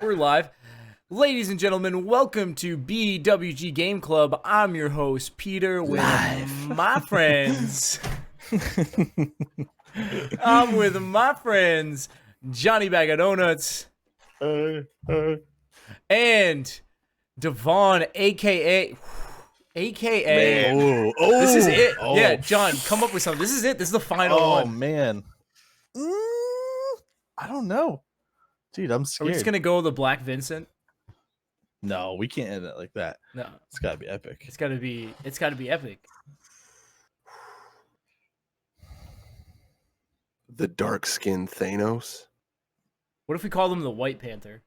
We're live. Ladies and gentlemen, welcome to BWG Game Club. I'm your host, Peter, with my friends. I'm with my friends, Johnny Bag of Donuts. And Devon, a.k.a. Man. This is it. Yeah, John, come up with something. This is it. This is the final one. Oh, man. I don't know. Dude, I'm Are scared. we just going to go with the Black Vincent? No, we can't end it like that. No. It's got to be epic. It's got to be epic. The dark-skinned Thanos. What if we call him the White Panther?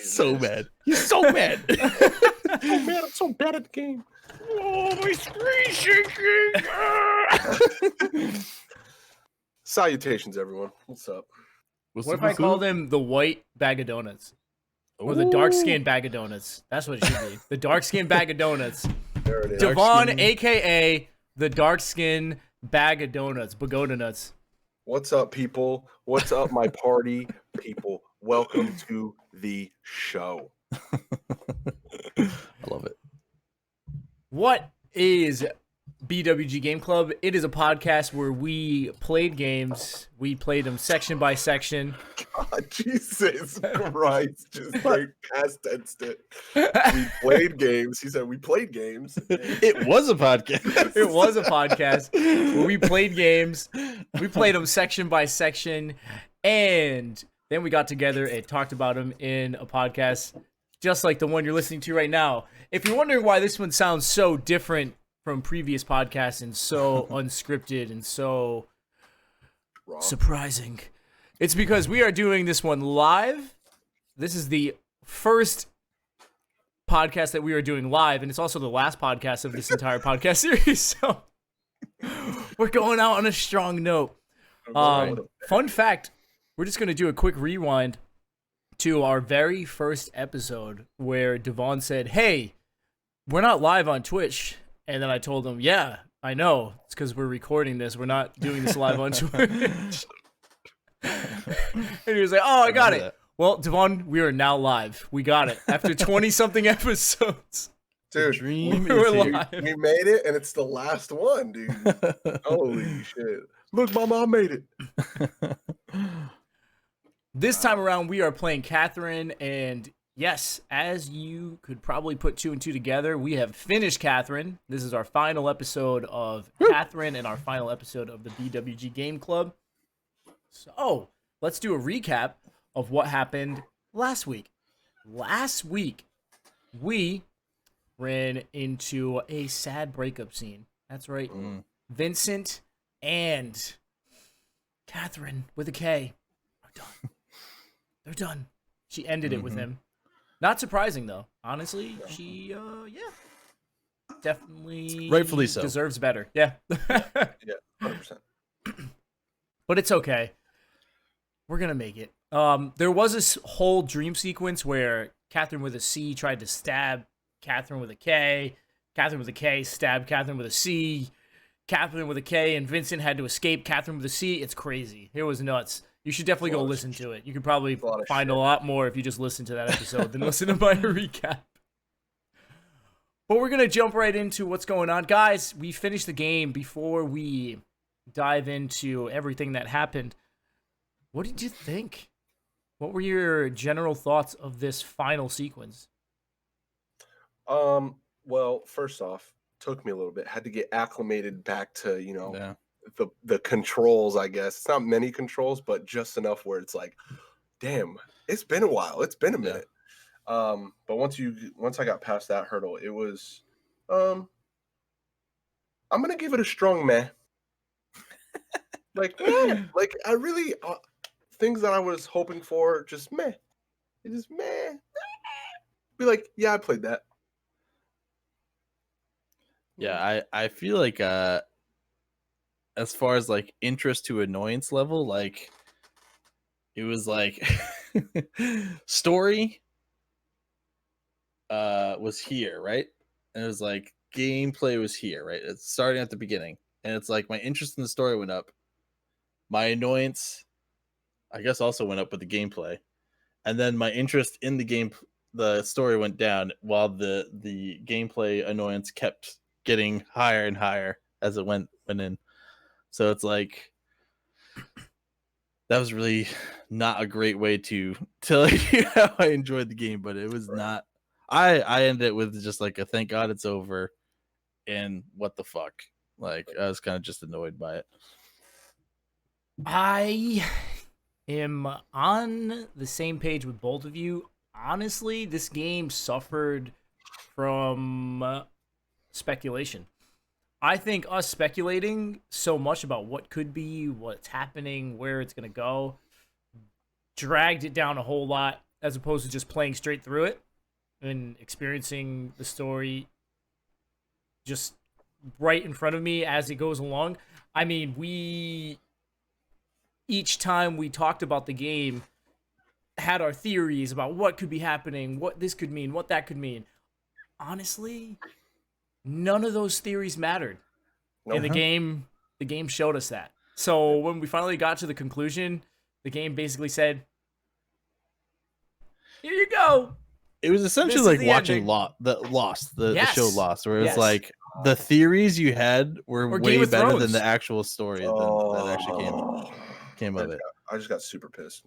So mad. He's so mad. Oh man, I'm so bad at the game. Oh, my screen shaking. Salutations, everyone. What's up? What if I called him the White Bag of Donuts? Or the dark-skinned Bag of Donuts? That's what it should be. The dark-skinned Bag of Donuts. There it is. Devon, a.k.a. the dark-skinned Bag of Donuts. Pagoda nuts. What's up, people? What's up, my party people? Welcome to the show. I love it. What is BWG Game Club? It is a podcast where we played games. We played them section by section. God, Jesus Christ. Just straight past tense it. We played games. He said we played games. It was a podcast. It was a podcast where we played games. We played them section by section. And then we got together and talked about them in a podcast just like the one you're listening to right now. If you're wondering why this one sounds so different from previous podcasts and so unscripted and so surprising, it's because we are doing this one live. This is the first podcast that we are doing live, and it's also the last podcast of this entire podcast series. So we're going out on a strong note. Fun fact, we're just going to do a quick rewind to our very first episode where Devon said, "Hey, we're not live on Twitch." And then I told him, "Yeah, I know. It's because we're recording this. We're not doing this live on Twitch." And he was like, "Oh, I got it." That. Well, Devon, we are now live. We got it. After 20-something episodes. Dude, Dream We're is here. live. we made it, and it's the last one, dude. Holy shit. Look, Mama, I made it. This time around, we are playing Catherine, and yes, as you could probably put two and two together, we have finished Catherine. This is our final episode of Catherine and our final episode of the BWG Game Club. So, let's do a recap of what happened last week. Last week, we ran into a sad breakup scene. That's right. Vincent and Catherine with a K are done. They're done. She ended it with him. Not surprising, though. Honestly, she, definitely Rightfully so. deserves better. Yeah. Yeah, 100%. But it's okay. We're going to make it. There was this whole dream sequence where Catherine with a C tried to stab Catherine with a K. Catherine with a K stabbed Catherine with a C. Catherine with a K and Vincent had to escape Catherine with a C. It's crazy. It was nuts. You should definitely go listen to it. You could probably find a lot more if you just listen to that episode than listen to my recap. But we're going to jump right into what's going on. Guys, we finished the game. Before we dive into everything that happened, what did you think? What were your general thoughts of this final sequence? Well, first off, took me a little bit. Had to get acclimated back to, Yeah. the controls, I guess. It's not many controls, but just enough where it's like, damn, it's been a while. It's been a minute. But once I got past that hurdle, it was I'm gonna give it a strong meh. Like I really things that I was hoping for, just meh. It just meh. Be like, yeah, I played that. Yeah, I feel like as far as like interest to annoyance level, like it was like story was here, right? And it was like gameplay was here, right? It's starting at the beginning. And it's like my interest in the story went up, my annoyance, I guess, also went up with the gameplay, and then my interest in the story went down, while the gameplay annoyance kept getting higher and higher as it went in. So it's like that was really not a great way to tell you how I enjoyed the game, but it was not. I ended it with just like a thank God it's over, and what the fuck. Like, I was kind of just annoyed by it. I am on the same page with both of you. Honestly, this game suffered from speculation. I think us speculating so much about what could be, what's happening, where it's going to go, dragged it down a whole lot, as opposed to just playing straight through it and experiencing the story just right in front of me as it goes along. I mean, each time we talked about the game, had our theories about what could be happening, what this could mean, what that could mean. Honestly, none of those theories mattered. And the game showed us that. So when we finally got to the conclusion, the game basically said, here you go. It was essentially like watching the show Lost, where it's like the theories you had were way better than the actual story that actually came of it. I just got super pissed.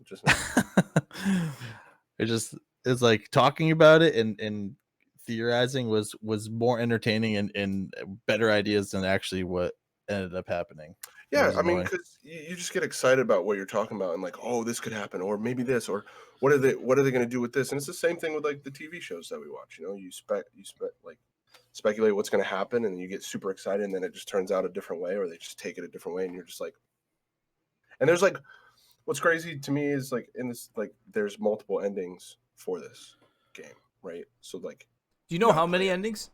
It's like talking about it and theorizing was more entertaining and better ideas than actually what ended up happening. Yeah, I mean, because you just get excited about what you're talking about and like, oh, this could happen, or maybe this, or what are they going to do with this? And it's the same thing with like the TV shows that we watch. You know, you speculate what's going to happen, and you get super excited, and then it just turns out a different way, or they just take it a different way, and you're just like. And there's like, what's crazy to me is like in this, like there's multiple endings for this game, right? So like, do you know how many endings?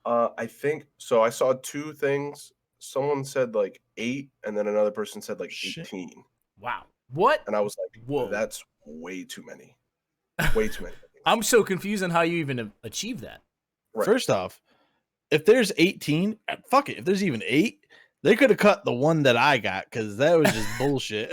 I think so. I saw two things. Someone said like 8, and then another person said like 18. Wow. What? And I was like, whoa, that's way too many. Way too many. I'm so confused on how you even achieve that. Right. First off, if there's 18, fuck it. If there's even 8, they could have cut the one that I got, because that was just bullshit.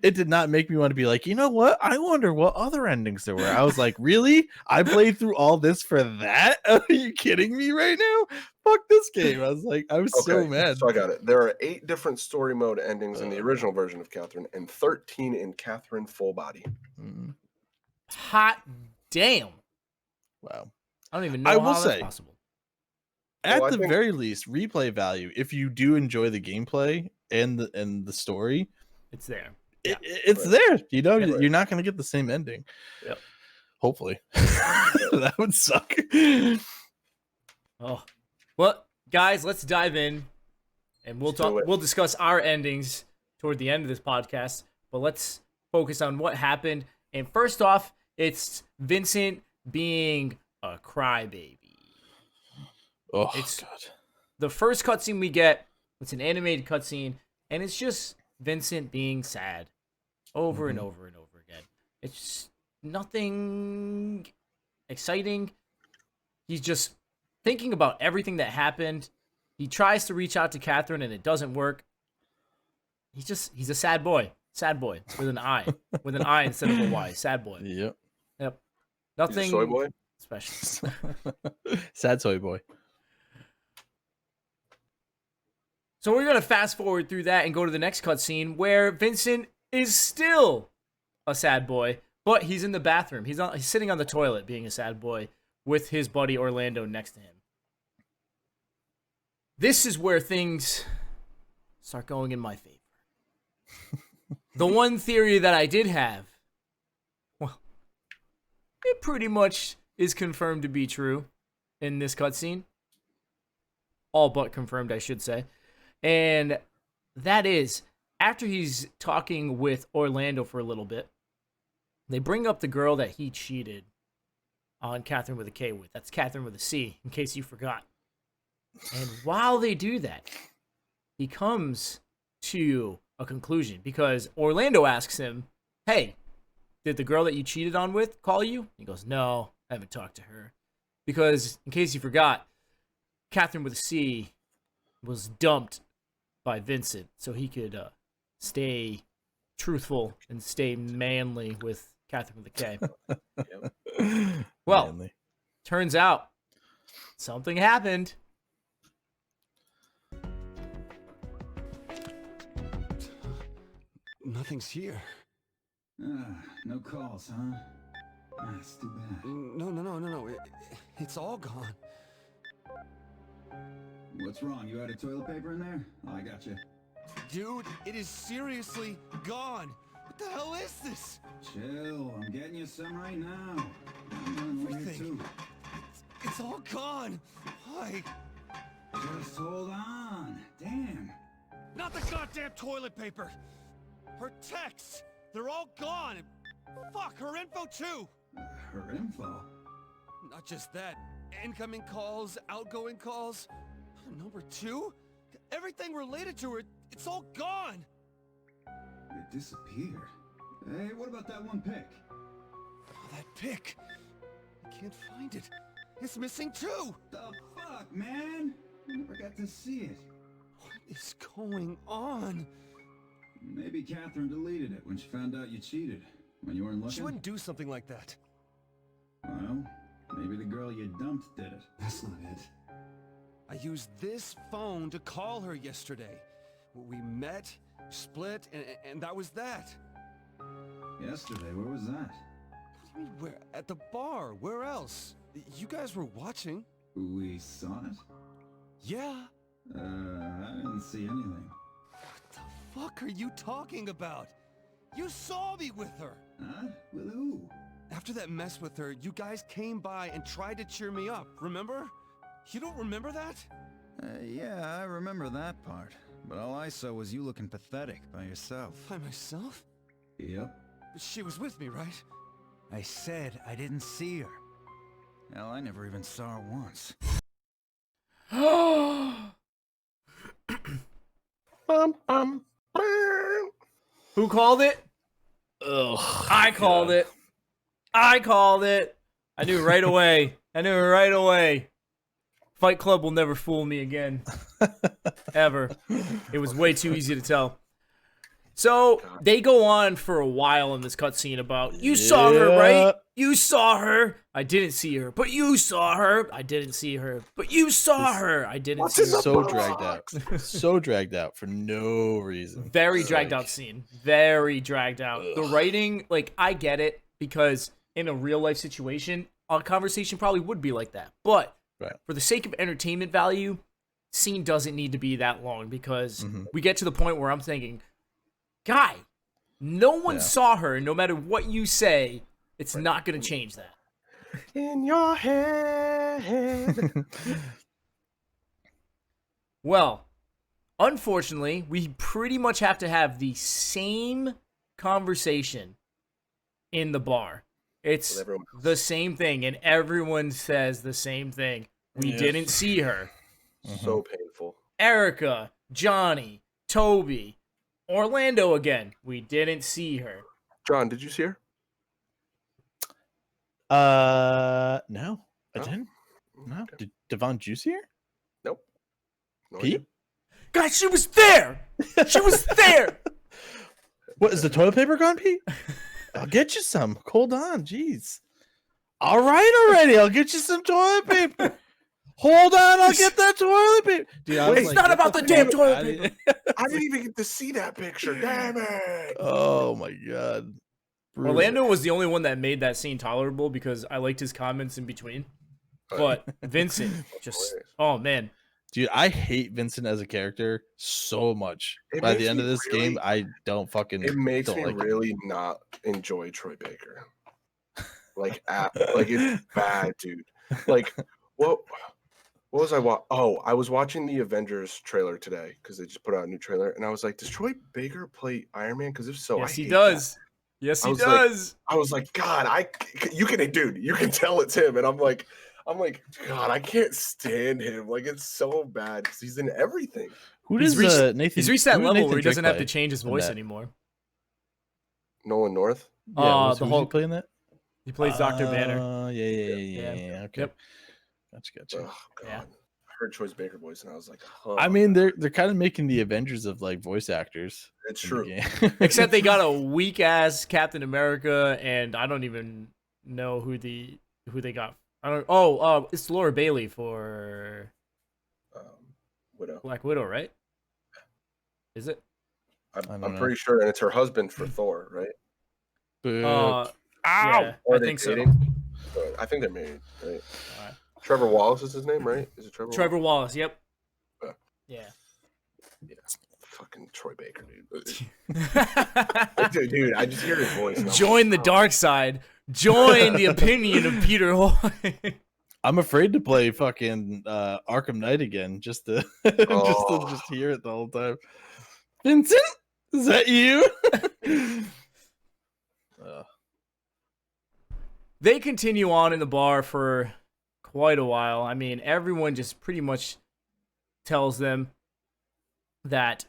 It did not make me want to be like, you know what? I wonder what other endings there were. I was like, really? I played through all this for that? Are you kidding me right now? Fuck this game. I was like, I was so mad. So I got it. There are 8 different story mode endings in the original version of Catherine, and 13 in Catherine Full Body. Hot damn. Wow. I don't even know how that's possible. At the very least, replay value, if you do enjoy the gameplay and the story, it's there. It's there. You know, you're not going to get the same ending. Yep. Hopefully. That would suck. Oh. Well, guys, let's dive in, and we'll discuss our endings toward the end of this podcast, but let's focus on what happened. And first off, it's Vincent being a crybaby. Oh, it's God. The first cutscene we get, it's an animated cutscene, and it's just Vincent being sad over and over and over again. It's nothing exciting. He's just thinking about everything that happened. He tries to reach out to Catherine, and it doesn't work. He's a sad boy. Sad boy with an I. With an I instead of a Y. Sad boy. Yep. Nothing He's a soy boy? Special. Sad soy boy. So we're going to fast forward through that and go to the next cutscene where Vincent is still a sad boy, but he's in the bathroom. He's sitting on the toilet being a sad boy with his buddy Orlando next to him. This is where things start going in my favor. The one theory that I did have, well, it pretty much is confirmed to be true in this cutscene. All but confirmed, I should say. And that is, after he's talking with Orlando for a little bit, they bring up the girl that he cheated on Catherine with a K with. That's Catherine with a C, in case you forgot. And while they do that, he comes to a conclusion, because Orlando asks him, hey, did the girl that you cheated on with call you? He goes, no, I haven't talked to her. Because, in case you forgot, Catherine with a C was dumped by Vincent so he could stay truthful and stay manly with Catherine with a K. Well, Manly. turns out something happened. Nothing's here. No calls, huh? That's too bad. No. It's all gone. What's wrong? You had a toilet paper in there? Oh, I got you. Dude, it is seriously gone. What the hell is this? Chill. I'm getting you some right now. I'm over here Everything. too. It's all gone. Why? Just hold on. Damn. Not the goddamn toilet paper. Her texts. They're all gone. Fuck, her info too. Her info? Not just that. Incoming calls, outgoing calls. Number 2? Everything related to her, it's all gone. It disappeared. Hey, what about that one pic? Oh, that pic. I can't find it. It's missing too. The fuck, man? I never got to see it. What is going on? Maybe Catherine deleted it when she found out you cheated. When you weren't looking? She wouldn't do something like that. Well, maybe the girl you dumped did it. That's not it. I used this phone to call her yesterday. We met, split, and that was that. Yesterday, where was that? What do you mean, where? At the bar. Where else? You guys were watching. We saw it? Yeah. I didn't see anything. What the fuck are you talking about? You saw me with her. Huh? With who? After that mess with her, you guys came by and tried to cheer me up, remember? You don't remember that? Yeah, I remember that part. But all I saw was you looking pathetic by yourself. By myself? Yep. But she was with me, right? I said I didn't see her. Hell, I never even saw her once. Who called it? Ugh, I called it. I called it. I knew right away. Fight Club will never fool me again. Ever. It was way too easy to tell. So, they go on for a while in this cutscene about, you saw her, right? You saw her. I didn't see her. But you saw her. I didn't see her. But you saw her. I didn't see her. So dragged out. So dragged out for no reason. Very It's dragged like- out scene. Very dragged out. The writing, like, I get it, because in a real life situation, a conversation probably would be like that. But Right. for the sake of entertainment value, scene doesn't need to be that long, because we get to the point where I'm thinking, guy, no one saw her. No matter what you say, it's not going to change that. In your head. Well, unfortunately, we pretty much have to have the same conversation in the bar. It's With everyone else. the same thing, and everyone says the same thing. We Yes. didn't see her. So painful. Erica, Johnny, Toby, Orlando again. We didn't see her. John, did you see her? No, I No? didn't. No, Okay. did Devon Juice here? Nope. No Pete? idea. Guys, she was there. She was there. What, is the toilet paper gone, Pete? I'll get you some. Hold on, jeez. All right, already. I'll get you some toilet paper. Hold on, I'll get that toilet paper. Dude, I was It's not get about the fuck damn toilet outta paper. here. I didn't even get to see that picture. Damn it. Oh my god. Brutal. Orlando was the only one that made that scene tolerable, because I liked his comments in between. But Vincent, just, oh man. Dude, I hate Vincent as a character so much. It By the makes end me of this really- game, I don't fucking. It makes don't me like him. really not enjoy Troy Baker. Like, like it's bad, dude. Like, what was I watching? Oh, I was watching the Avengers trailer today, because they just put out a new trailer, and I was like, does Troy Baker play Iron Man? Because if so, Yes, I he hate does. that. Yes, I he was like- does. I was like, God, you can tell it's him, and I'm like, God, I can't stand him. Like, it's so bad because he's in everything. Who He's does reached- Nathan? He's reached that who did level Nathan where he Drake doesn't have to play change his in voice that? anymore. Nolan North. Yeah, The who's he Hulk. playing that? He plays Dr. Banner. Yeah. Okay. Yep. Gotcha. Oh, God. Yeah. heard Troy Baker voice, and I was like, huh. I mean, they're kind of making the Avengers of like voice actors. It's in the true. game. Except they got a weak ass Captain America, and I don't even know who they got. I don't. Oh, it's Laura Bailey for Widow. Black Widow, right? Is it? I'm know. pretty sure, and it's her husband for Thor, right? Boo. Yeah, Or I are they think so. dating? I think they're married, right? Alright. Trevor Wallace is his name, right? Is it Trevor? Trevor Wallace. Yep. Yeah. Yeah. Fucking Troy Baker, dude. Dude, I just hear his voice. and I'm Join the like, dark side. Join the opinion of Peter Hoy. I'm afraid to play fucking Arkham Knight again, just to just hear it the whole time. Vincent, is that you? They continue on in the bar for quite a while. I mean, everyone just pretty much tells them that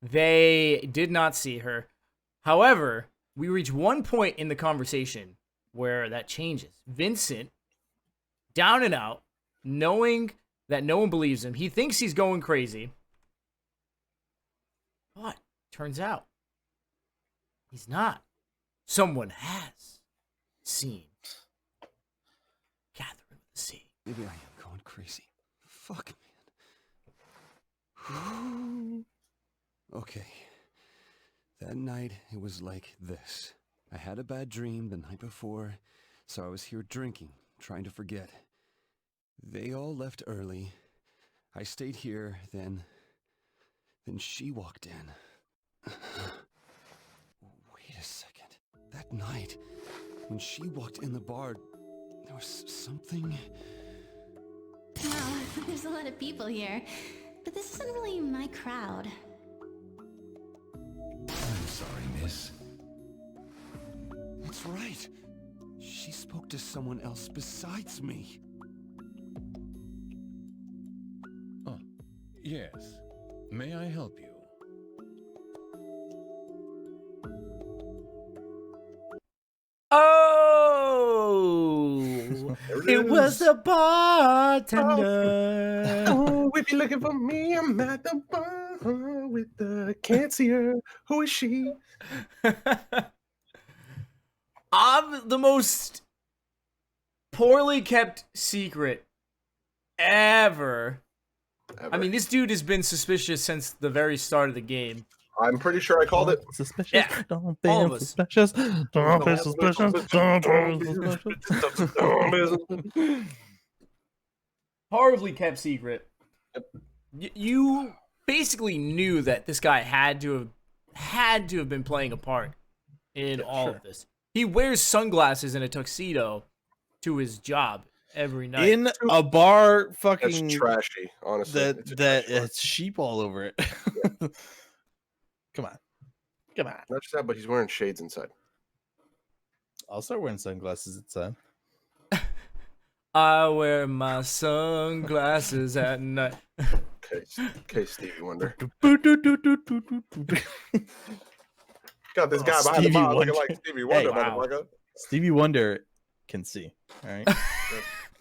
they did not see her. However, we reach one point in the conversation where that changes. Vincent, down and out, knowing that no one believes him, he thinks he's going crazy. But turns out he's not. Someone has seen Catherine with the sea. Maybe I am going crazy. Fuck, man. Okay. That night, it was like this. I had a bad dream the night before, so I was here drinking, trying to forget. They all left early. I stayed here, then she walked in. Wait a second. That night, when she walked in the bar, there was something... Wow, there's a lot of people here, but this isn't really my crowd. I'm sorry, miss. That's right. She spoke to someone else besides me. Oh, yes. May I help you? Oh, it was the bartender. Oh, if you're looking for me, I'm at the bar with the can't see her. Who is she? I'm the most poorly kept secret ever. I mean, this dude has been suspicious since the very start of the game. I'm pretty sure I called it. Suspicious. Yeah, Don't be all of us. suspicious. Don't be suspicious. Don't be suspicious. Horribly kept secret. You basically knew that this guy had to have been playing a part in all of this. He wears sunglasses and a tuxedo to his job every night. In a bar, That's fucking trashy, honestly. it's sheep all over it. Come on. Not just that, but he's wearing shades inside. I'll start wearing sunglasses inside. I wear my sunglasses at night. Okay, Stevie Wonder. Got this guy behind the Stevie bar looking Wonder. like Stevie Wonder, Hey, wow. motherfucker. Stevie Wonder can see. All right,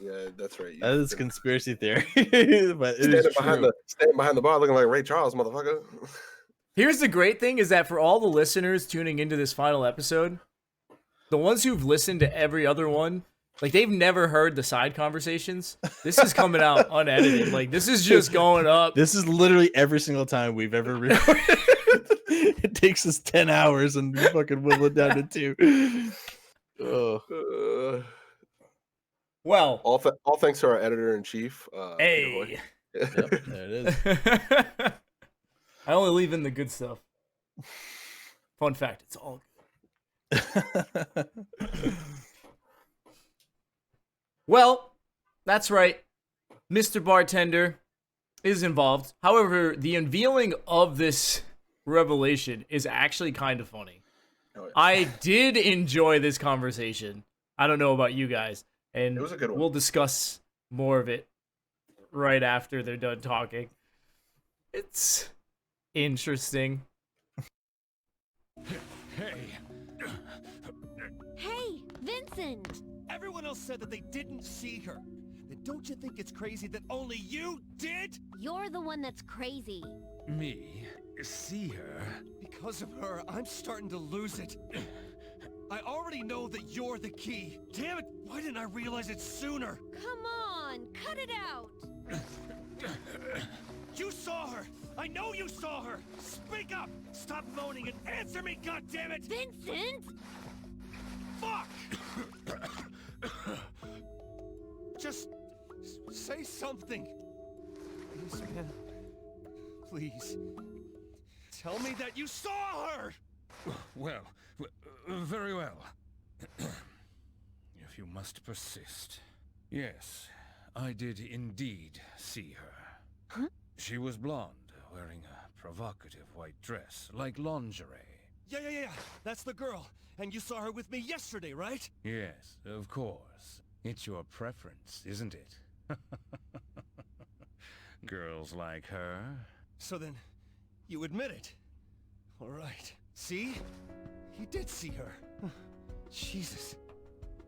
Yeah, that's right. that is conspiracy theory, but it is true. Standing behind the bar looking like Ray Charles, motherfucker. Here's the great thing is that for all the listeners tuning into this final episode, the ones who've listened to every other one, like they've never heard the side conversations. This is coming out unedited. Like this is just going up. This is literally every single time we've ever recorded. It takes us 10 hours and we fucking whittle it down to 2. Oh. Well, All thanks to our editor in chief. hey. Yep, there it is. I only leave in the good stuff. Fun fact, it's all good. Well, that's right. Mr. Bartender is involved. However, the unveiling of this revelation is actually kind of funny. Oh, yeah. I did enjoy this conversation. I don't know about you guys. And It was a good one. we'll discuss more of it right after they're done talking. It's interesting. Hey, Hey, Vincent! everyone else said that they didn't see her. Then Don't you think it's crazy that only you did? You're the one that's crazy. Me? See her? Because of her, I'm starting to lose it. I already know that you're the key. Damn it, why didn't I realize it sooner? Come on, cut it out. You saw her! I know you saw her! Speak up! Stop moaning and answer me, goddammit! Vincent! Fuck! Just say something. Please, man. Please. Tell me that you saw her! Well, very well. If you must persist. Yes, I did indeed see her. Huh? She was blonde, wearing a provocative white dress, like lingerie. Yeah. That's the girl. And you saw her with me yesterday, right? Yes, of course. It's your preference, isn't it? Girls like her. So then, you admit it. All right. See? He did see her. Jesus.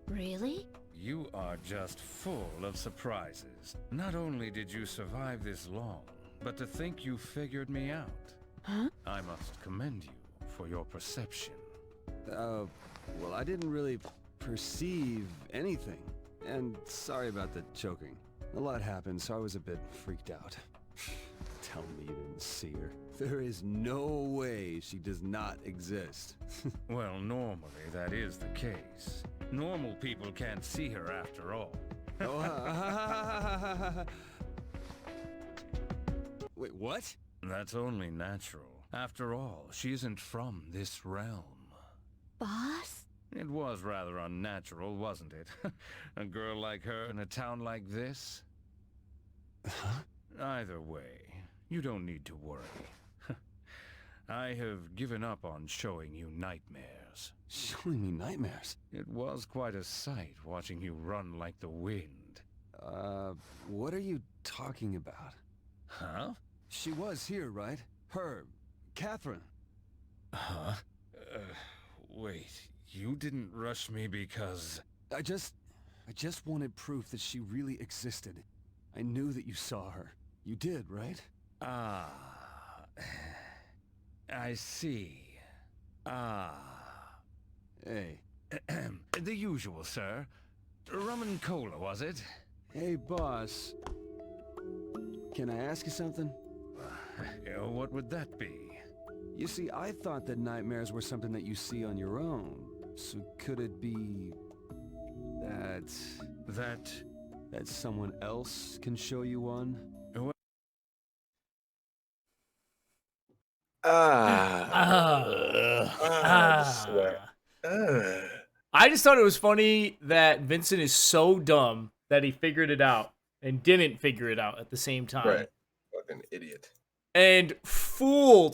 Really? You are just full of surprises. Not only did you survive this long, but to think you figured me out. Huh? I must commend you for your perception. Well, I didn't really perceive anything. And sorry about the choking. A lot happened, so I was a bit freaked out. Tell me you didn't see her. There is no way she does not exist. Well, normally that is the case. Normal people can't see her after all. Wait, what? That's only natural. After all, she isn't from this realm. Boss? It was rather unnatural, wasn't it? A girl like her in a town like this? Either way, you don't need to worry. I have given up on showing you nightmares. Showing me nightmares? It was quite a sight watching you run like the wind. What are you talking about? Huh? She was here, right? Her, Catherine. Huh? Wait, you didn't rush me because... I just wanted proof that she really existed. I knew that you saw her. You did, right? Ah... I see. Ah... Hey. The usual, sir. Rum and cola, was it? Hey, boss. Can I ask you something? What would that be? You see, I thought that nightmares were something that you see on your own. So could it be... that someone else can show you one? I just thought it was funny that Vincent is so dumb that he figured it out and didn't figure it out at the same time. Right. Fucking idiot. And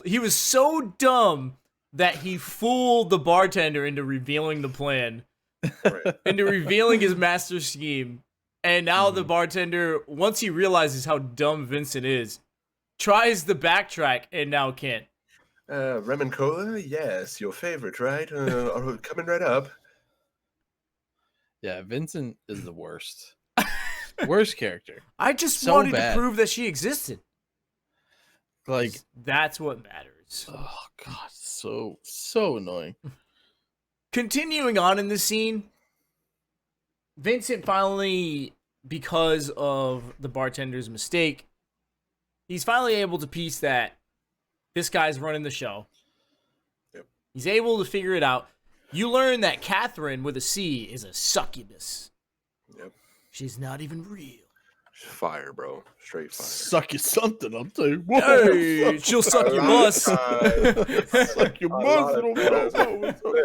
he was so dumb that he fooled the bartender into revealing the plan, Right. into revealing his master scheme. And now the bartender, once he realizes how dumb Vincent is, tries to backtrack and now can't. Rum and cola? Yes, your favorite, right? Coming right up. Yeah, Vincent is the worst. Worst character. I just So wanted bad. to prove that she existed. Like, That's what matters. oh god, so annoying. Continuing on in the scene, Vincent finally, because of the bartender's mistake, he's finally able to piece that this guy's running the show. Yep. He's able to figure it out. You learn that Catherine with a C is a succubus. Yep. She's not even real. Fire, bro. Straight fire. Suck you something, I'll tell you. Hey, she'll suck your bus. Suck your bus.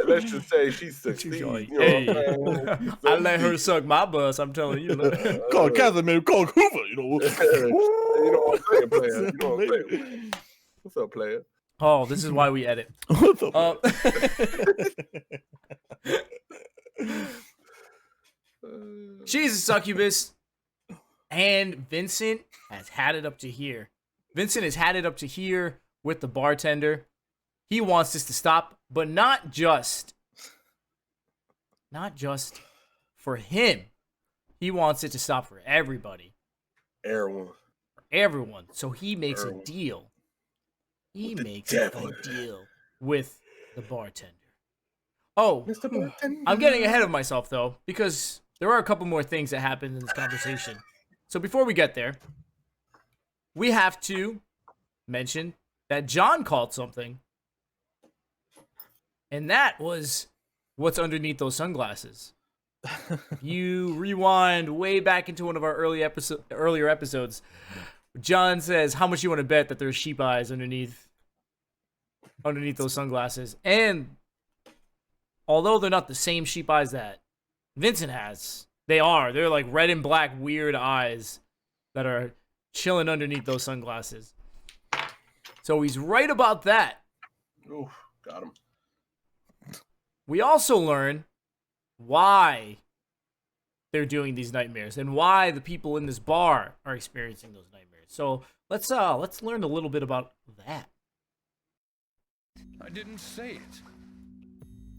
Let's just say she succeeds. Hey, I let her suck my bus. I'm telling you. Call Catherine, man. Call Hoover. You know. You know what I'm saying, player. You know what I'm saying. What's up, player? Oh, this is why we edit. What the She's a succubus, and Vincent has had it up to here. Vincent has had it up to here with the bartender. He wants this to stop, but not just for him. He wants it to stop for everybody. Everyone. So he makes a Everyone. deal. He With the makes a devil. deal with the bartender. Oh, Mr. Bartender. I'm getting ahead of myself, though, because there are a couple more things that happened in this conversation. So before we get there, we have to mention that John called something. And that was what's underneath those sunglasses. You rewind way back into one of our earlier episodes. John says, how much you want to bet that there's sheep eyes underneath those sunglasses? And although they're not the same sheep eyes that Vincent has, they're like red and black weird eyes that are chilling underneath those sunglasses. So he's right about that. Ooh, got him. We also learn why they're doing these nightmares and why the people in this bar are experiencing those nightmares. So let's learn a little bit about that. I didn't say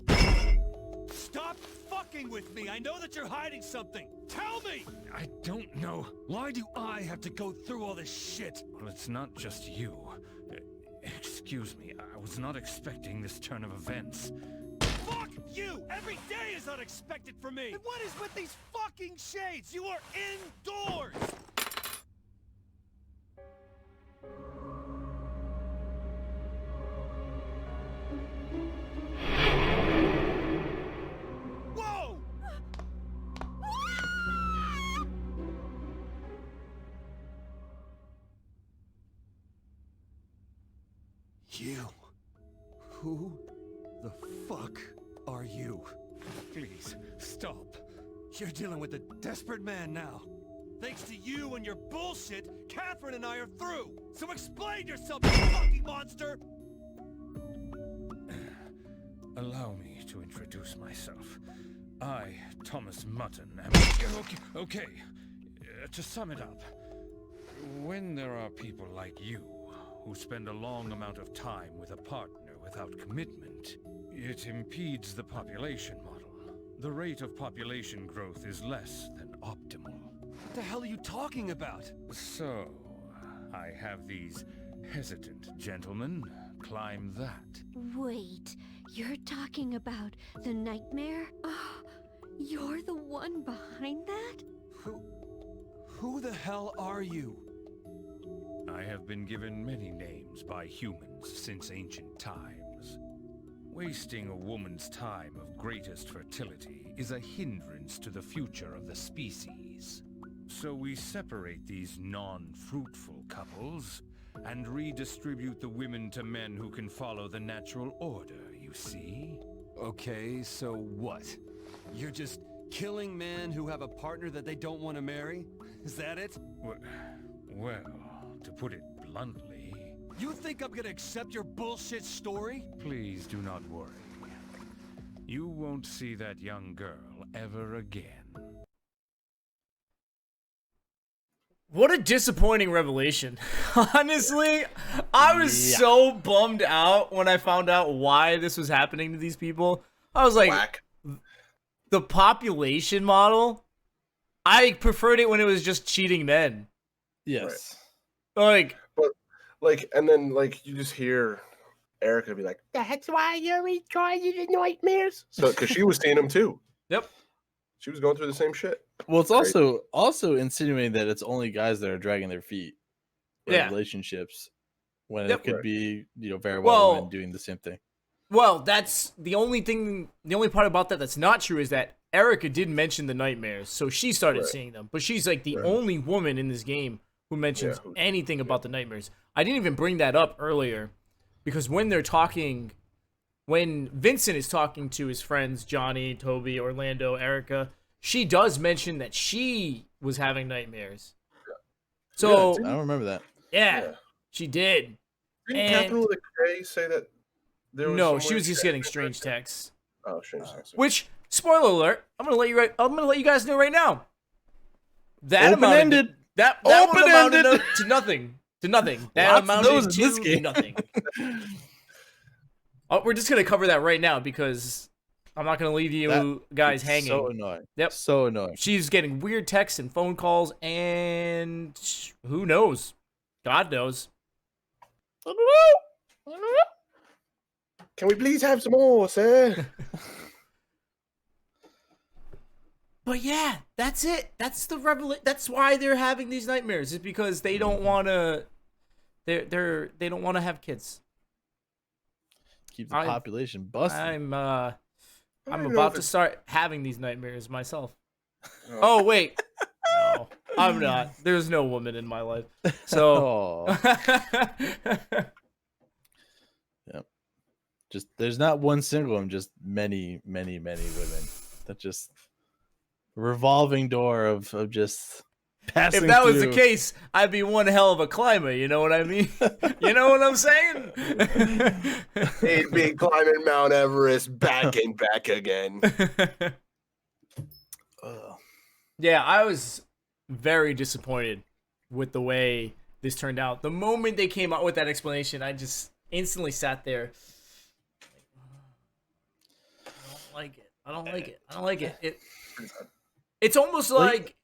it. Stop fucking with me! I know that you're hiding something! Tell me! I don't know. Why do I have to go through all this shit? Well, it's not just you. Excuse me, I was not expecting this turn of events. Fuck you! Every day is unexpected for me! And what is with these fucking shades? You are indoors! Whoa! You? Who the fuck are you? Please, stop. You're dealing with a desperate man now. Thanks to you and your bullshit, Catherine and I are through. So explain yourself, you fucking monster! Allow me to introduce myself. I, Thomas Mutton, am... Okay. To sum it up, when there are people like you who spend a long amount of time with a partner without commitment, it impedes the population model. The rate of population growth is less than optimal. What the hell are you talking about? So, I have these hesitant gentlemen climb that. Wait, you're talking about the nightmare? Oh, you're the one behind that? Who the hell are you? I have been given many names by humans since ancient times. Wasting a woman's time of greatest fertility is a hindrance to the future of the species. So we separate these non-fruitful couples and redistribute the women to men who can follow the natural order, you see? Okay, so what? You're just killing men who have a partner that they don't want to marry? Is that it? Well, to put it bluntly... You think I'm gonna accept your bullshit story? Please do not worry. You won't see that young girl ever again. What a disappointing revelation. Honestly, I was so bummed out when I found out why this was happening to these people. I was like, Whack. The population model? I preferred it when it was just cheating men. Yes. Like, And then you just hear Erica be like, "That's why you're enjoying the nightmares." So, because she was seeing them too. Yep. She was going through the same shit. Well, it's also insinuating that it's only guys that are dragging their feet in relationships, when it could be very well women doing the same thing. Well, that's the only part about that that's not true is that Erica did mention the nightmares, so she started seeing them. But she's like the only woman in this game who mentions anything about the nightmares. I didn't even bring that up earlier because when Vincent is talking to his friends, Johnny, Toby, Orlando, Erica, she does mention that she was having nightmares. So I don't remember that. Yeah, she did. Didn't Catherine with a K say that? No, she was just getting strange texts. Oh, strange texts. Which, spoiler alert, I'm gonna let you guys know right now. That open-ended. That one amounted to nothing. To nothing. That amounted to nothing. Oh, we're just gonna cover that right now because I'm not gonna leave you guys hanging. So annoying. Yep. So annoying. She's getting weird texts and phone calls, and who knows? God knows. I don't know. Can we please have some more, sir? But yeah, that's it. That's the revelation. That's why they're having these nightmares. Is because they don't want to. They don't want to have kids. Keep the population busting. I'm about to start having these nightmares myself. Oh wait, no, I'm not. There's no woman in my life, so. Yep. Just there's not one single one, just many women. That just revolving door of just passing. If that was the through. case, I'd be one hell of a climber. You know what I mean? You know what I'm saying? He'd be climbing Mount Everest back and back again. Yeah, I was very disappointed with the way this turned out. The moment they came out with that explanation, I just instantly sat there. I don't like it. It's almost like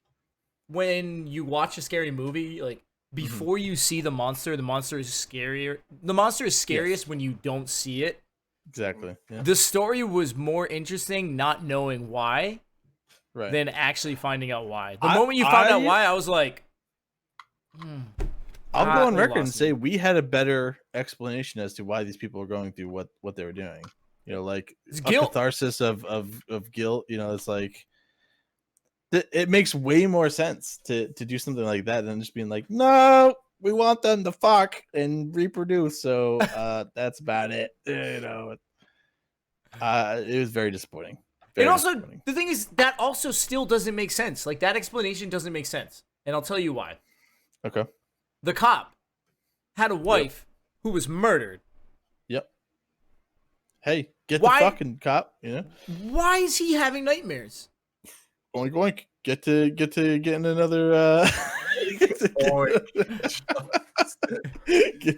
when you watch a scary movie, like before you see the monster is scarier. The monster is scariest when you don't see it. Exactly. Yeah. The story was more interesting not knowing why than actually finding out why. The moment you found out why, I was like, I'll go on record and say we had a better explanation as to why these people are going through what they were doing. You know, like it's a guilt. catharsis of guilt. You know, it's like it makes way more sense to do something like that than just being like, no, we want them to fuck and reproduce. So that's about it. You know, it was very disappointing. The thing is, that also still doesn't make sense. Like, that explanation doesn't make sense. And I'll tell you why. Okay. The cop had a wife who was murdered. Yep. Hey, get the fucking cop, you know? Why is he having nightmares? Oink, get to getting another get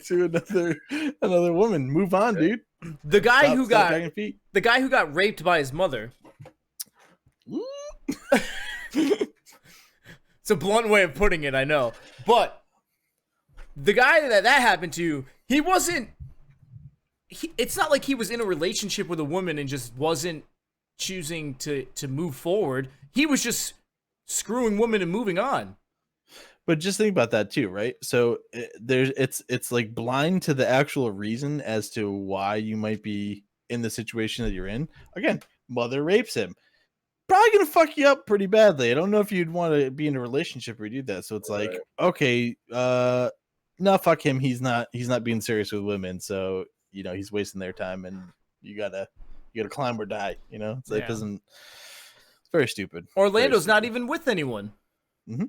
to another woman. Move on, dude. The guy who got raped by his mother. It's a blunt way of putting it, I know. But the guy that happened to, it's not like he was in a relationship with a woman and just wasn't choosing to move forward. He was just screwing women and moving on. But just think about that too, right? So it's like blind to the actual reason as to why you might be in the situation that you're in. Again, mother rapes him. Probably gonna fuck you up pretty badly. I don't know if you'd want to be in a relationship where you do that. So it's like, okay, no, fuck him. He's not being serious with women. So, you know, he's wasting their time, and you gotta climb or die. You know, it's like it's very stupid. Orlando's not even with anyone. Mm-hmm.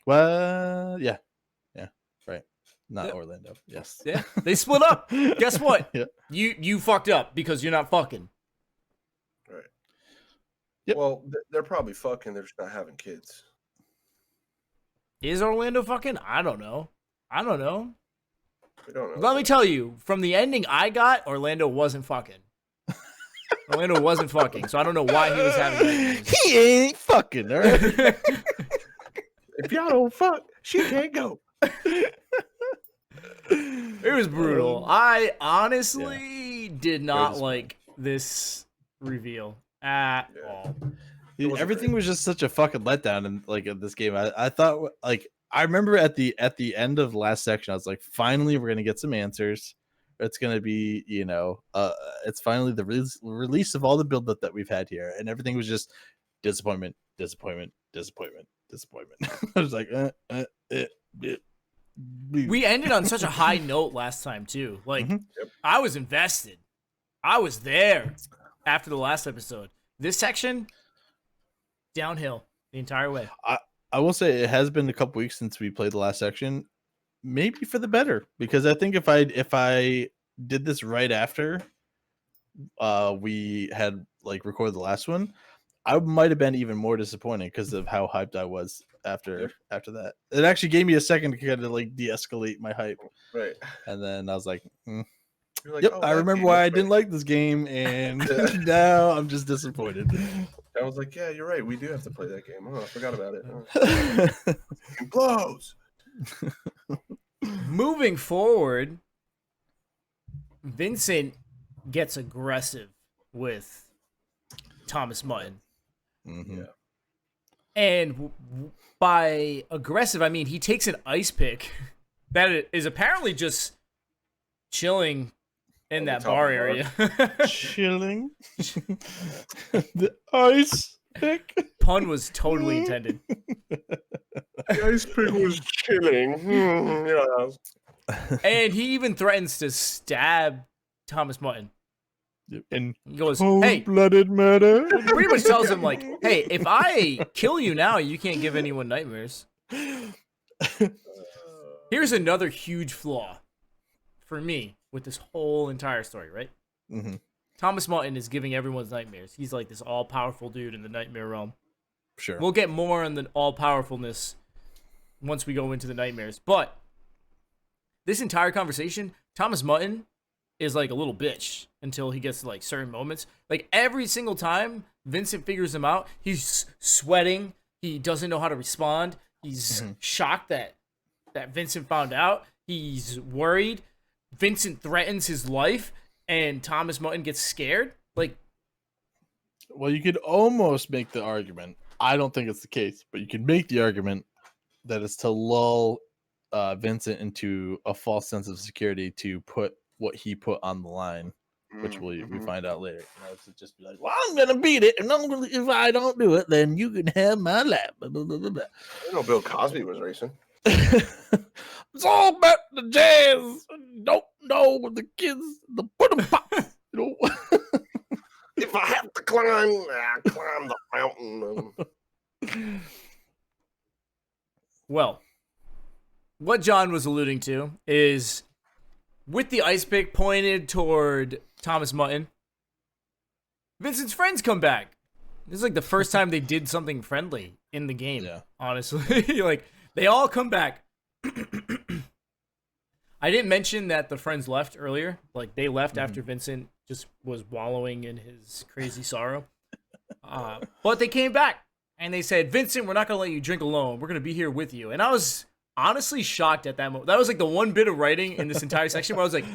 Well, yeah, right. Not Orlando. Yes. Yeah, they split up. Guess what? Yeah. You fucked up because you're not fucking. Right. Yep. Well, they're probably fucking. They're just not having kids. Is Orlando fucking? I don't know. We don't know. Let me tell you, from the ending I got, Orlando wasn't fucking. Orlando wasn't fucking, so I don't know why he was having nightmares. He ain't fucking, all right? If y'all don't fuck, she can't go. It was brutal. I honestly did not like this reveal at all. Dude, everything was just such a fucking letdown in this game. I thought, like, I remember at the end of the last section, I was like, finally we're gonna get some answers. It's gonna be, you know, it's finally the release of all the buildup that we've had here, and everything was just disappointment. I was like, we ended on such a high note last time too. Like, I was invested. I was there after the last episode. This section, downhill the entire way. I will say it has been a couple weeks since we played the last section. Maybe for the better, because I think if I did this right after we had recorded the last one, I might have been even more disappointed because of how hyped I was after that. It actually gave me a second to kind of de-escalate my hype. Right. And then I was like, You're like, Yep, "Oh, I that remember game why is I didn't great." like this game, and now I'm just disappointed. I was like, yeah, you're right. We do have to play that game. Oh, I forgot about it. Oh. It blows. Moving forward, Vincent gets aggressive with Thomas Mutton. Mm-hmm. Yeah. And by aggressive, I mean he takes an ice pick that is apparently just chilling in that bar area. Chilling. The ice pick. Pun was totally intended. The ice pick was chilling. Yeah. And he even threatens to stab Thomas Mutton. And he goes, "Hey, cold-blooded murder." Pretty much tells him like, "Hey, if I kill you now, you can't give anyone nightmares." Here's another huge flaw for me with this whole entire story, right? Mm-hmm. Thomas Mutton is giving everyone's nightmares. He's like this all-powerful dude in the nightmare realm. Sure. We'll get more on the all-powerfulness once we go into the nightmares. But this entire conversation, Thomas Mutton is like a little bitch until he gets to like certain moments. Like every single time Vincent figures him out, he's sweating. He doesn't know how to respond. He's shocked that Vincent found out. He's worried. Vincent threatens his life, and Thomas Mutton gets scared. Like, well, you could almost make the argument. I don't think it's the case, but you can make the argument that it's to lull Vincent into a false sense of security to put what he put on the line, which we find out later. You know, to just be like, well, I'm gonna beat it, and if I don't do it, then you can have my lap. Blah, blah, blah, blah. I know Bill Cosby was racing. It's all about the jazz. Don't know the kids, the put 'em pop. You know. If I have to climb, I climb the mountain. well, what John was alluding to is with the ice pick pointed toward Thomas Mutton, Vincent's friends come back. This is like the first time they did something friendly in the game. Yeah. Honestly, like they all come back. I didn't mention that the friends left earlier. Like they left after Vincent just was wallowing in his crazy sorrow. But they came back and they said, "Vincent, we're not gonna let you drink alone. We're gonna be here with you." And I was honestly shocked at that moment. That was like the one bit of writing in this entire section where I was like,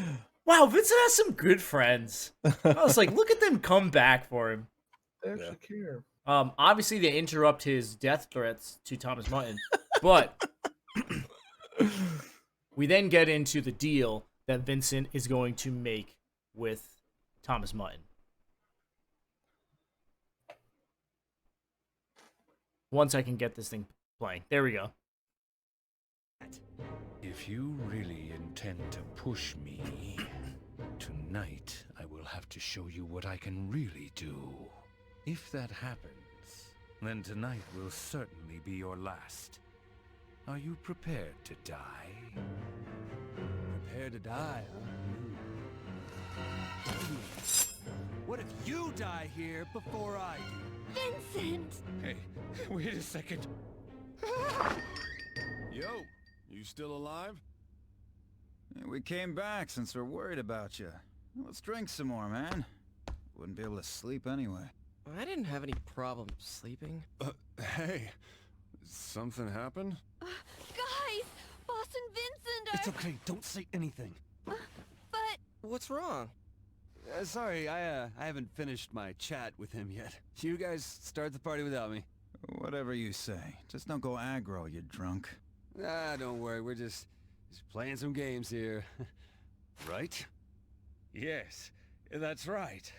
"Wow, Vincent has some good friends." I was like, "Look at them come back for him." They actually care. Obviously, they interrupt his death threats to Thomas Mutton, but we then get into the deal that Vincent is going to make with Thomas Mutton. Once I can get this thing playing. There we go. If you really intend to push me, tonight I will have to show you what I can really do. If that happens, then tonight will certainly be your last. Are you prepared to die? Prepared to die, huh? What if you die here before I do? Vincent! Hey, wait a second. Yo, you still alive? Yeah, we came back since we're worried about you. Let's drink some more, man. Wouldn't be able to sleep anyway. I didn't have any problem sleeping. Hey, something happened? Guys! Boss and Vincent are... It's okay, don't say anything. But... What's wrong? Sorry, I haven't finished my chat with him yet. You guys start the party without me. Whatever you say. Just don't go aggro, you drunk. Ah, don't worry, we're just playing some games here. Right? Yes, that's right.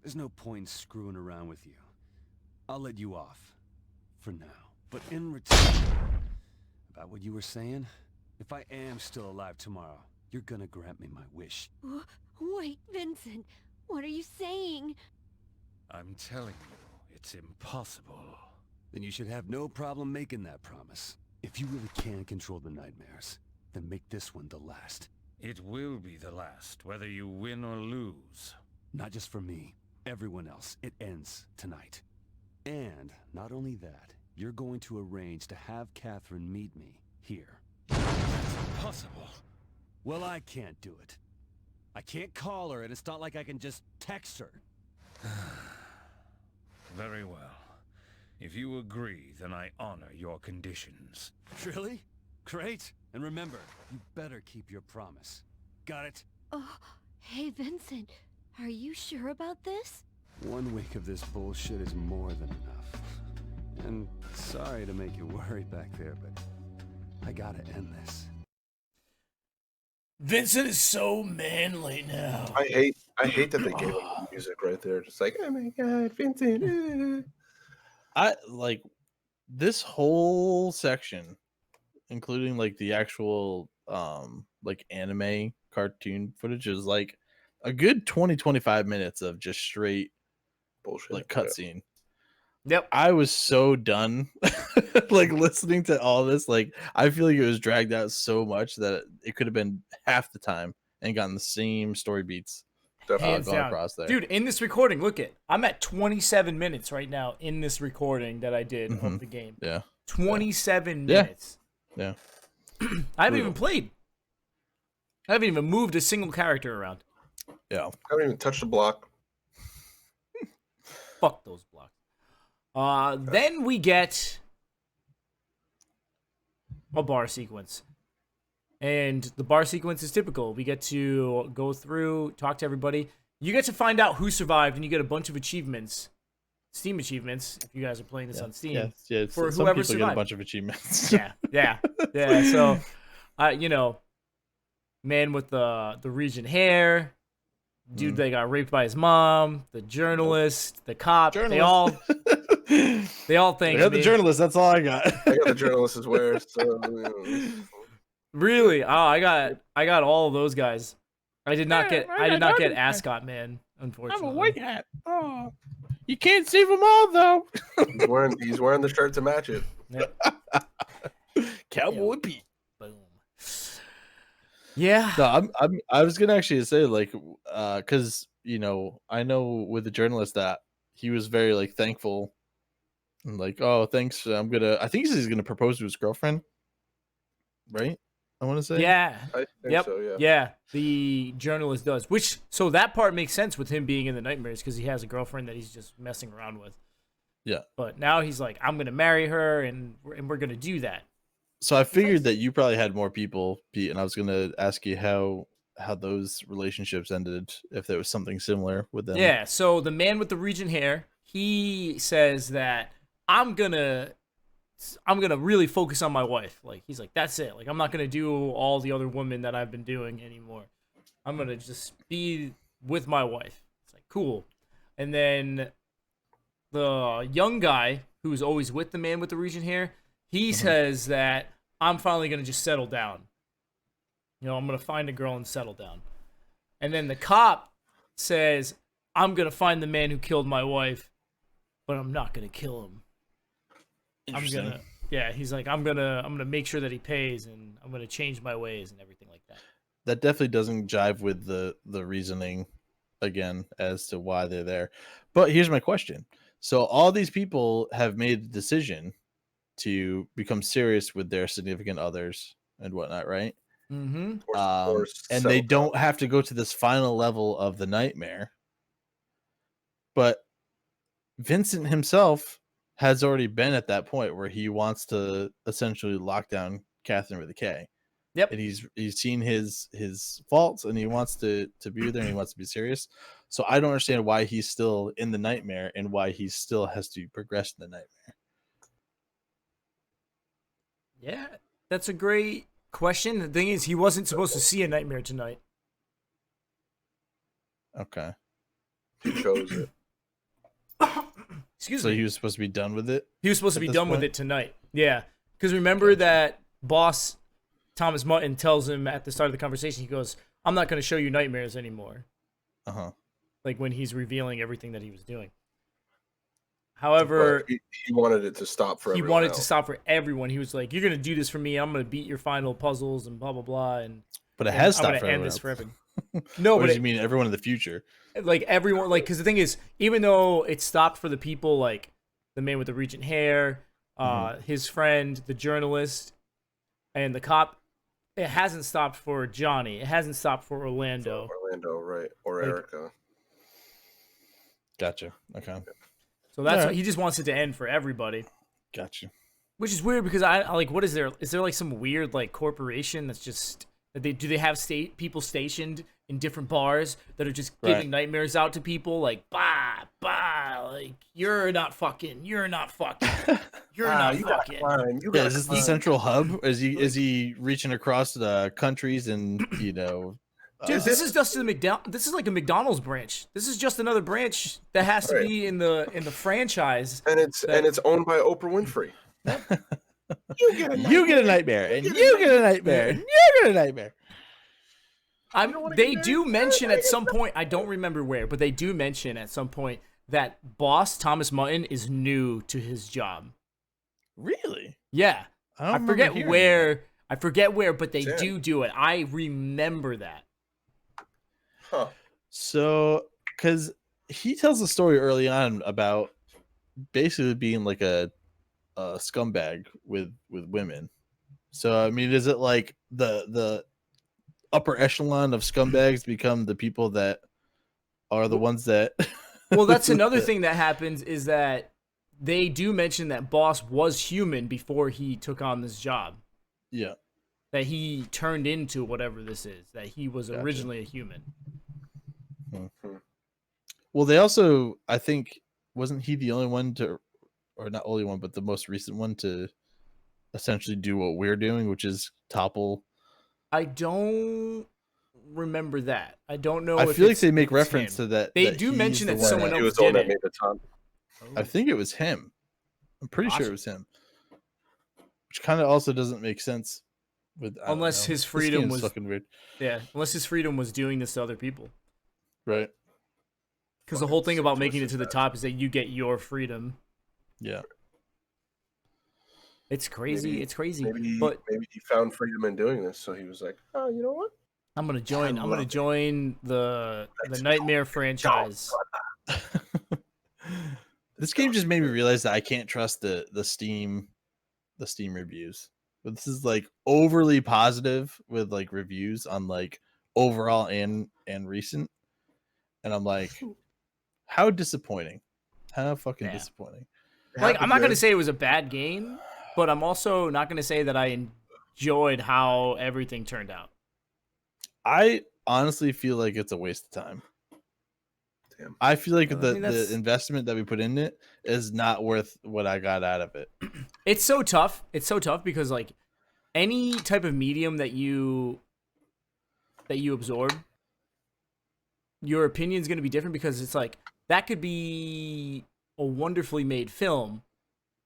There's no point screwing around with you. I'll let you off. For now. But in return... About what you were saying? If I am still alive tomorrow, you're gonna grant me my wish. Wait, Vincent. What are you saying? I'm telling you, it's impossible. Then you should have no problem making that promise. If you really can control the nightmares, then make this one the last. It will be the last, whether you win or lose. Not just for me, everyone else. It ends tonight. And not only that, you're going to arrange to have Catherine meet me here. That's impossible. Well, I can't do it. I can't call her, and it's not like I can just text her. Very well. If you agree, then I honor your conditions. Really? Great. And remember, you better keep your promise. Got it? Oh, hey, Vincent. Are you sure about this? 1 week of this bullshit is more than enough. And sorry to make you worry back there, but I gotta end this. Vincent is so manly now. I hate that they gave him the music right there. Just like, oh my god, Vincent. I like this whole section, including like the actual like anime cartoon footage, is like a good 20-25 minutes of just straight bullshit, like cutscene. Yep. I was so done like listening to all this. Like I feel like it was dragged out so much that it could have been half the time and gotten the same story beats. Hands going down. across there. Dude, in this recording, look at, I'm at 27 minutes right now in this recording that I did of the game. Yeah. 27 Yeah. minutes. Yeah. I haven't even played. I haven't even moved a single character around. Yeah. I haven't even touched the block. Fuck those blocks. Then we get a bar sequence. And the bar sequence is typical. We get to go through, talk to everybody. You get to find out who survived, and you get a bunch of achievements. Steam achievements, if you guys are playing this on Steam. Yeah, for some whoever people survived. get a bunch of achievements. Yeah. So, you know, man with the region hair, dude that got raped by his mom, the journalist, the cop. They all think. I got the journalist. That's all I got. I got the journalist as well. So, Really? Oh, I got all of those guys. I did not get Ascot Man, unfortunately. I'm a white hat. Oh, you can't save them all though. he's wearing the shirt to match it. Yep. Cowboy Pete. Boom. Yeah. No, I was gonna actually say like, because you know I know with the journalist that he was very like thankful, and like, oh thanks. I think he's gonna propose to his girlfriend, right? I want to say. Yeah. I think so, yeah. Yeah. The journalist does. So that part makes sense with him being in the nightmares because he has a girlfriend that he's just messing around with. Yeah. But now he's like, I'm gonna marry her, and we're gonna do that. So I figured that you probably had more people, Pete, and I was gonna ask you how those relationships ended, if there was something similar with them. Yeah. So the man with the region hair, he says that I'm gonna really focus on my wife. Like, he's like, that's it. Like, I'm not gonna do all the other women that I've been doing anymore. I'm gonna just be with my wife. It's like, cool. And then the young guy who's always with the man with the region hair, he says that I'm finally gonna just settle down. You know, I'm gonna find a girl and settle down. And then the cop says, I'm gonna find the man who killed my wife, but I'm not gonna kill him. He's like, I'm gonna make sure that he pays, and I'm gonna change my ways and everything like that. That definitely doesn't jive with the reasoning again as to why they're there. But here's my question. So all these people have made the decision to become serious with their significant others and whatnot, right? Mm-hmm. And they don't have to go to this final level of the nightmare. But Vincent himself has already been at that point where he wants to essentially lock down Catherine with a K. Yep. And he's seen his faults, and he wants to be there, and he wants to be serious. So I don't understand why he's still in the nightmare and why he still has to progress in the nightmare. Yeah, that's a great question. The thing is, he wasn't supposed to see a nightmare tonight. Okay. He chose it. Excuse me. So me. he was supposed to be done with it? He was supposed to be done with it tonight. Yeah. Because remember that boss Thomas Mutton tells him at the start of the conversation, he goes, I'm not going to show you nightmares anymore. Uh-huh. Like when he's revealing everything that he was doing. However, he wanted it to stop for everyone. He wanted else. to stop for everyone. He was like, you're going to do this for me. I'm going to beat your final puzzles and blah, blah, blah. But it has stopped for I'm going to end everyone this else. for everyone. No, Or but does he mean everyone in the future? like everyone, like, because the thing is, even though it stopped for the people like the man with the regent hair, his friend, the journalist, and the cop, it hasn't stopped for Johnny. It hasn't stopped for Orlando. Right? Or Like- Erica. Gotcha. Okay. So that's Alright. what he just wants it to end for everybody. Gotcha. Which is weird because I like, what is there? Is there like some weird like corporation that's just that do they have people stationed in different bars that are just giving nightmares out to people like like you're not fucking you're not fucking Yeah, is this the central hub? Is he reaching across the countries and Dude, this is just this is like a McDonald's branch. This is just another branch that has to be in the franchise. And it's owned by Oprah Winfrey. You get a nightmare, and you get a nightmare, and you get a nightmare. They do mention at some point, I don't remember where, but they do mention at some point that boss Thomas Mutton is new to his job. Really? Yeah. I forget where, but they Damn. do it. I remember that. Huh. So, because he tells a story early on about basically being like a scumbag with women. So, I mean, is it like the upper echelon of scumbags become the people that are the ones that? Well, that's another thing that happens is that they do mention that boss was human before he took on this job. Yeah. That he turned into whatever this is. That he was originally a human. Well, they also, I think, wasn't he the only one to, or not only one, but the most recent one to essentially do what we're doing, which is topple. I don't remember that. I don't know. I if feel like it's- they make if it's reference him. to that. They that do he's mention the that one someone He else was the one did that it. made the top. I think it was him. I'm pretty sure it was him. Which kind of also doesn't make sense. With I don't Unless know. his This freedom game's was fucking weird, Yeah, unless his freedom was doing this to other people. right? Because the whole thing about making it to the top is that you get your freedom. Yeah. It's crazy. It's crazy. Maybe But he found freedom in doing this, so he was like, "Oh, you know what? I'm gonna join. I I'm gonna love it. join the Nightmare franchise. This game just made me realize that I can't trust the Steam reviews. But this is like overly positive with like reviews on like overall and recent, and I'm like, how disappointing, how fucking Yeah. disappointing. Like, I'm not gonna say it was a bad game, but I'm also not gonna say that I enjoyed how everything turned out. I honestly feel like it's a waste of time. Damn. I feel like mean, that's- the investment that we put in it is not worth what I got out of it. It's so tough. It's so tough because like any type of medium that you absorb, your opinion is going to be different because it's like that could be a wonderfully made film,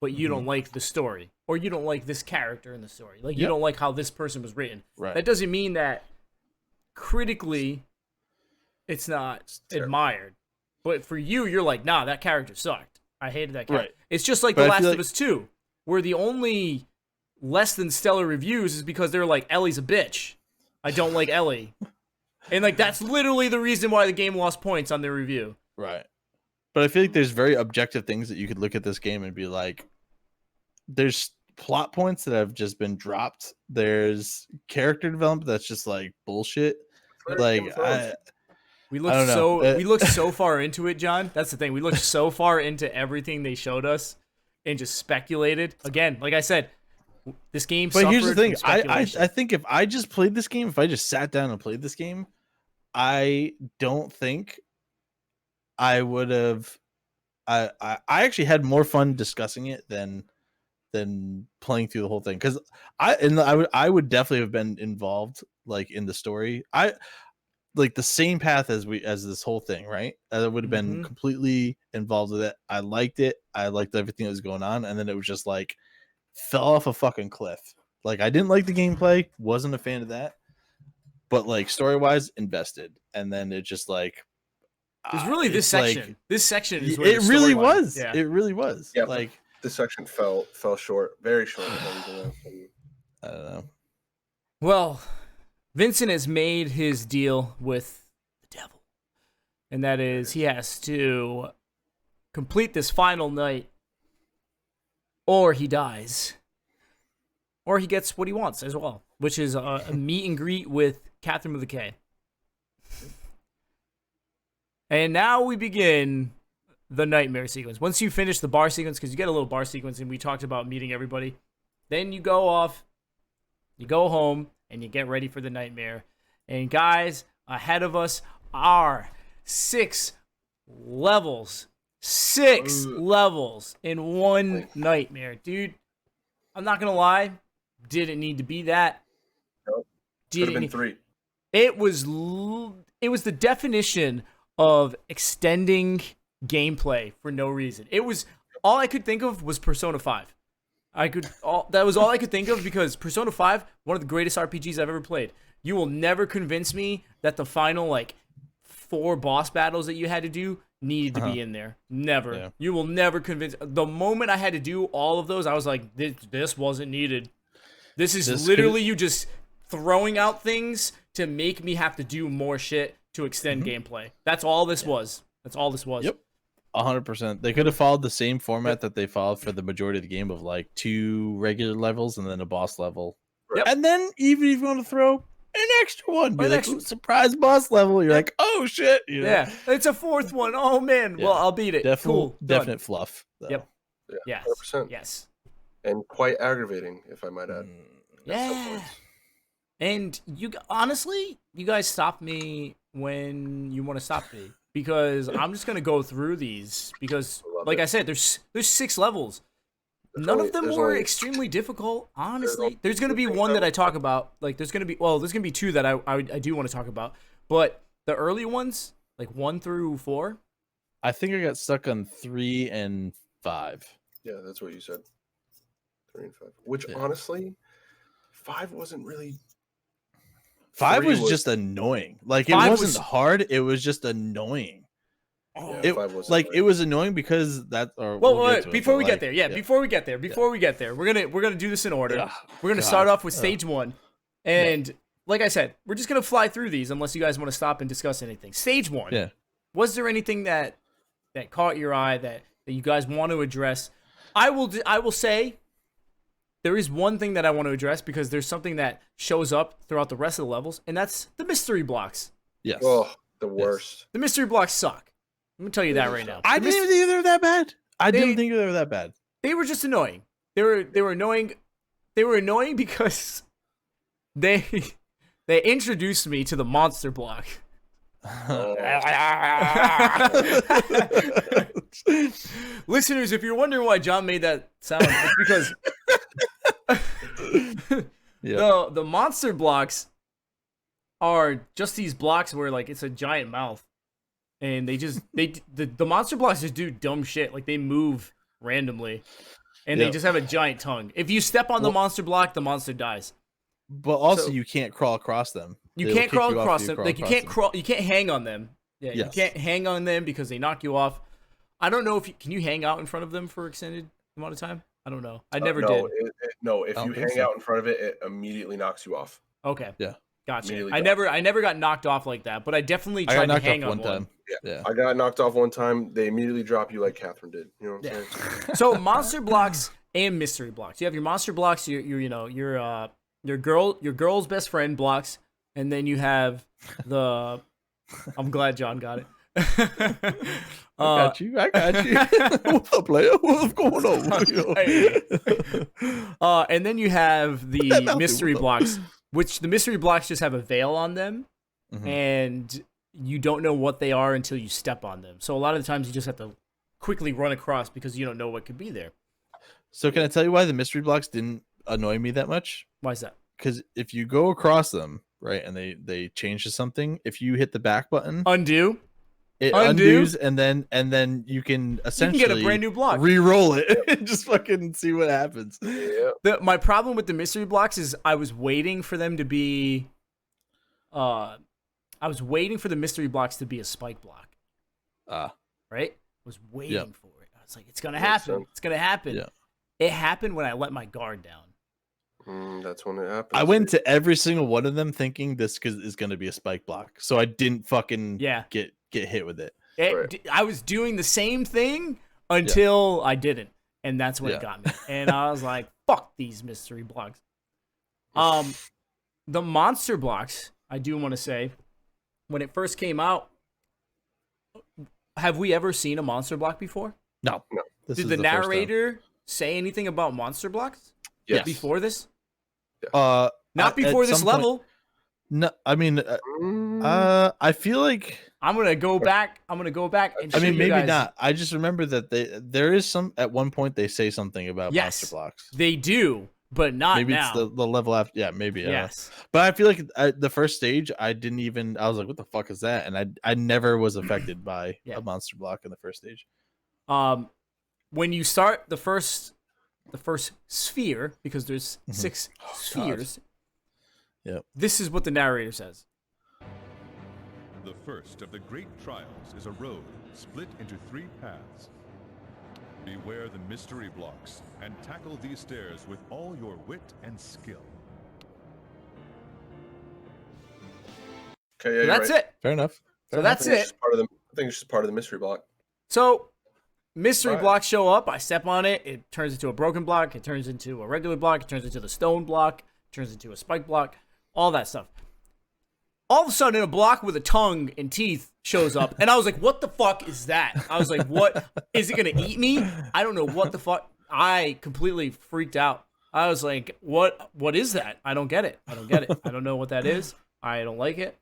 but you don't like the story or you don't like this character in the story. Like you Yep. don't like how this person was written. Right. That doesn't mean that critically it's not admired. But for you, you're like, nah, that character sucked. I hated that character. Right. It's just like But The I Last feel of like- Us 2, where the only less than stellar reviews is because they're like, Ellie's a bitch. I don't like Ellie. And like that's literally the reason why the game lost points on their review. Right. But I feel like there's very objective things that you could look at this game and be like, there's plot points that have just been dropped. There's character development that's just like bullshit. Like We I looked don't know. we looked so far into it, John. That's the thing. We looked so far into everything they showed us and just speculated. Again, like I said, this game But here's the suffered thing. from I speculation. think if I just played this game, if I just sat down and played this game, I don't think I would have. I actually had more fun discussing it than playing through the whole thing because I would definitely have been involved like in the story. I like the same path as this whole thing, right? I would have been completely involved with it. I liked it. I liked everything that was going on, and then it was just like fell off a fucking cliff. Like I didn't like the gameplay, wasn't a fan of that, but like story wise, invested, and then it just like It's really this it's like- section. This section is where it the really storyline- was. Yeah. It really was. Yeah, Like this section fell short, very short of everything else. I don't know. Well, Vincent has made his deal with the devil. And that is he has to complete this final night, or he dies. Or he gets what he wants as well, which is a meet and greet with Catherine with a K. And now we begin the nightmare sequence. Once you finish the bar sequence, because you get a little bar sequence, and we talked about meeting everybody, then you go off, you go home, and you get ready for the nightmare. And guys, ahead of us are 6 levels. 6 levels in one nightmare. Dude, I'm not going to lie. Didn't need to be that. Nope. Could have been 3. It was the definition of extending gameplay for no reason. It was all I could think of was Persona 5. That was all I could think of, because Persona 5, one of the greatest RPGs I've ever played. You will never convince me that the final 4 boss battles that you had to do needed to be in there. Never. Yeah. You will never convince. The moment I had to do all of those, I was like, this wasn't needed. This is literally you just throwing out things to make me have to do more shit to extend gameplay. That's all this was. That's all this was. Yep. 100%. They could have followed the same format that they followed for the majority of the game of 2 regular levels and then a boss level. Yep. And then even if you want to throw an extra one, be like, surprise boss level. You're like, oh shit. You know? Yeah. It's a 4th one. Oh man. Yeah. Well, I'll beat it. Cool. Definite fluff. Though. Yep. Yeah. Yes. 100%. Yes. And quite aggravating, if I might add. Yeah. And you guys stop me when you want to stop me, because I'm just gonna go through these, because like I said, there's 6 levels. None of them were extremely difficult, honestly. There's gonna be one that I talk about. There's gonna be 2 that I do want to talk about. But the early ones, 1 through 4. I think I got stuck on 3 and 5. Yeah, that's what you said. 3 and 5. Which honestly, 5 wasn't really. 5 was just annoying. It wasn't hard. It was just annoying. Oh, it was annoying because that. Or before we get there, we're gonna do this in order. We're gonna start off with stage 1, and like I said, we're just gonna fly through these unless you guys want to stop and discuss anything. Stage 1. Yeah. Was there anything that caught your eye that you guys want to address? I will say. There is one thing that I want to address, because there's something that shows up throughout the rest of the levels, and that's the mystery blocks. Yes. Oh, the worst. Yes. The mystery blocks suck. I'm going to tell you that right now. I didn't even think they were that bad. I didn't think they were that bad. They were just annoying. They were annoying. They were annoying because they introduced me to the monster block. Listeners, if you're wondering why John made that sound, it's because the monster blocks are just these blocks where it's a giant mouth, and the monster blocks just do dumb shit. They move randomly, and they just have a giant tongue. If you step on the monster block, the monster dies. But also, you can't crawl across them. You can't crawl across them. You can't crawl. You can't hang on them. Yeah, you can't hang on them because they knock you off. I don't know if can you hang out in front of them for extended amount of time. I don't know. I never did. If you hang out in front of it, it immediately knocks you off. Okay. Yeah. Gotcha. I never got knocked off like that, but I definitely tried to hang on one time. Yeah. I got knocked off one time. They immediately drop you like Catherine did. You know what I'm saying? So monster blocks and mystery blocks. You have your monster blocks. Your girl's best friend blocks, and then you have the. I'm glad John got it. I got you. What's up, player? What's going on? And then you have the mystery blocks, which the mystery blocks just have a veil on them, and you don't know what they are until you step on them. So a lot of the times you just have to quickly run across because you don't know what could be there. So can I tell you why the mystery blocks didn't annoy me that much? Why is that? Because if you go across them, right, and they change to something, if you hit the back button, undo, it undoes, and then you can essentially get a brand new block, re-roll it, and just fucking see what happens. Yeah. My problem with the mystery blocks is I was waiting for them to be, I was waiting for the mystery blocks to be a spike block. Right? I was waiting for it. I was like, it's gonna happen. It's gonna happen. Yeah. It happened when I let my guard down. That's when it happens. I went to every single one of them thinking this is going to be a spike block, so I didn't fucking get hit with it. I was doing the same thing until I didn't, and that's when it got me. And I was like, "Fuck these mystery blocks." The monster blocks, I do want to say, when it first came out, have we ever seen a monster block before? No. Did the narrator say anything about monster blocks? Yes. Before this? Not before this level. No, I mean, I feel like I'm gonna go back. And show maybe you guys. not. I just remember that there is some at one point they say something about monster blocks. They do, but not maybe now. it's the level after. Yeah, maybe. Yes. But I feel like the first stage, I was like, what the fuck is that? And I never was affected by a monster block in the first stage. When you start the first sphere, because there's 6 spheres. Yep. This is what the narrator says. The first of the great trials is a road split into 3 paths. Beware the mystery blocks and tackle these stairs with all your wit and skill. Okay, So that's it. Fair enough. So that's it. I think it's just part of the mystery block. So, mystery blocks show up. I step on it. It turns into a broken block. It turns into a regular block. It turns into the stone block. It turns into a spike block. All that stuff. All of a sudden, a block with a tongue and teeth shows up. And I was like, what the fuck is that? I was like, what? Is it going to eat me? I don't know what the fuck. I completely freaked out. I was like, what is that? I don't get it. I don't know what that is. I don't like it.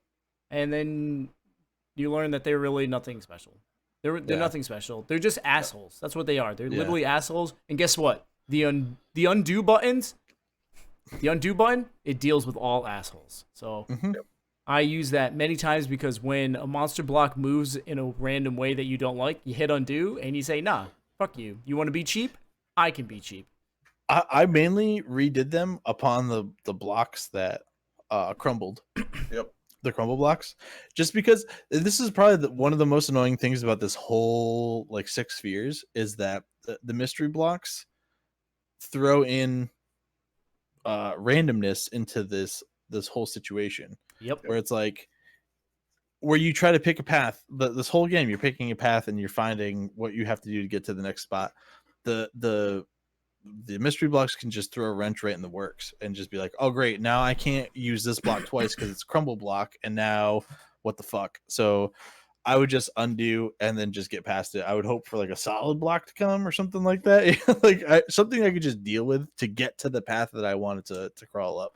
And then you learn that they're really nothing special. They're nothing special. They're just assholes. That's what they are. They're literally assholes. And guess what? The undo buttons, it deals with all assholes. So I use that many times because when a monster block moves in a random way that you don't like, you hit undo and you say, nah, fuck you. You want to be cheap? I can be cheap. I mainly redid them upon the blocks that crumbled. Yep. The crumble blocks, just because this is probably one of the most annoying things about this whole 6 spheres is that the mystery blocks throw in randomness into this whole situation. Yep. Where it's like where you try to pick a path, this whole game you're picking a path and you're finding what you have to do to get to the next spot. The mystery blocks can just throw a wrench right in the works and just be like, oh great, now I can't use this block twice because it's a crumble block, and now what the fuck? So I would just undo and then just get past it. I would hope for a solid block to come or something like that. Something I could just deal with to get to the path that I wanted to crawl up.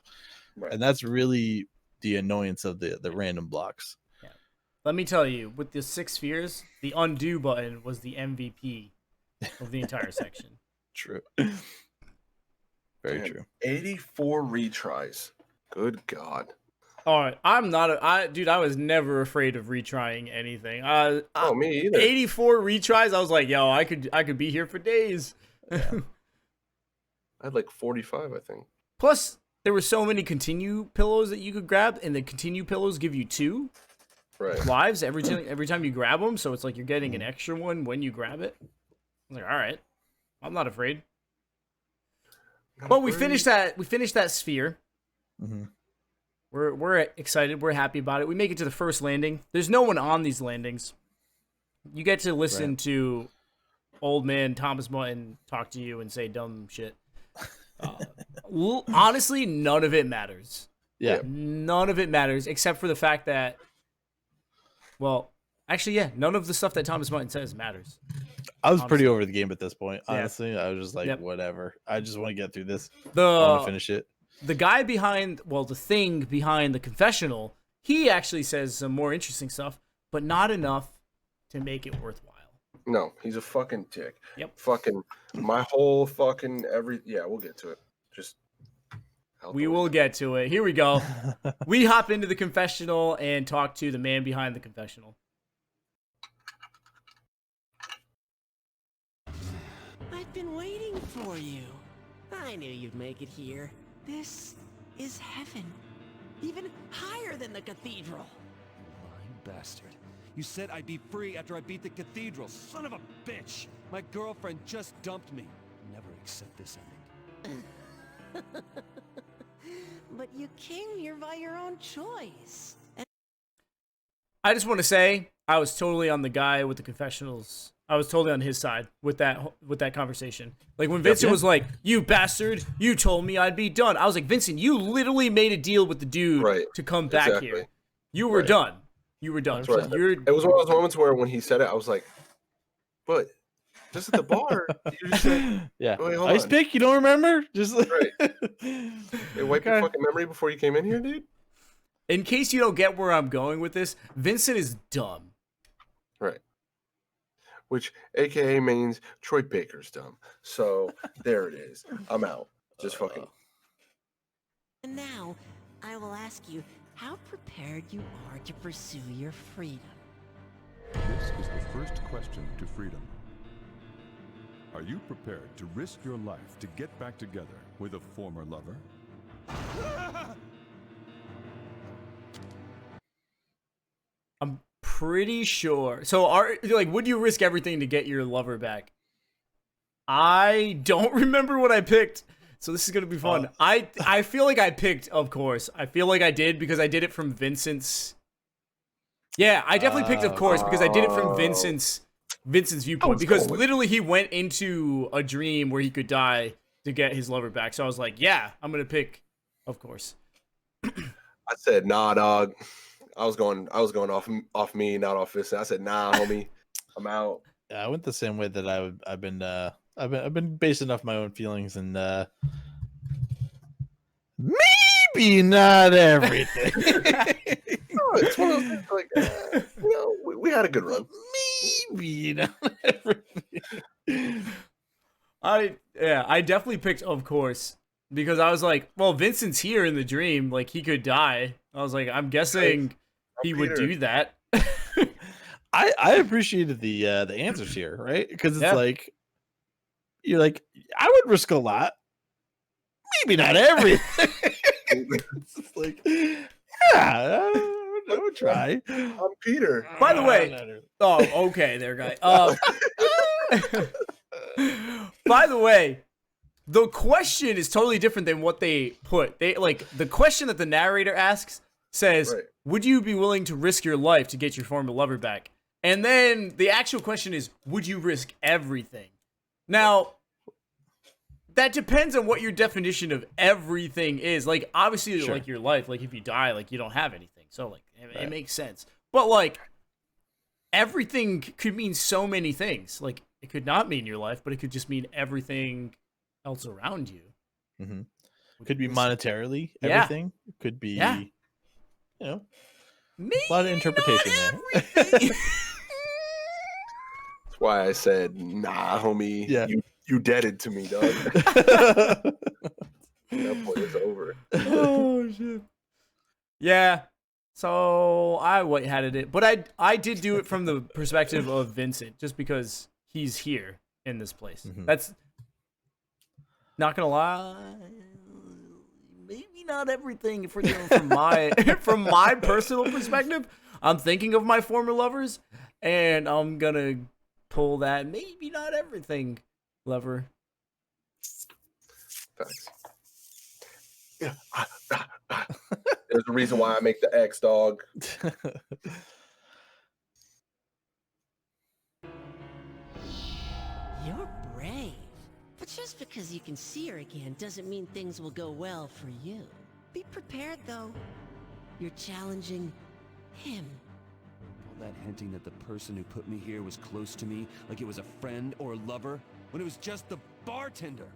Right. And that's really the annoyance of the random blocks. Yeah. Let me tell you, with the 6 spheres, the undo button was the MVP of the entire section. True. Very true. 84 retries. Good God. All right, I was never afraid of retrying anything. Me either. 84 retries. I was like, yo, I could be here for days. Yeah. I had 45, I think. Plus, there were so many continue pillows that you could grab, and the continue pillows give you 2 lives every time you grab them. So it's like you're getting an extra one when you grab it. I was like, all right, I'm not afraid. But we finished that sphere. Mm-hmm. We're excited. We're happy about it. We make it to the first landing. There's no one on these landings. You get to listen to old man Thomas Mutton talk to you and say dumb shit. Honestly, none of it matters. Yeah. None of it matters except for the fact that, well, actually, yeah, none of the stuff that Thomas Mutton says matters. I was pretty over the game at this point, honestly. Yeah. I was just like, whatever. I just want to get through this. I want to finish it. The guy behind, the thing behind the confessional, he actually says some more interesting stuff, but not enough to make it worthwhile. No, he's a fucking dick. Yep. Fucking my whole fucking we'll get to it. We will get to it. Here we go. We hop into the confessional and talk to the man behind the confessional. I've been waiting for you. I knew you'd make it here. This is heaven. Even higher than the cathedral. Lying bastard. You said I'd be free after I beat the cathedral. Son of a bitch! My girlfriend just dumped me. Never accept this ending. But you came here by your own choice. I just want to say I was totally on the guy with the confessionals. I was totally on his side with that conversation. Like when Vincent was like, "You bastard, you told me I'd be done." I was like, "Vincent, you literally made a deal with the dude to come back here. You were done. You were done." It was one of those moments where when he said it, I was like, "But just at the bar, you just said, yeah, wait, hold ice on. pick. You don't remember? Just like Hey, wipe your fucking memory before you came in here, dude." In case you don't get where I'm going with this, Vincent is dumb. Right. Which AKA means Troy Baker's dumb. So there it is. I'm out. Just fucking. And now, I will ask you how prepared you are to pursue your freedom. This is the first question to freedom. Are you prepared to risk your life to get back together with a former lover? I'm pretty sure. So, would you risk everything to get your lover back? I don't remember what I picked, so this is gonna be fun. I feel like I picked, of course. I feel like I did because I did it from Vincent's. Yeah, I definitely picked, of course, because I did it from Vincent's viewpoint. Because literally, he went into a dream where he could die to get his lover back. So I was like, yeah, I'm gonna pick, of course. I said, "Nah, dog." I was going off me, not off this. I said, "Nah, homie, I'm out." Yeah, I went the same way that I've been basing off my own feelings and maybe not everything. No, it's one of those things like, we had a good run. Maybe not everything. I definitely picked, of course, because I was like, well, Vincent's here in the dream, like he could die. I was like, I'm guessing he would do that. I appreciated the answers here, right? Because it's like you're like, I would risk a lot, maybe not everything. It's just like, yeah, I would try. I'm Peter. By the way, okay, there, guy. By the way, the question is totally different than what they put. They the question that the narrator asks says, "Would you be willing to risk your life to get your former lover back?" And then the actual question is, "Would you risk everything?" Now, that depends on what your definition of everything is. Like, obviously, like your life, like if you die, like you don't have anything. So, like, it makes sense. But like, everything could mean so many things. Like, it could not mean your life, but it could just mean everything else around you. Mm-hmm. Could be monetarily everything. Could be, you know, maybe a lot of interpretation there. That's why I said, "Nah, homie, you deaded to me, dog." That point is over. Oh shit. Yeah. So I white-hatted it, but I did do it from the perspective of Vincent, just because he's here in this place. Mm-hmm. That's not gonna lie. Maybe not everything. If we're doing from my personal perspective, I'm thinking of my former lovers, and I'm gonna pull that maybe not everything lever. Facts. Yeah. There's a reason why I make the X, dog. You're brave. But just because you can see her again doesn't mean things will go well for you. Be prepared, though. You're challenging him. All that hinting that the person who put me here was close to me, like it was a friend or a lover, when it was just the bartender.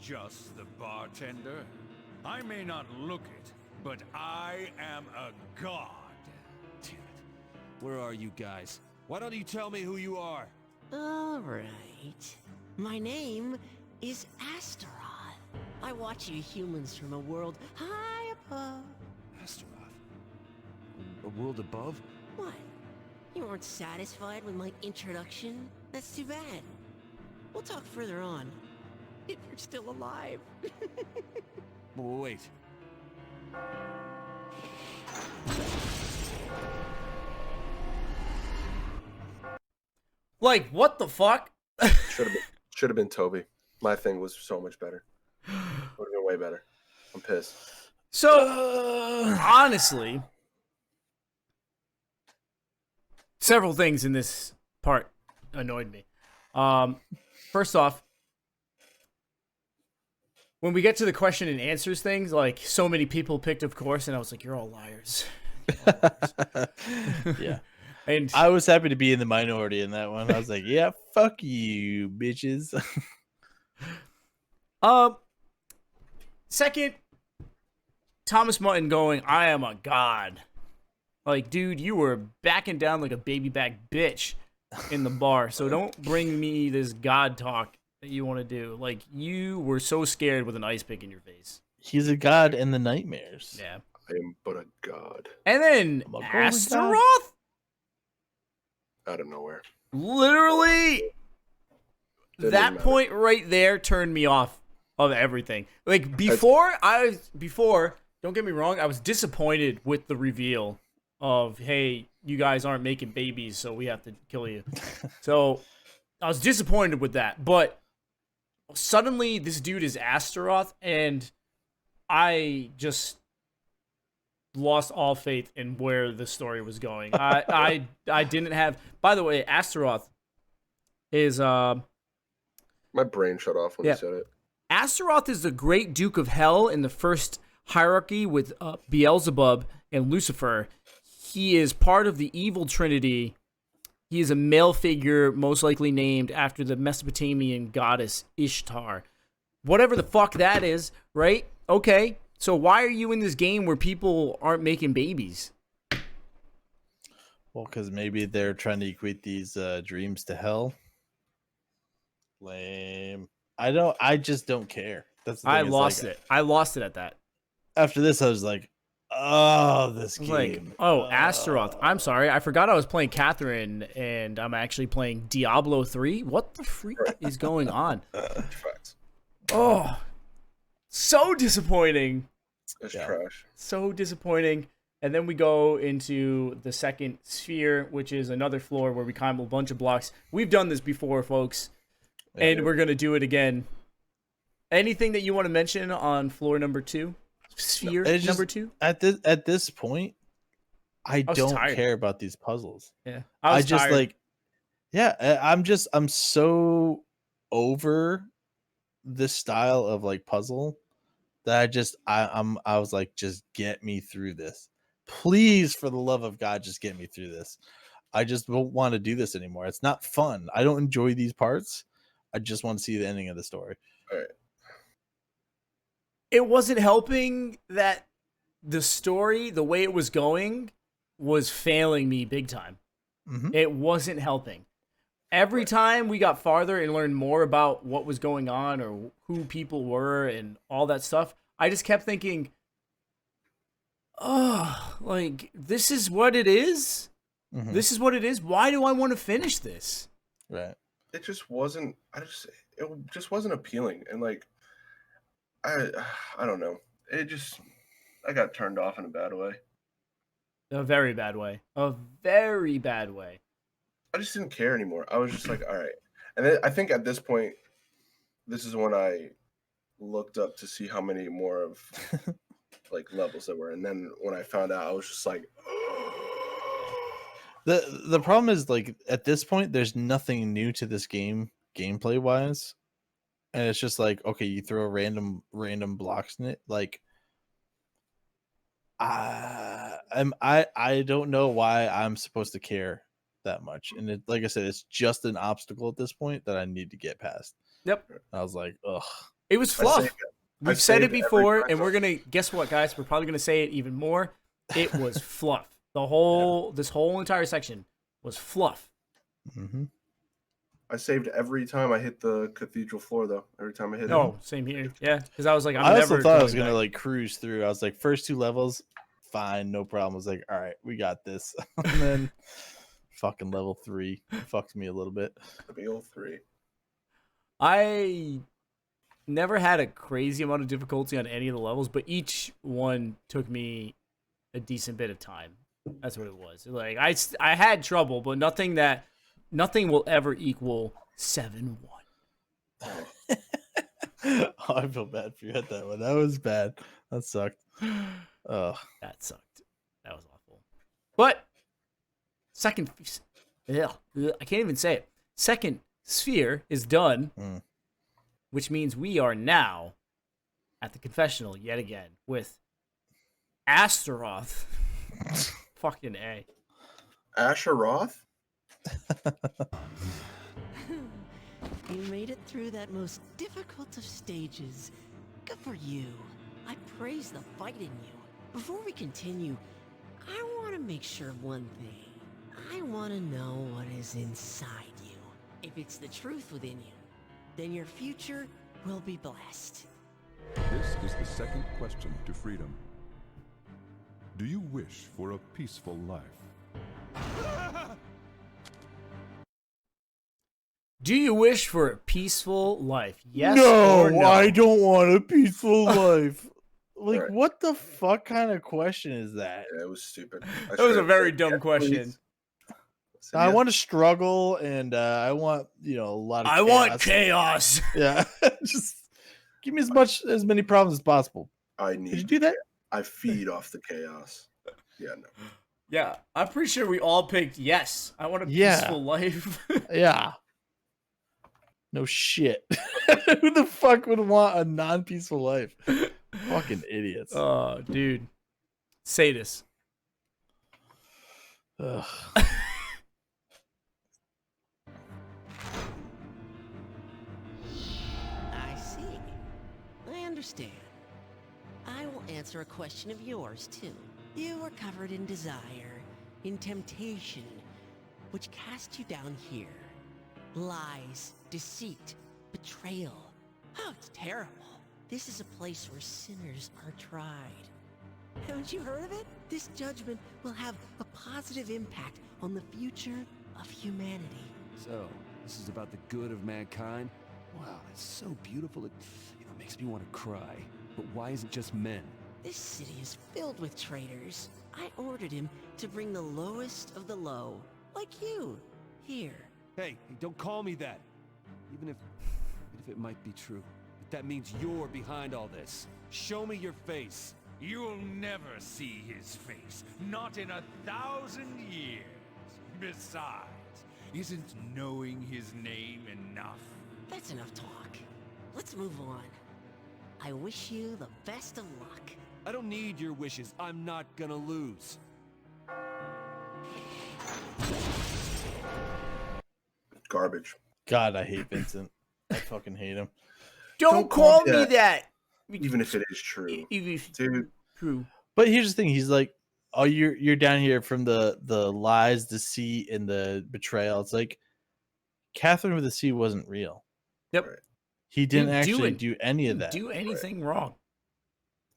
Just the bartender? I may not look it, but I am a god. Damn it. Where are you guys? Why don't you tell me who you are? All right. My name is Astaroth. I watch you humans from a world high above. Astaroth? A world above? What? You weren't satisfied with my introduction? That's too bad. We'll talk further on. If you're still alive. Wait. Like, what the fuck? Should have been Toby. My thing was so much better. Would have been way better. I'm pissed. So, honestly, several things in this part annoyed me. First off, when we get to the question and answers things, like, so many people picked, of course, and I was like, you're all liars. Yeah. And I was happy to be in the minority in that one. I was like, yeah, fuck you, bitches. Second, Thomas Mutton going, I am a god. Like, dude, you were backing down like a baby back bitch in the bar. So don't bring me this god talk that you want to do. Like, you were so scared with an ice pick in your face. He's a god in the nightmares. Yeah. I am but a god. And then Astaroth? Out of nowhere. Literally, that point right there turned me off of everything. Like, before, don't get me wrong, I was disappointed with the reveal of, hey, you guys aren't making babies, so we have to kill you. So, I was disappointed with that. But suddenly, this dude is Astaroth, and I just lost all faith in where the story was going. I didn't have... By the way, Astaroth is... My brain shut off when you said it. Astaroth is the great Duke of Hell in the first hierarchy with Beelzebub and Lucifer. He is part of the evil trinity. He is a male figure, most likely named after the Mesopotamian goddess Ishtar. Whatever the fuck that is, right? Okay, so why are you in this game where people aren't making babies? Well, because maybe they're trying to equate these dreams to hell. Lame. I just don't care. That's the thing. I lost it. I lost it at that. After this, I was like, oh, this game. Like, oh, Astaroth. I'm sorry. I forgot I was playing Catherine, and I'm actually playing Diablo 3. What the freak is going on? Oh, so disappointing. It's trash. So disappointing. And then we go into the second sphere, which is another floor where we climb a bunch of blocks. We've done this before, folks. And we're going to do it again. Anything that you want to mention on floor number 2? Sphere number 2? At this point, I don't care about these puzzles. Yeah. I just tired. Like, yeah, I'm so over this style of like puzzle that I was like, just get me through this. Please, for the love of God, just get me through this. I just don't want to do this anymore. It's not fun. I don't enjoy these parts. I just want to see the ending of the story. All right. It wasn't helping that the story, the way it was going, was failing me big time. Mm-hmm. It wasn't helping. Every time we got farther and learned more about what was going on or who people were and all that stuff, I just kept thinking, oh, like, this is what it is? Mm-hmm. This is what it is? Why do I want to finish this? Right. It just wasn't. It just wasn't appealing, and like, I don't know. I got turned off in a bad way. A very bad way. A very bad way. I just didn't care anymore. I was just like, all right. And then I think at this point, this is when I looked up to see how many more of like levels there were, and then when I found out, I was just like. The problem is, like, at this point, there's nothing new to this game gameplay wise, and it's just like, okay, you throw random blocks in it. Like, I don't know why I'm supposed to care that much, and it, like I said, it's just an obstacle at this point that I need to get past. Yep. I was like, ugh. It was fluff. We've said it before, and we're gonna guess what, guys? We're probably gonna say it even more. It was fluff. This whole entire section was fluff. Mm-hmm. I saved every time I hit the cathedral floor, though. Every time I hit it. Oh, same here. Yeah, because I was like, I also thought I was gonna like cruise through. I was like, first 2 levels, fine, no problem. I was like, all right, we got this. And then fucking level 3 fucked me a little bit. The big old 3. I never had a crazy amount of difficulty on any of the levels, but each one took me a decent bit of time. That's what it was. Like, I had trouble, but nothing will ever equal 7-1. Oh, I feel bad for you at that one. That was bad. That sucked. Oh, That sucked. That was awful. But second, I can't even say it. Second sphere is done, which means we are now at the confessional yet again with Astaroth. Fucking A. Asheroth? You made it through that most difficult of stages. Good for you. I praise the fight in you. Before we continue, I want to make sure of one thing. I want to know what is inside you. If it's the truth within you, then your future will be blessed. This is the second question to freedom. Do you wish for a peaceful life? Do you wish for a peaceful life? Yes no, or no? I don't want a peaceful life. Like, Right. what the fuck kind of question is that? Yeah, it was stupid. That was a very dumb question. I want to struggle, and I want a lot of. I want chaos. Yeah, just give me as many problems as possible. Did you do that? I feed off the chaos. Yeah, no. Yeah, I'm pretty sure we all picked yes. I want a peaceful life. Yeah. No shit. Who the fuck would want a non-peaceful life? Fucking idiots. Oh, dude. Sadist. Ugh. I see. I understand. I will answer a question of yours, too. You were covered in desire, in temptation, which cast you down here. Lies, deceit, betrayal. Oh, it's terrible. This is a place where sinners are tried. Haven't you heard of it? This judgment will have a positive impact on the future of humanity. So, this is about the good of mankind? Wow, it's so beautiful it makes me want to cry. But why is it just men? This city is filled with traitors. I ordered him to bring the lowest of the low, like you, here. Hey, don't call me that. Even if it might be true. But that means you're behind all this. Show me your face. You'll never see his face, not in 1,000 years. Besides, isn't knowing his name enough? That's enough talk. Let's move on. I wish you the best of luck. I don't need your wishes. I'm not gonna lose. Garbage. God, I hate Vincent. I fucking hate him. Don't call me that. Even if it is true. Dude. True. But here's the thing: he's like, "Oh, you're down here from the lies, deceit, and the betrayal." It's like Catherine with a C wasn't real. Yep. Right. He didn't actually do any of that. Do anything wrong.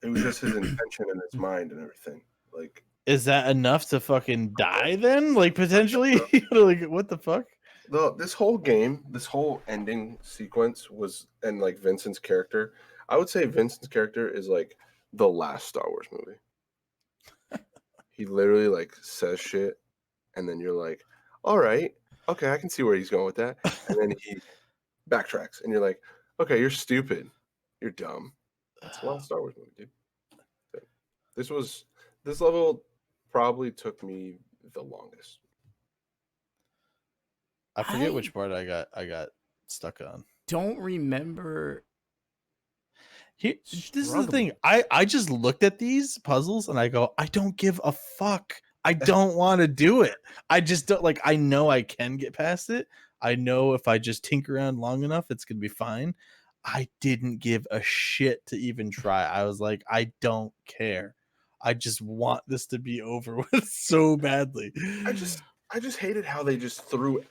It was just his intention and his mind and everything. Like, is that enough to fucking die then? Like, potentially? Like, what the fuck? This whole game, this whole ending sequence was, and like Vincent's character, I would say Vincent's character is like the last Star Wars movie. He literally like says shit, and then you're like, all right, okay, I can see where he's going with that. And then he backtracks, and you're like, okay, you're stupid. You're dumb. That's the last Star Wars movie, dude. This level probably took me the longest. I forget which part I got stuck on. Don't remember. This is the thing. I just looked at these puzzles and I go, I don't give a fuck. I don't want to do it. I just don't like. I know I can get past it. I know if I just tinker around long enough, it's gonna be fine. I didn't give a shit to even try. I was like, I don't care. I just want this to be over with so badly. I just hated how they just threw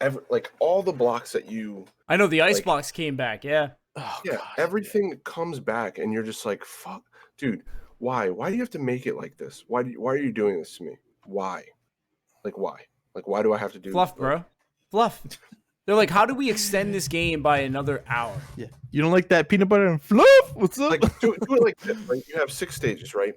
all the blocks at you. I know the ice box came back. Yeah. Oh, yeah. God, everything comes back, and you're just like, fuck, dude. Why? Why do you have to make it like this? Why are you doing this to me? Why? Like, why? Like, why do I have to do fluff, this? bro? Fluff. They're like, how do we extend this game by another hour? Yeah. You don't like that peanut butter and fluff? What's up? Like, do it like this. Like, you have 6 stages, right?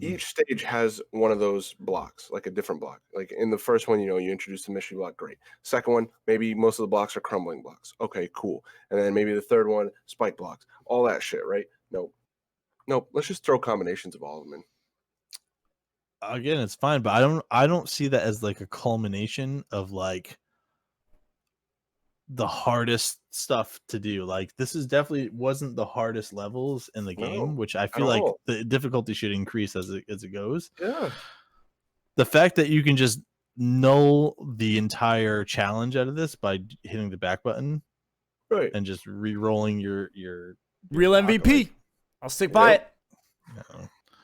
Each stage has one of those blocks, like a different block. Like in the first one, you introduce the mystery block, great. Second one, maybe most of the blocks are crumbling blocks. Okay, cool. And then maybe the third one, spike blocks, all that shit, right? Nope. Let's just throw combinations of all of them in. Again, it's fine, but I don't see that as like a culmination of like the hardest stuff to do. Like this is definitely wasn't the hardest levels in the game, which I feel like the difficulty should increase as it goes. Yeah. The fact that you can just null the entire challenge out of this by hitting the back button, right, and just re-rolling your real MVP. I'll stick by it. No.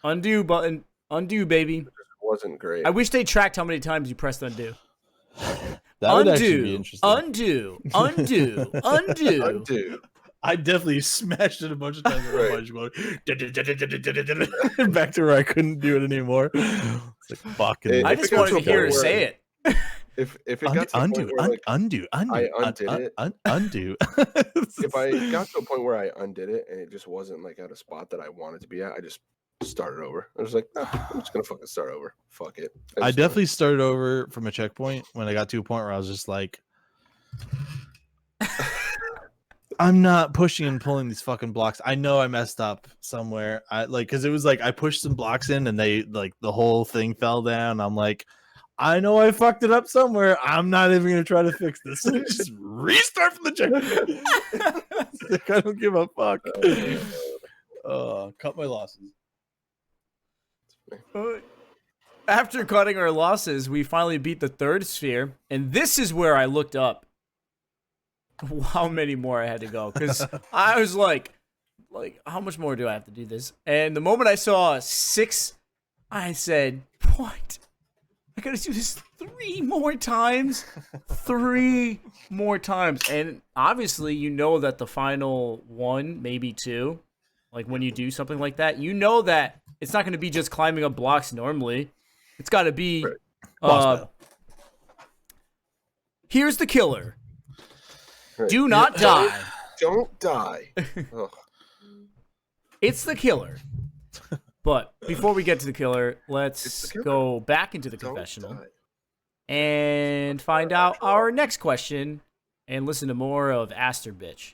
Undo button. Undo, baby. It wasn't great. I wish they tracked how many times you pressed undo. That would actually be interesting. Undo. I definitely smashed it a bunch of times. Going back to where I couldn't do it anymore. It's like fucking. I just wanted to hear her say it. If it got to a point where undo, I undid it. Undo. If I got to a point where I undid it and it just wasn't like at a spot that I wanted to be at, I just started over. I was like, I'm just gonna fucking start over. Fuck it. I definitely started over from a checkpoint when I got to a point where I was just like, I'm not pushing and pulling these fucking blocks. I know I messed up somewhere. Because it was like I pushed some blocks in and they like the whole thing fell down. I'm like, I know I fucked it up somewhere. I'm not even gonna try to fix this. Just restart from the checkpoint. I don't give a fuck. Cut my losses. After cutting our losses, we finally beat the third sphere, and this is where I looked up how many more I had to go, because I was like, how much more do I have to do this? And the moment I saw 6, I said, what? I gotta do this 3 more times? 3 more times. And obviously, you know that the final 1, maybe 2, like when you do something like that, you know that it's not going to be just climbing up blocks normally. It's got to be, here's the killer. Right. Do not die. Don't die. It's the killer. But before we get to the killer, let's go back into the confessional and find out our next question and listen to more of Aster Bitch.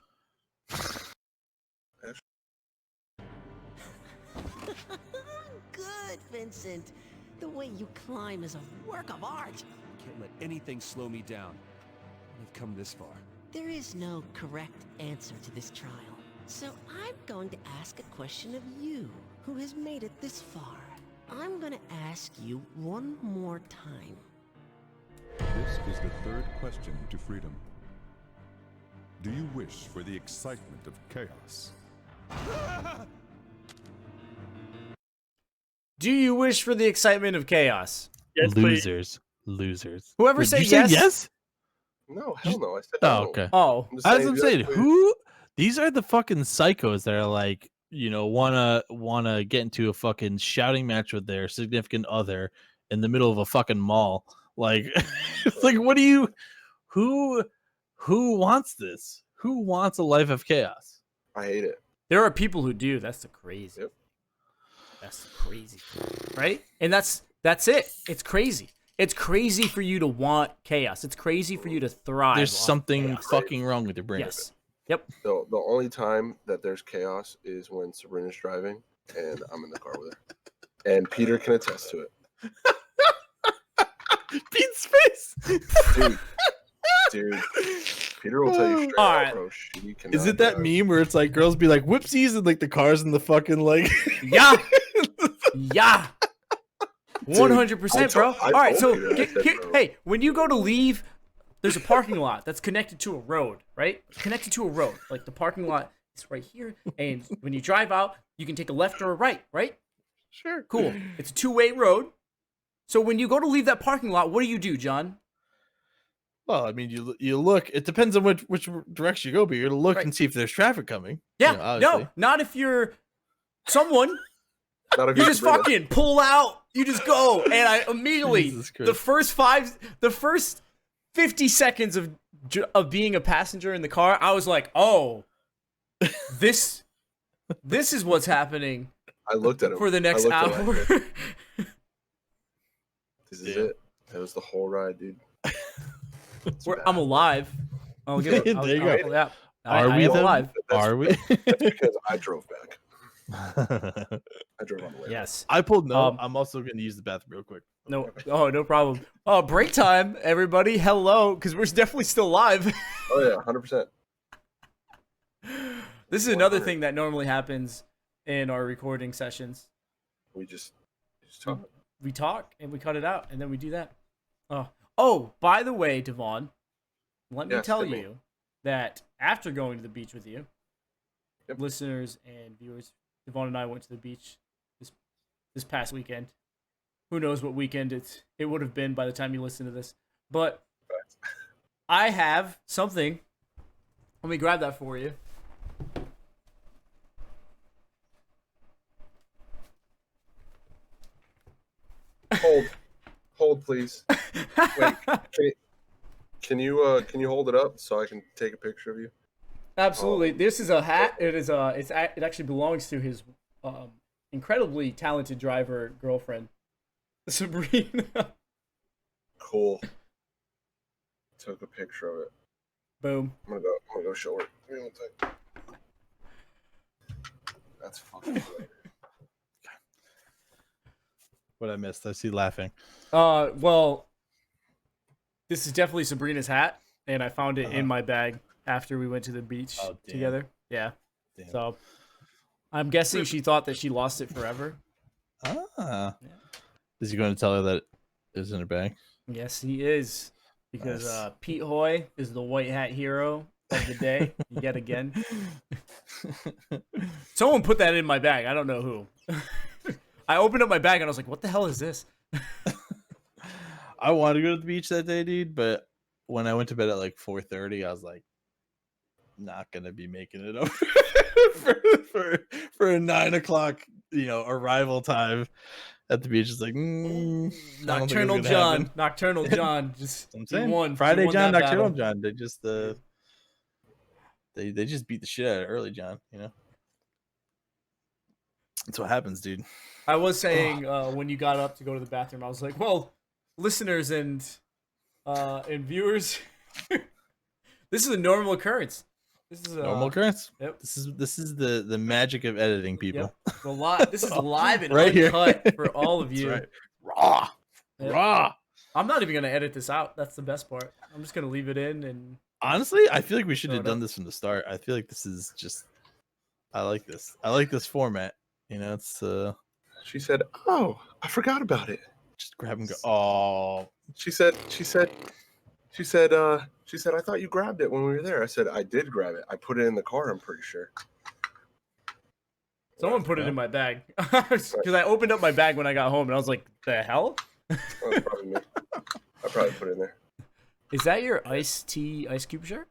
Good, Vincent. The way you climb is a work of art. Can't let anything slow me down. I've come this far. There is no correct answer to this trial. So I'm going to ask a question of you, who has made it this far. I'm going to ask you one more time. This is the third question to freedom. Do you wish for the excitement of chaos? Do you wish for the excitement of chaos? Yes, losers. Losers. Whoever Did said you say yes? yes? No, hell no. I said Oh, no. okay. Oh. As I'm saying, these are the fucking psychos that are like, wanna get into a fucking shouting match with their significant other in the middle of a fucking mall. Like, it's like, who wants this? Who wants a life of chaos? I hate it. There are people who do. That's the crazy. Yep. That's the crazy, right? And that's it. It's crazy. It's crazy for you to want chaos. It's crazy for you to thrive. There's something chaos. fucking wrong with your brain. Yes. Yep. The only time that there's chaos is when Sabrina's driving and I'm in the car with her. And Peter can attest to it. Pete's face. Dude. Peter will tell you straight All up, bro. She cannot Is it that drive. meme where it's like girls be like whoopsies and like the cars in the fucking like Yeah. Yeah. 100%, bro. I All right, so told you that, I said, bro. hey, when you go to leave, there's a parking lot that's connected to a road, right? Connected to a road. Like the parking lot is right here, and when you drive out, you can take a left or a right, right? Sure. Cool. It's a 2-way road. So when you go to leave that parking lot, what do, John? Well, I mean, you look. It depends on which direction you go, but you're gonna look and see if there's traffic coming. Yeah, obviously. no, not if you're someone. Not if You you're just Sabrina. fucking pull out. You just go, and I immediately Jesus Christ. the first 50 seconds of being a passenger in the car, I was like, oh, this is what's happening. I looked at him for the next I looked at hour. him. This is it. That was the whole ride, dude. I'm alive. I'll give it. There you go. Yeah. Are I we am though? alive. Are we? That's because I drove back. I drove on the way. Yes. I pulled no. I'm also going to use the bathroom real quick. No. Oh, no problem. Oh, break time, everybody. Hello, because we're definitely still live. Oh yeah, 100%. This is another thing that normally happens in our recording sessions. We just talk. We talk and we cut it out, and then we do that. Oh, by the way, Devon, let me tell you that after going to the beach with you, listeners and viewers, Devon and I went to the beach this past weekend. Who knows what weekend it would have been by the time you listen to this. But I have something. Let me grab that for you. Hold, please. Wait, can you hold it up so I can take a picture of you? Absolutely. This is a hat. It actually belongs to his incredibly talented driver girlfriend, Sabrina. Cool. Took a picture of it. Boom. I'm gonna go show her. Give me one second. That's fucking hilarious. What I missed? I see laughing. Well, this is definitely Sabrina's hat, and I found it in my bag after we went to the beach together. Yeah. Damn. So I'm guessing she thought that she lost it forever. Yeah. Is he going to tell her that it was in her bag? Yes, he is. Because Pete Hoy is the white hat hero of the day yet again. Someone put that in my bag. I don't know who. I opened up my bag and I was like, what the hell is this? I wanted to go to the beach that day, dude, but when I went to bed at like 4:30, I was like, not gonna be making it over for a 9 o'clock, arrival time at the beach. It's like Nocturnal John, just I'm saying, won. Friday John, Nocturnal battle. John. They just they just beat the shit out of early John. That's what happens, dude. I was saying when you got up to go to the bathroom, I was like, well, listeners and viewers, this is a normal occurrence. This is a normal occurrence. Yep. This is the magic of editing, people. Yep. This is live and right uncut here. for all of you. That's right. Raw. I'm not even gonna edit this out. That's the best part. I'm just gonna leave it in. And honestly, I feel like we should have done this from the start. I feel like this is just. I like this. I like this format. It's. She said, "Oh, I forgot about it." Just grab and go. Oh. She said, I thought you grabbed it when we were there. I said, I did grab it. I put it in the car, I'm pretty sure. Someone put it in my bag. Because I opened up my bag when I got home and I was like, the hell? That was probably me. I probably put it in there. Is that your iced tea Ice Cube shirt?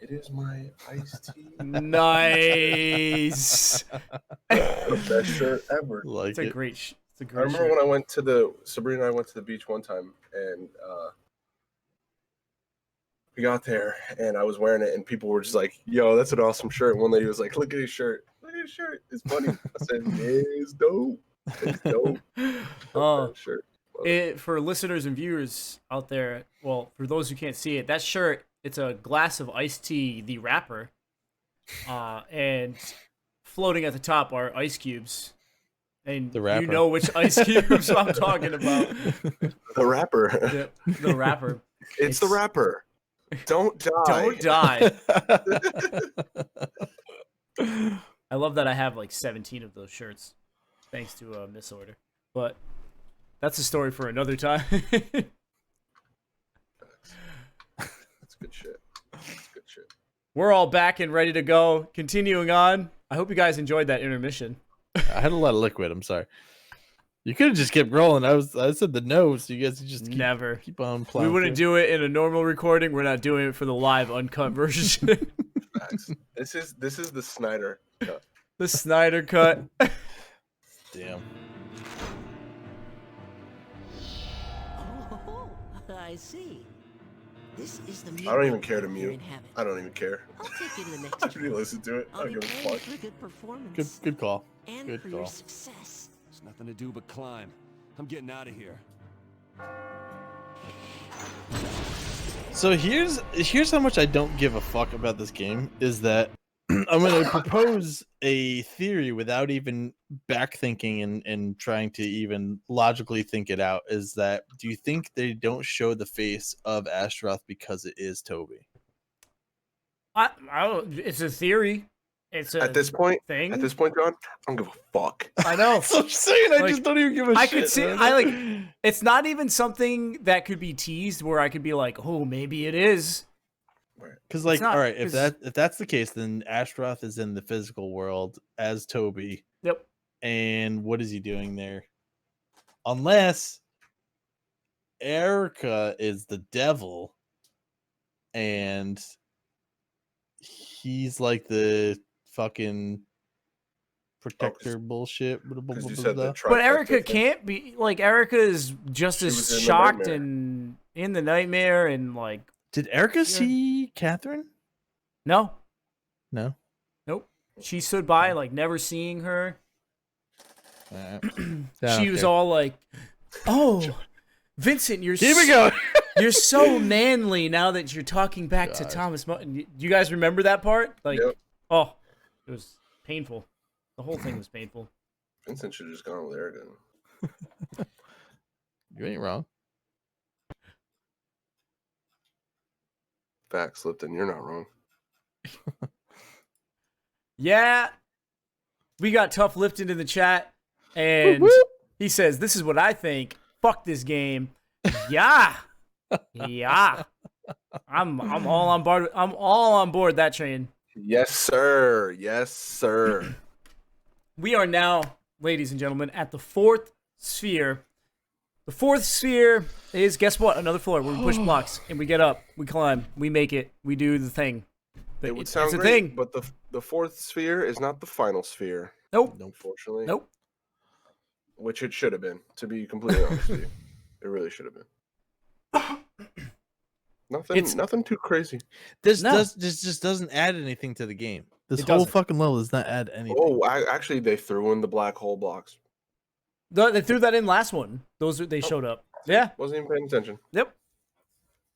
It is my iced tea. Nice. Best shirt ever. It's a great I remember when I went to Sabrina and I went to the beach one time, and we got there, and I was wearing it, and people were just like, "Yo, that's an awesome shirt." And one lady was like, "Look at his shirt. Look at his shirt. It's funny." I said, "Yeah, it's dope. It's dope." Shirt. For listeners and viewers out there, well, for those who can't see it, that shirt, it's a glass of iced tea, the wrapper, and floating at the top are ice cubes. And you know which ice cubes I'm talking about. The wrapper. The wrapper. It's the wrapper. Don't die. Don't die. I love that I have like 17 of those shirts, thanks to a misorder. But that's a story for another time. That's good shit. That's good shit. We're all back and ready to go. Continuing on. I hope you guys enjoyed that intermission. I had a lot of liquid. I'm sorry. You could have just kept rolling. I said the no, so you guys could just keep on playing. We wouldn't do it in a normal recording. We're not doing it for the live uncut version. This is the Snyder cut. The Snyder cut. Damn. Oh, I see. This is the I don't even care to mute here mute. in heaven. I don't even care. I'll take you to the next I don't even listen to it. I I'll don't be give a paying fuck. for a good performance. Good call. And Good for call. your success. There's nothing to do but climb. I'm getting out of here. So here's how much I don't give a fuck about this game is that I'm going to propose a theory without even back thinking and trying to even logically think it out. Is that, do you think they don't show the face of Astaroth because it is Toby? I don't. It's a theory. It's a At this point, thing. John, I don't give a fuck. I know. So I'm saying I Like, just don't even give a I shit. could see. man. I like. It's not even something that could be teased where I could be like, oh, maybe it is. Because like, not, all right, if 'cause- that's the case, then Astaroth is in the physical world as Toby. Yep. And what is he doing there? Unless Erica is the devil, and he's like the fucking protector bullshit. Blah, blah, blah, you blah, said blah. the But Erica can't be like Erica is just She as was in the shocked nightmare. and in the nightmare and like. Did Erica see Catherine? No. No. Nope. She stood by like never seeing her. Yeah, She was okay. all like, "Oh, Vincent, you're Here we go. You're so manly now that you're talking back to Thomas Martin." Do you guys remember that part? Like, oh, it was painful. The whole thing was painful. Vincent should have just gone with Erica. You ain't wrong. Facts, Lipton. You're not wrong. Yeah, we got Tough Lifted in the chat, and he says, "This is what I think. Fuck this game." Yeah, yeah. I'm all on board. I'm all on board that train. Yes, sir. Yes, sir. We are now, ladies and gentlemen, at the fourth sphere. The fourth sphere is, guess what? Another floor where we push blocks and we get up, we climb, we make it, we do the thing. It would sound it's a great, thing. but the fourth sphere is not the final sphere. Nope. Unfortunately. Nope. Which it should have been, to be completely honest with you. It really should have been. Nothing too crazy. This just doesn't add anything to the game. This It whole doesn't. fucking level does not add anything. Oh, actually, they threw in the black hole blocks. They threw that in last one. They showed up. Yeah. Wasn't even paying attention. Yep.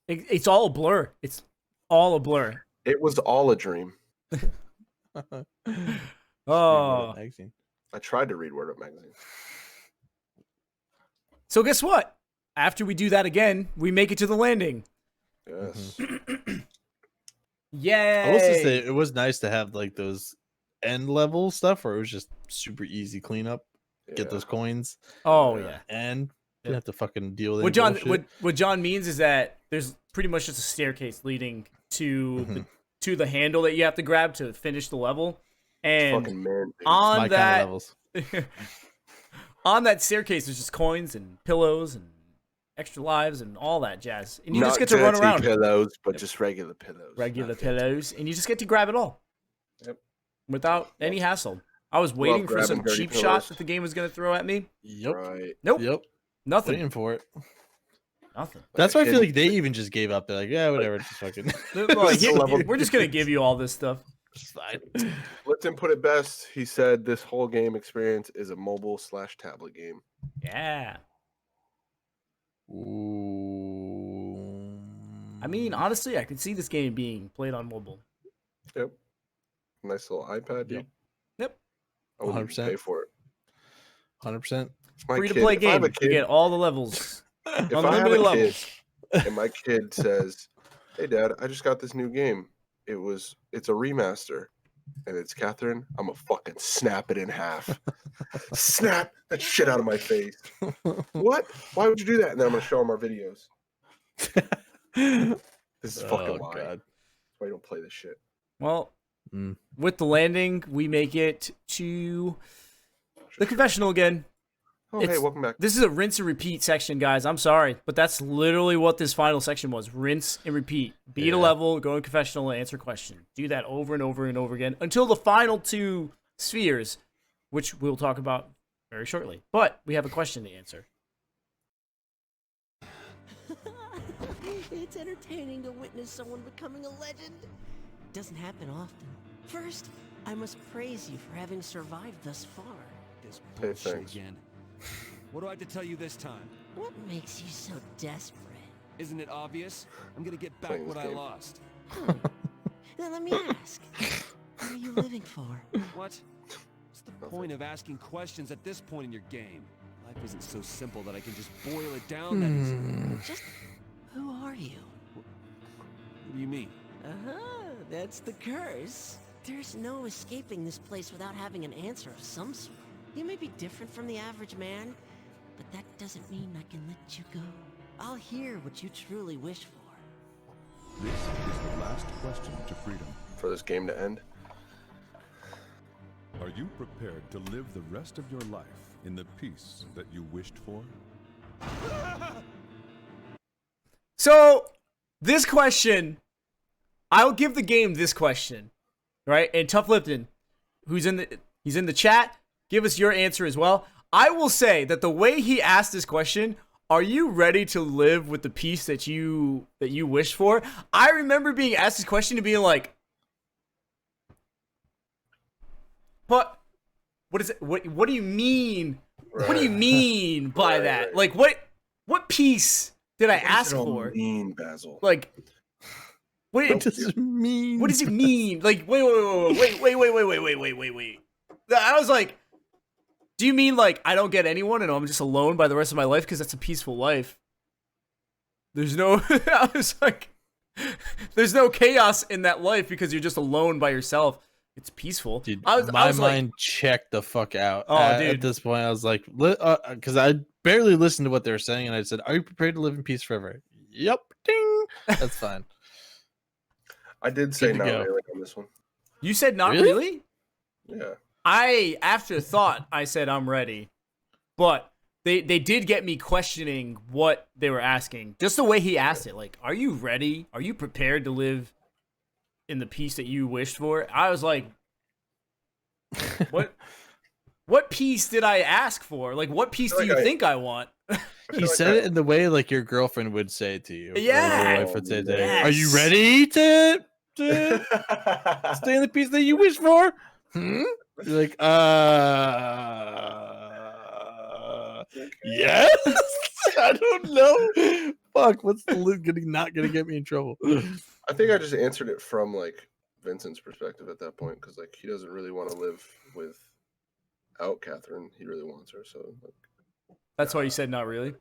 It's all a blur. It's all a blur. It was all a dream. Oh. I tried to read Word Up Magazine. So guess what? After we do that again, we make it to the landing. Yes. Yay! I will also say it was nice to have like those end level stuff where it was just super easy cleanup, get those coins. Oh yeah. And you don't have to fucking deal with What any John bullshit. what John means is that there's pretty much just a staircase leading to the handle that you have to grab to finish the level. And Fucking man, dude. on My kind of that levels. on that staircase there's just coins and pillows and extra lives and all that jazz. And you Not just get to run dirty around. pillows, but just regular pillows. Regular pillows, and you just get to grab it all. Yep. Without any hassle. I was waiting for some grabbing dirty cheap pillows. shot that the game was going to throw at me. Yep. Right. Nope. Yep. Nothing. Waiting for it. Nothing. That's why I feel like they even just gave up. They're like, yeah, whatever, just fucking. Like, we're just going to give you all this stuff. It's fine. Lipton put it best. He said this whole game experience is a mobile/tablet game. Yeah. Ooh. I mean, honestly, I could see this game being played on mobile. Yep. Nice little iPad, dude. Yep. I wouldn't 100%. pay for it. 100%. My Free to kid- play if I have game. a You kid- get all the levels. If I have Unlimited a levels. kid and my kid says, "Hey, Dad, I just got this new game. It's a remaster, and it's Catherine," I'm gonna fucking snap it in half. Snap that shit out of my face. What? Why would you do that? And then I'm gonna show him our videos. This is fucking why. God. That's why you don't play this shit. Well, with the landing, we make it to the confessional again. Oh, hey, welcome back. This is a rinse and repeat section, guys. I'm sorry, but that's literally what this final section was. Rinse and repeat. Beat a level, go to confessional, and answer a question. Do that over and over and over again until the final two spheres, which we'll talk about very shortly. But we have a question to answer. It's entertaining to witness someone becoming a legend. Doesn't happen often. First, I must praise you for having survived thus far. This Hey, bullshit thanks. again. What do I have to tell you this time? What makes you so desperate? Isn't it obvious? I'm gonna get back Playing what this I game. lost. Then let me ask, what are you living for? What? What's the point of asking questions at this point in your game? Life isn't so simple that I can just boil it down that easily. Just, who are you? What do you mean? Uh-huh, that's the curse. There's no escaping this place without having an answer of some sort. You may be different from the average man, but that doesn't mean I can let you go. I'll hear what you truly wish for. This is the last question to freedom. For this game to end. Are you prepared to live the rest of your life in the peace that you wished for? So, this question, I'll give the game this question, right? And Tough Lipton, he's in the chat, give us your answer as well. I will say that the way he asked this question, are you ready to live with the peace that you wish for? I remember being asked this question and being like, but what is it? What do you mean? Right. What do you mean by Right, that? right. Like what peace did I ask What for? does it all mean, Basil? Like what What does it mean? What does it mean? Like wait. I was like, do you mean like I don't get anyone and I'm just alone by the rest of my life because that's a peaceful life? There's no I was like there's no chaos in that life because you're just alone by yourself. It's peaceful. Dude, I was mind like, checked the fuck out. Oh, dude. At this point, I was like, because I barely listened to what they were saying, and I said, "Are you prepared to live in peace forever?" Yep. Ding. That's fine. I did say Good to not go. really on this one. you said not Really? really? Yeah. I, after thought, I said I'm ready. But they did get me questioning what they were asking. Just the way he asked it. Like, are you ready? Are you prepared to live in the peace that you wished for? I was like, what peace did I ask for? Like, what peace do you think I want? He said it in the way like your girlfriend would say it to you. or Yeah. your wife would say it to you. Yes. Are you ready to stay in the peace that you wish for? You're like, yes. I don't know. Fuck, what's not gonna get me in trouble? I think I just answered it from like Vincent's perspective at that point because like he doesn't really want to live without Catherine. He really wants her. So like, That's why you said not really.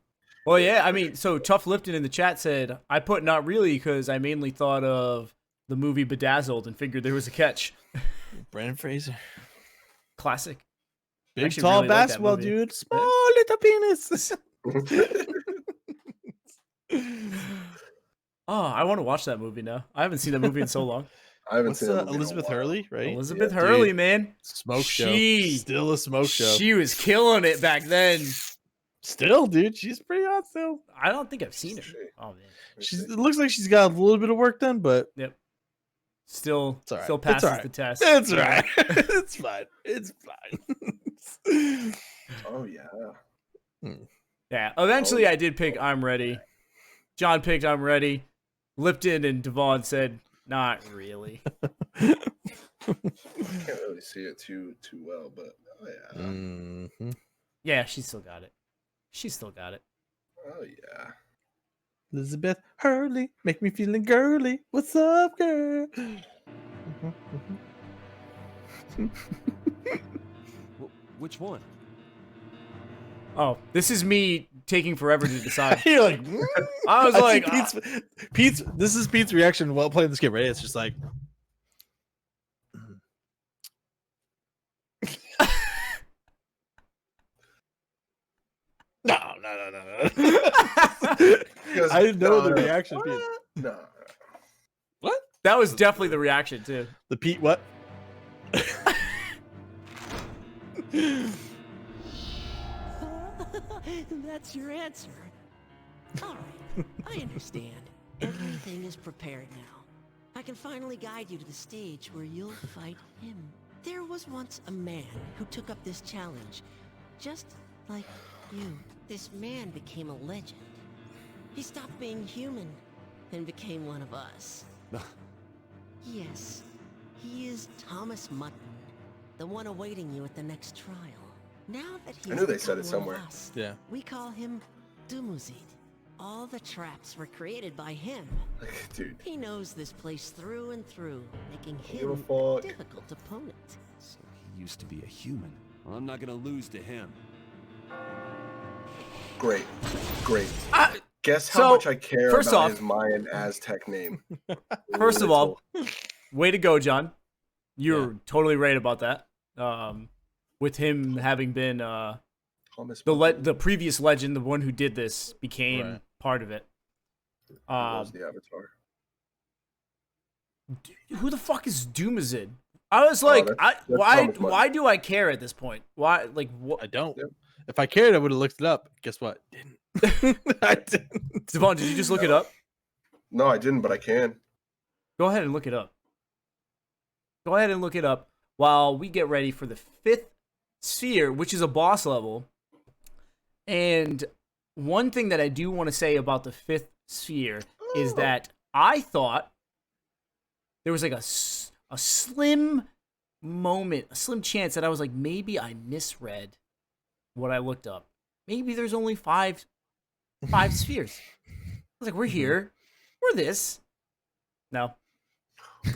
Well, yeah, I mean, so Tough Lipton in the chat said, I put not really because I mainly thought of the movie Bedazzled and figured there was a catch. Brandon Fraser. Classic. Big Actually tall really like that basketball movie. dude. Small little penis. Oh, I want to watch that movie now. I haven't seen that movie in so long. I haven't What's seen that movie in a Elizabeth while. Hurley, right? Elizabeth Yeah, Hurley, dude. man. Smoke show. Still a smoke show. She was killing it back then. Still, dude. She's pretty hot still. I don't think I've seen her. Oh, man. It looks like she's got a little bit of work done, but Yep. Still, it's all right. still It's passes all right. the test. It's all right. It's fine. It's fine. Oh yeah. Yeah. Eventually, I did pick I'm ready. John picked I'm ready. Lipton and Devon said not really. I can't really see it too well, but oh yeah. Mm-hmm. Yeah, she still got it. She still got it. Oh yeah. Elizabeth Hurley, make me feeling girly. What's up, girl? Which one? Oh, this is me taking forever to decide. You're like, I was see like, Pete's. This is Pete's reaction while playing this game, right? It's just like, no. I know the reaction, Pete. No. What? That was definitely the reaction too. The Pete what? That's your answer. All right, I understand. Everything is prepared now. I can finally guide you to the stage where you'll fight him. There was once a man who took up this challenge, just like you. This man became a legend. He stopped being human and became one of us. Yes, he is Thomas Mutton, the one awaiting you at the next trial. Now that he's I knew they said it become one of somewhere. us, Yeah. we call him Dumuzid. All the traps were created by him. Dude. He knows this place through and through, making Give a him fuck. a difficult opponent. So he used to be a human. Well, I'm not gonna lose to him. Great. Guess how So, much I care first about off- his Mayan Aztec name. First of all, Little. way to go, John. You're totally right about that. With him having been Thomas the previous legend, the one who did this, became Right. part of it. was the Avatar. Who the fuck is Dumuzid? I was like, that's why? Thomas Mutton. Why do I care at this point? Why? Like, what? I don't. Yep. If I cared, I would have looked it up. Guess what? Didn't. I didn't. Devon, did you just look it up? No, I didn't, but I can. Go ahead and look it up. Go ahead and look it up while we get ready for the 5th sphere, which is a boss level. And one thing that I do want to say about the 5th sphere is that I thought there was like a slim moment, a slim chance that I was like, maybe I misread what I looked up. Maybe there's only five spheres. I was like, we're here. We're this. No.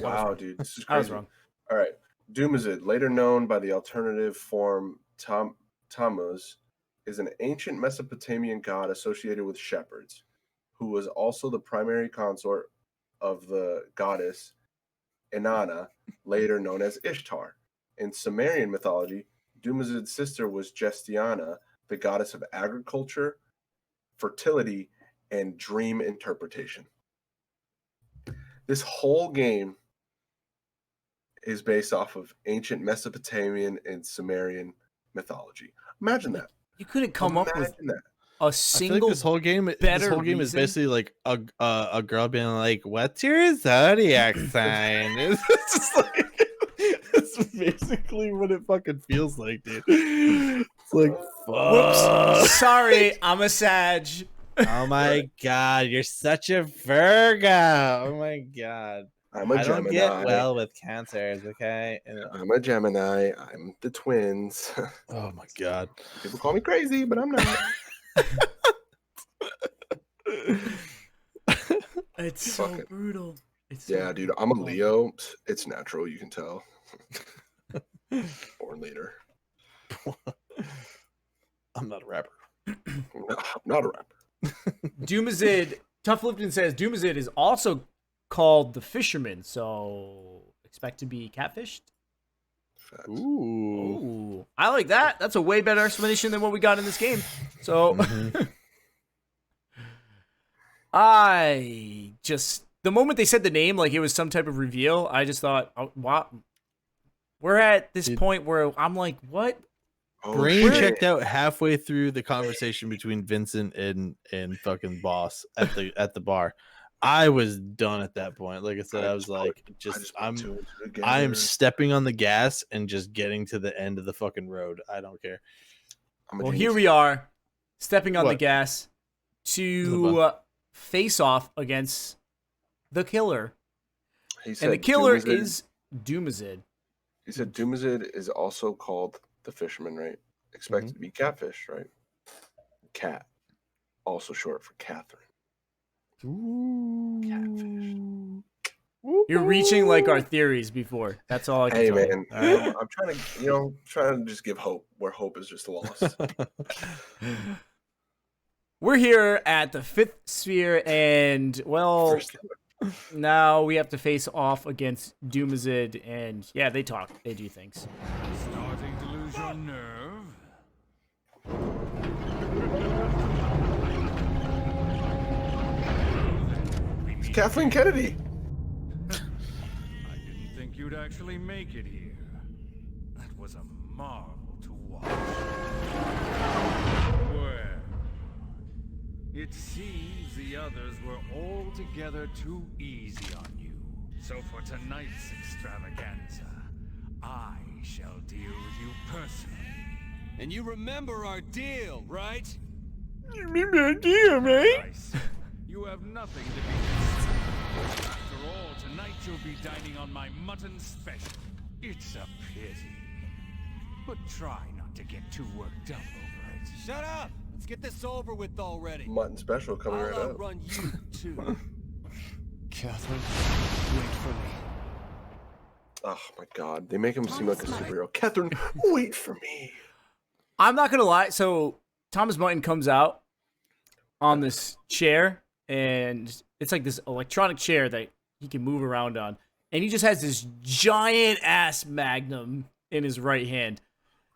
Wow, dude, this is crazy. I was wrong. All right. Dumuzid, later known by the alternative form Tammuz, is an ancient Mesopotamian god associated with shepherds, who was also the primary consort of the goddess Inanna, later known as Ishtar. In Sumerian mythology, Dumuzid's sister was Gestiana, the goddess of agriculture, fertility, and dream interpretation. This whole game is based off of ancient Mesopotamian and Sumerian mythology. Imagine that. You couldn't come up with Imagine that. a I feel single like this whole game is reason. basically like a girl being like, "What's your zodiac sign?" It's just like it's basically what it fucking feels like, dude. It's like, fuck. Whoops. Sorry, I'm a Sag. Oh my god, you're such a Virgo. Oh my god. I'm a I don't Gemini. get well with cancers, okay? I'm a Gemini. I'm the twins. Oh my god. People call me crazy, but I'm not. It's so brutal. It's Yeah, dude. I'm a Leo. It's natural. You can tell. Born leader. I'm not a rapper. No, I'm not a rapper. Dumuzid, Tough Lipton says Dumuzid is also called the Fisherman, so expect to be catfished. Ooh, I like that. That's a way better explanation than what we got in this game. So, I just the moment they said the name, like it was some type of reveal, I just thought, oh, wow. We're at this point where I'm like, what? Brain checked out halfway through the conversation between Vincent and fucking Boss at the bar. I was done at that point. Like I said, I was like, I'm stepping on the gas and just getting to the end of the fucking road. I don't care. Well, here we are, stepping on the gas to face off against the killer. And the killer is Dumuzid. He said Dumuzid is also called the Fisherman, right? Expected to be catfish, right? Cat, also short for Catherine. Catfish. You're reaching like our theories before. That's all I can tell man, you. All right. I'm trying to just give hope where hope is just lost. We're here at the 5th sphere, and well, now we have to face off against Dumuzid, and yeah, they talk, they do things. Starting to lose your nerve? It's Kathleen Kennedy. I didn't think you'd actually make it here. That was a marvel to watch. Well, it seems the others were altogether too easy on you. So for tonight's extravaganza, I shall deal with you personally. And you remember our deal, right? You remember our deal, right? You have nothing to be concerned After all, tonight you'll be dining on my mutton special. It's a pity. But try not to get too worked up over it. Shut up! Let's get this over with already. Mutton special coming I'll right up. outrun you, too. Catherine, wait for me. Oh my god, they make him seem like a superhero. Catherine, wait for me. I'm not gonna lie. So Thomas Mutton comes out on this chair, and it's like this electronic chair that he can move around on, and he just has this giant ass magnum in his right hand.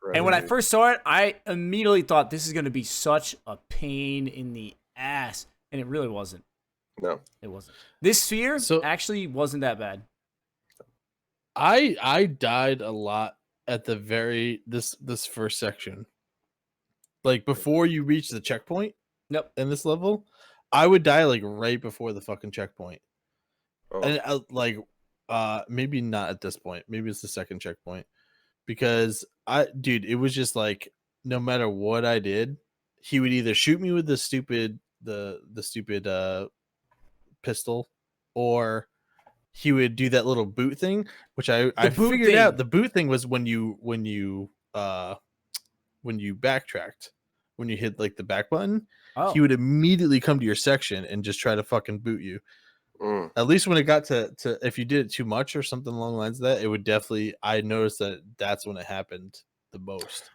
Right. And when I first saw it, I immediately thought this is gonna be such a pain in the ass, and it really wasn't. No, it wasn't. This sphere actually wasn't that bad. I died a lot at the this first section. Like before you reach the checkpoint. Yep. In this level, I would die like right before the fucking checkpoint. Oh. And maybe not at this point. Maybe it's the second checkpoint. Because it was just like no matter what I did, he would either shoot me with the stupid pistol, or he would do that little boot thing, which I figured out. The boot thing was when you backtracked, when you hit like the back button, he would immediately come to your section and just try to fucking boot you. At least when it got to if you did it too much or something along the lines of that, it would definitely. I noticed that's when it happened the most.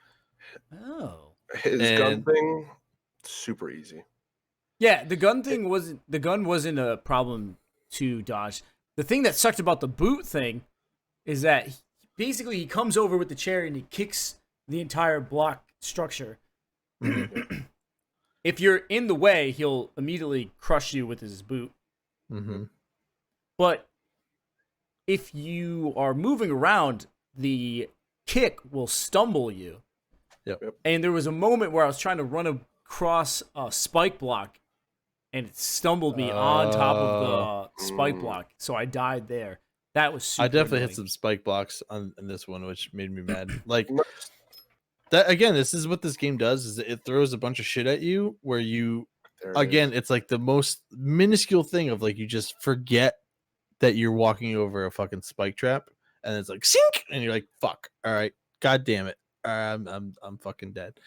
Oh, his gun thing, super easy. Yeah, the gun thing wasn't a problem to dodge. The thing that sucked about the boot thing is that basically he comes over with the chair and he kicks the entire block structure. If you're in the way, he'll immediately crush you with his boot. Mm-hmm. But if you are moving around, the kick will stumble you. Yep. And there was a moment where I was trying to run across a spike block, and it stumbled me on top of the spike block, so I died there. That was super I definitely annoying. hit some spike blocks in this one, which made me mad. Like that again. This is what this game does: is it throws a bunch of shit at you. Where you it's like the most minuscule thing of like you just forget that you're walking over a fucking spike trap, and it's like sink, and you're like, "Fuck! All right, god damn it, I'm fucking dead."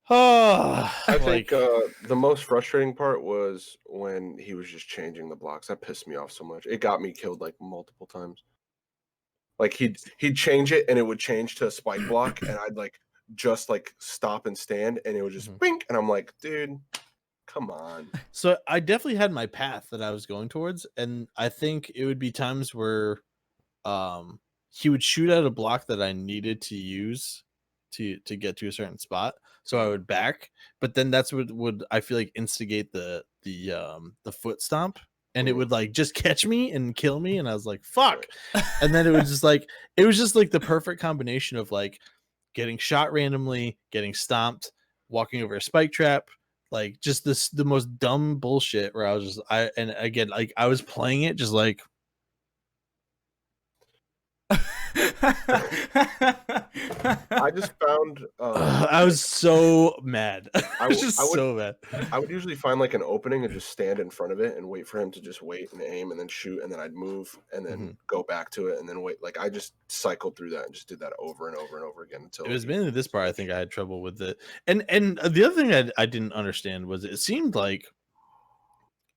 Oh, I think the most frustrating part was when he was just changing the blocks. That pissed me off so much. It got me killed like multiple times. Like he'd change it and it would change to a spike block, and I'd like just like stop and stand, and it would just wink, and I'm like, dude, come on. So I definitely had my path that I was going towards, and I think it would be times where he would shoot out a block that I needed to use to get to a certain spot, so I would back, but then that's what would I feel like instigate the foot stomp, and it would like just catch me and kill me, and I was like, fuck. And then it was just like the perfect combination of like getting shot randomly, getting stomped, walking over a spike trap, like just the most dumb bullshit where I was just I was playing it just like I just found I was so mad. I was so mad. I would usually find like an opening and just stand in front of it and wait for him to just wait and aim and then shoot, and then I'd move and then go back to it and then wait. Like I just cycled through that and just did that over and over and over again until it was mainly this part I think I had trouble with it. And the other thing I didn't understand was it seemed like,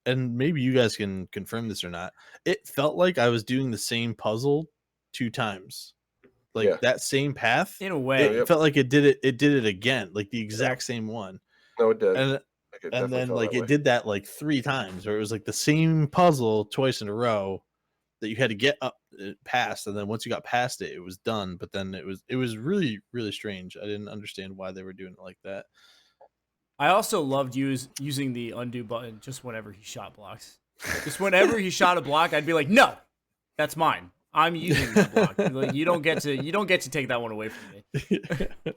and maybe you guys can confirm this or not, it felt like I was doing the same puzzle 2 times. Like that same path, in a way, it felt like it did it again, like the exact same one. No, it did. And then like it did that like 3 times, where it was like the same puzzle twice in a row that you had to get up past, and then once you got past it, it was done. But then it was really, really strange. I didn't understand why they were doing it like that. I also loved using the undo button just whenever he shot blocks. Just whenever he shot a block, I'd be like, no, that's mine. I'm using that block. Like, you don't get to take that one away from me.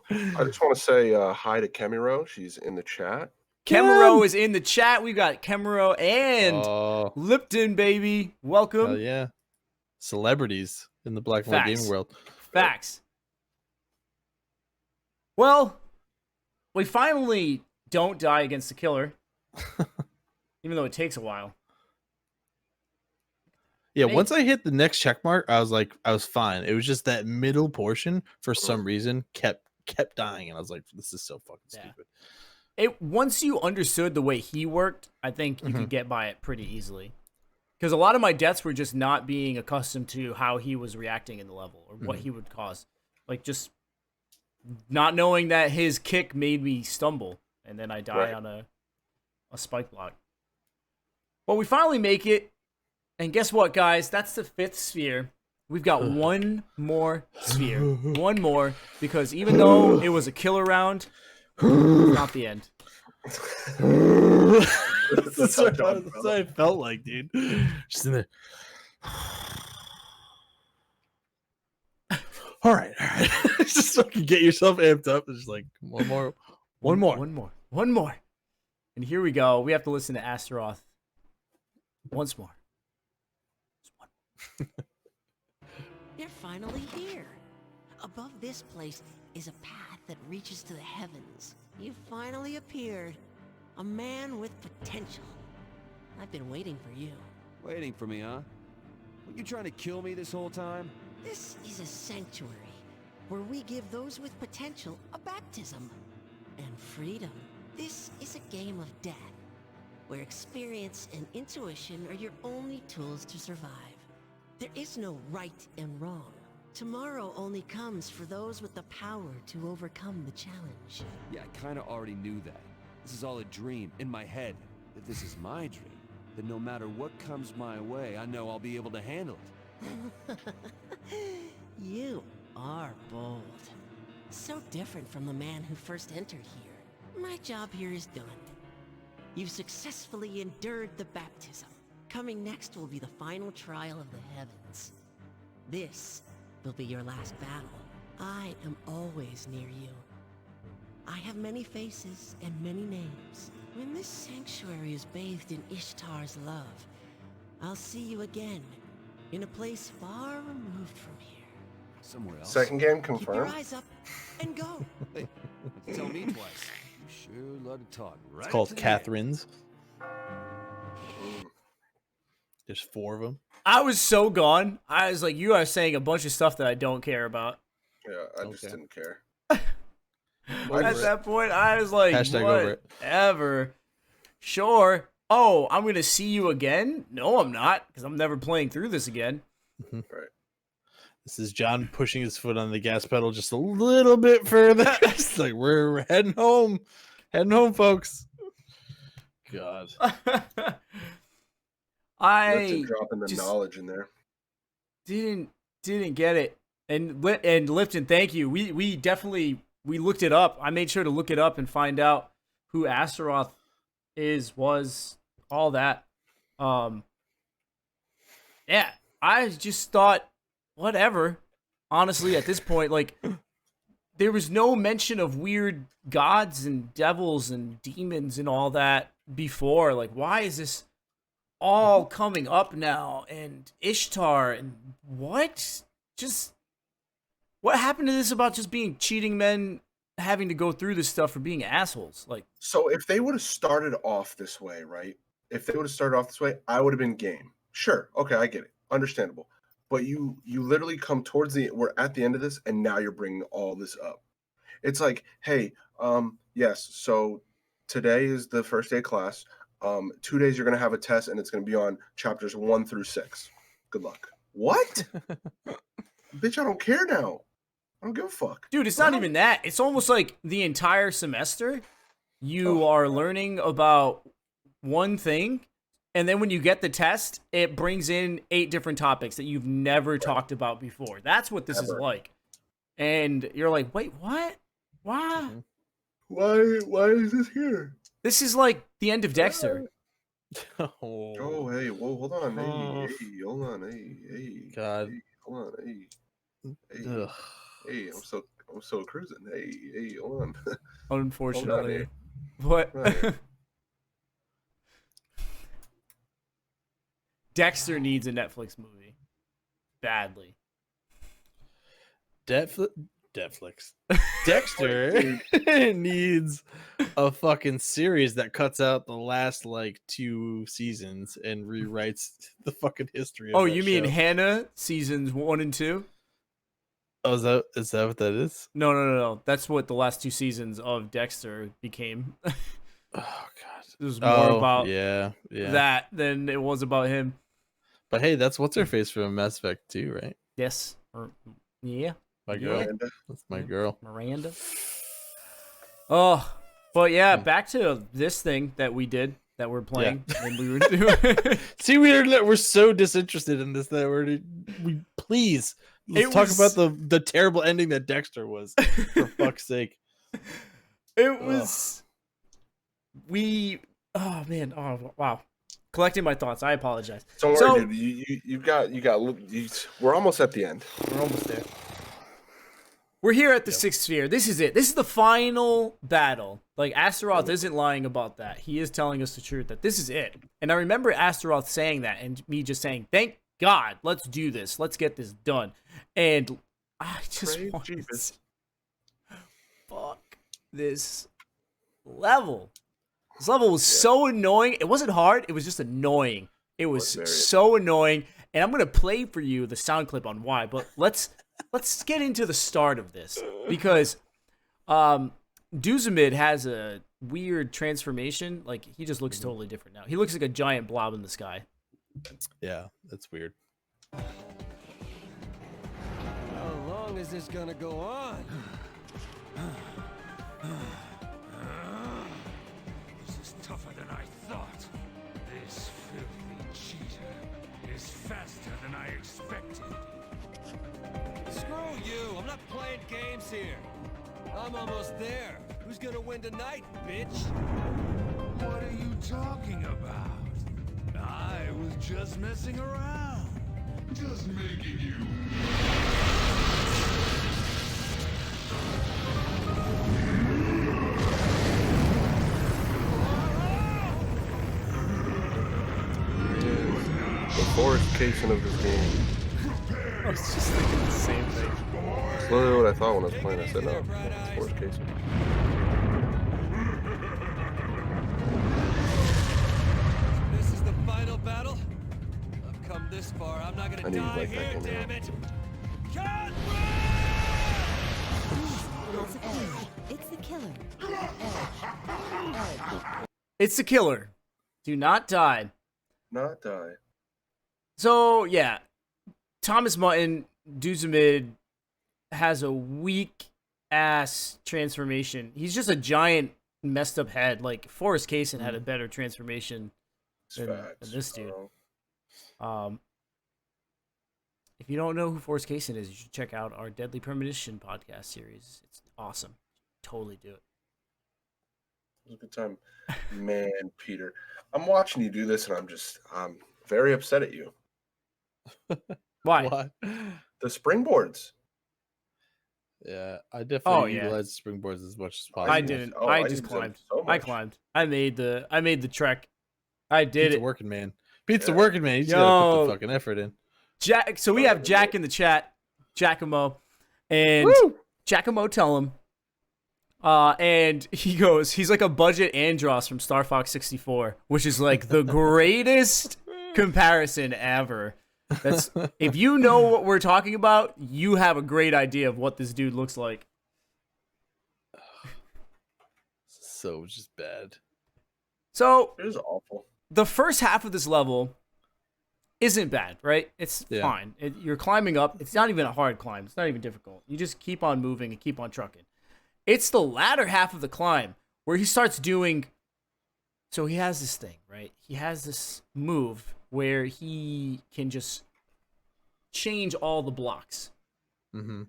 I just want to say hi to Kemiro. She's in the chat. Kemiro is in the chat. We got Kemiro and Lipton, baby. Welcome. Hell yeah. Celebrities in the Black and White gaming world. Facts. Well, we finally don't die against the killer. Even though it takes a while. Yeah, Hey. once I hit the next check mark, I was fine. It was just that middle portion for some reason kept dying, and I was like, this is so fucking stupid. Once you understood the way he worked, I think you could get by it pretty easily. Because a lot of my deaths were just not being accustomed to how he was reacting in the level or what he would cause. Like, just not knowing that his kick made me stumble, and then I die on a spike block. But we finally make it, and guess what, guys? That's the 5th sphere. We've got one more sphere. One more, because even though it was a killer round, it's not the end. That's what I felt like, dude. Just in there. All right. Just fucking get yourself amped up. It's just like one more. And here we go. We have to listen to Astaroth once more. You're finally here. Above this place is a path that reaches to the heavens. You finally appeared. A man with potential. I've been waiting for you. Waiting for me, huh? Were you trying to kill me this whole time? This is a sanctuary where we give those with potential a baptism and freedom. This is a game of death where experience and intuition are your only tools to survive. There is no right and wrong. Tomorrow only comes for those with the power to overcome the challenge. Yeah, I kind of already knew that. This is all a dream, in my head. If this is my dream, then no matter what comes my way, I know I'll be able to handle it. You are bold. So different from the man who first entered here. My job here is done. You've successfully endured the baptism. Coming next will be the final trial of the heavens. This will be your last battle. I am always near you. I have many faces and many names. When this sanctuary is bathed in Ishtar's love, I'll see you again, in a place far removed from here. Somewhere else. Second game Keep your confirmed. eyes up and go. Hey, tell me twice. You sure love to talk. Right It's called to the Catherine's. There's 4 of them. I was so gone. I was like, you are saying a bunch of stuff that I don't care about. Yeah, I just didn't care. At that point, I was like, Hashtag over it. whatever. Sure. Oh, I'm going to see you again? No, I'm not, because I'm never playing through this again. Right. This is John pushing his foot on the gas pedal just a little bit further. It's like, we're heading home. Heading home, folks. God. I dropping the knowledge in there. Didn't get it. And Lipton, thank you. We definitely looked it up. I made sure to look it up and find out who Astaroth was, all that. Yeah, I just thought, whatever. Honestly, at this point, like, there was no mention of weird gods and devils and demons and all that before. Like, why is this all coming up now? And Ishtar and what? Just what happened to this about just being cheating men having to go through this stuff for being assholes? Like, so if they would have started off this way, right? If they would have started off this way, I would have been game. Sure. Okay, I get it. Understandable. But you literally come towards we're at the end of this, and now you're bringing all this up. It's like, hey, yes, so today is the first day of class. 2 days you're going to have a test, and it's going to be on chapters 1 through 6. Good luck. What? Bitch, I don't care now. I don't give a fuck. Dude, it's not even that. It's almost like the entire semester you are learning about one thing, and then when you get the test, it brings in 8 different topics that you've never talked about before. That's what this is like. And you're like, wait, what? Why? Why is this here? This is like the end of Dexter. Oh, hey, whoa, hold on. Hey, hold on. Hey. God. Hey, hold on. Hey, I'm so cruising. Hey, hold on. Unfortunately. What? Dexter needs a Netflix movie. Badly. Netflix. Dexter needs a fucking series that cuts out the last like 2 seasons and rewrites the fucking history of Oh, that you mean show. Hannah seasons 1 and 2? Oh, is that what that is? No. That's what the last 2 seasons of Dexter became. Oh god. It was more about yeah. that than it was about him. But hey, that's what's her face from Mass Effect 2, right? Yes. Yeah. My girl. Miranda. That's my girl. Miranda. Oh, but yeah, back to this thing that we did that we're playing and we were doing. See, we're so disinterested in this that we please let's talk about the terrible ending that Dexter was. For fuck's sake. It was. Oh man. Oh wow. Collecting my thoughts. I apologize. Don't worry, dude. You got. We're almost at the end. We're almost there. We're here at the 6th sphere. This is it. This is the final battle. Like, Astaroth isn't lying about that. He is telling us the truth that this is it. And I remember Astaroth saying that and me just saying, thank God, let's do this. Let's get this done. And I just want to fuck this level. This level was so annoying. It wasn't hard. It was just annoying. It was so annoying. And I'm going to play for you the sound clip on why. But let's get into the start of this. Because Duzamid has a weird transformation. Like, he just looks totally different now. He looks like a giant blob in the sky. Yeah, that's weird. How long is this gonna go on? This is tougher than I thought. This filthy cheater is faster than I expected. Screw you! I'm not playing games here. I'm almost there. Who's gonna win tonight, bitch? What are you talking about? I was just messing around. Just making you. The Forest Casing of this game. I was just thinking the same thing. That's literally what I thought when I was playing. I said, no, it's Forest Casing. This is the final battle? I've come this far. I'm not gonna die here, damn it! Cut! It's the killer. It's the killer. Do not die. Not die. So, yeah. Thomas Mutton, Duzamid, has a weak-ass transformation. He's just a giant, messed-up head. Like, Forrest Kaysen had a better transformation than this dude. If you don't know who Forrest Kaysen is, you should check out our Deadly Premonition podcast series. It's awesome. Totally do it. It was a good time. Man, Peter. I'm watching you do this, and I'm very upset at you. Why? What? The springboards. Yeah, I definitely utilized yeah. springboards as much as possible. I didn't. I just climbed. I climbed. I made the trek. I did Pete's it. a working man. Pete's a working man. He's gotta put the fucking effort in. Jack. So we have Jack in the chat, Giacomo, and Giacomo tell him. And he goes, he's like a budget Andros from Star Fox 64, which is like the greatest comparison ever. That's if you know what we're talking about, you have a great idea of what this dude looks like. So just bad. So it was awful. The first half of this level isn't bad, right? It's fine. You're climbing up. It's not even a hard climb. It's not even difficult. You just keep on moving and keep on trucking. It's the latter half of the climb where he starts doing. So he has this thing, right? He has this move where he can just change all the blocks. Mm-hmm.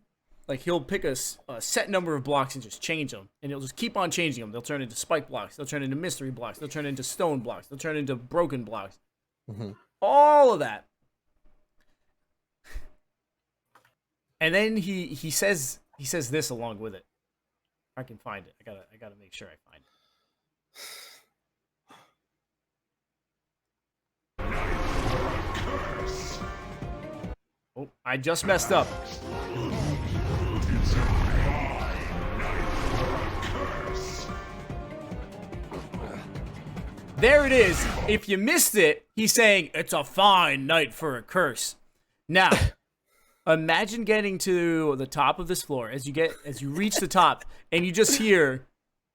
Like he'll pick a set number of blocks and just change them, and he'll just keep on changing them. They'll turn into spike blocks. They'll turn into mystery blocks. They'll turn into stone blocks. They'll turn into broken blocks. Mm-hmm. All of that. And then he says this along with it. I can find it. I gotta make sure I find it. Oh, I just messed up. there it is. If you missed it, he's saying it's a fine night for a curse. Now, imagine getting to the top of this floor as you reach the top, and you just hear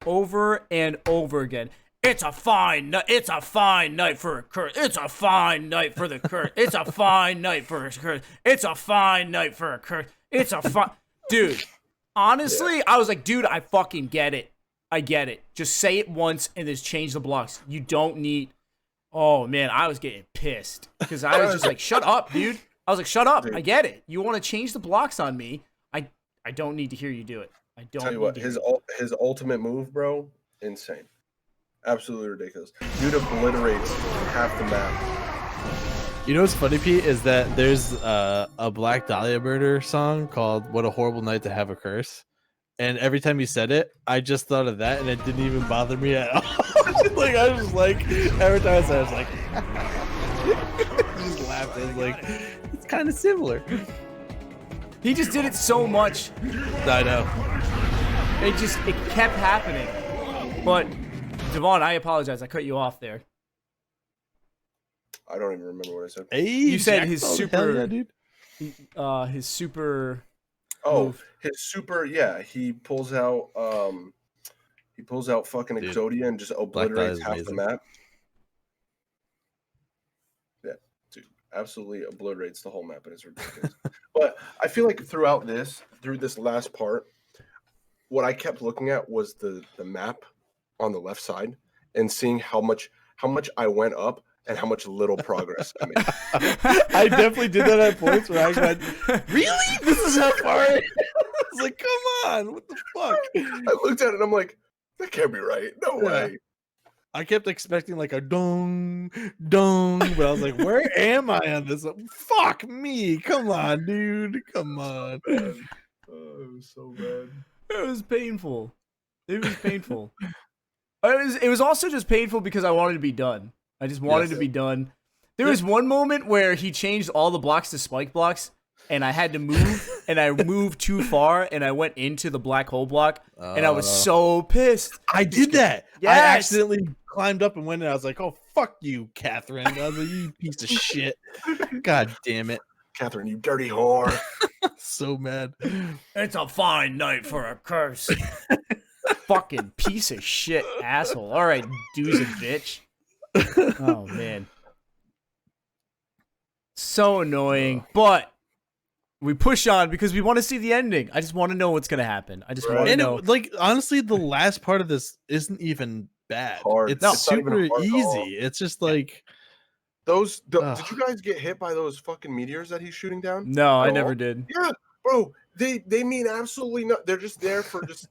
over and over again, it's a fine night. It's a fine night for a curse. It's a fine night for the curse. It's a fine night for a curse. It's a fine night for a curse. It's a fine... Dude, honestly, I was like, dude, I fucking get it. I get it. Just say it once and just change the blocks. You don't need... Oh, man, I was getting pissed. Because I was just like, shut up, dude. I was like, shut up. Dude. I get it. You want to change the blocks on me. I don't need to hear you do it. I don't tell you what, his ultimate move, bro, insane. Absolutely ridiculous. Dude obliterates half the map. You know what's funny, Pete, is that there's a Black Dahlia Murder song called What a Horrible Night to Have a Curse. And every time you said it, I just thought of that, and it didn't even bother me at all. Like, I was like, every time I said it, I was like, I just laughed. I was like, it's kind of similar. He just did it so much. I know. It kept happening. But, Devon, I apologize. I cut you off there. I don't even remember what I said. Hey, you said his Jack, super, yeah, dude. His super. Oh, move. His super. Yeah, he pulls out fucking Exodia and just obliterates half the map. Yeah, dude, absolutely obliterates the whole map, and it's ridiculous. But I feel like through this last part, what I kept looking at was the map on the left side and seeing how much I went up and how much little progress I made. I definitely did that at points where I went, really? This is how far I was like, come on, what the fuck? I looked at it and I'm like, that can't be right. No way. I kept expecting like a dong, but I was like, where am I on this? Fuck me. Come on, dude. Come on. Oh, it was so bad. It was painful. It was also just painful because I wanted to be done. I just wanted to be done. There was one moment where he changed all the blocks to spike blocks, and I had to move, and I moved too far, and I went into the black hole block, and I was so pissed. I did that. Yes. I accidentally climbed up and went in. I was like, oh, fuck you, Catherine. I was like, you piece of shit. God damn it. Catherine, you dirty whore. So mad. It's a fine night for a curse. Fucking piece of shit asshole. All right, doozy bitch. Oh, man. So annoying, but we push on because we want to see the ending. I just want to know what's going to happen. I just want to know. Honestly, the last part of this isn't even bad. Hard. It's super easy. It's just like... Did you guys get hit by those fucking meteors that he's shooting down? No, I never did. Yeah, bro. They mean absolutely nothing. They're just there for just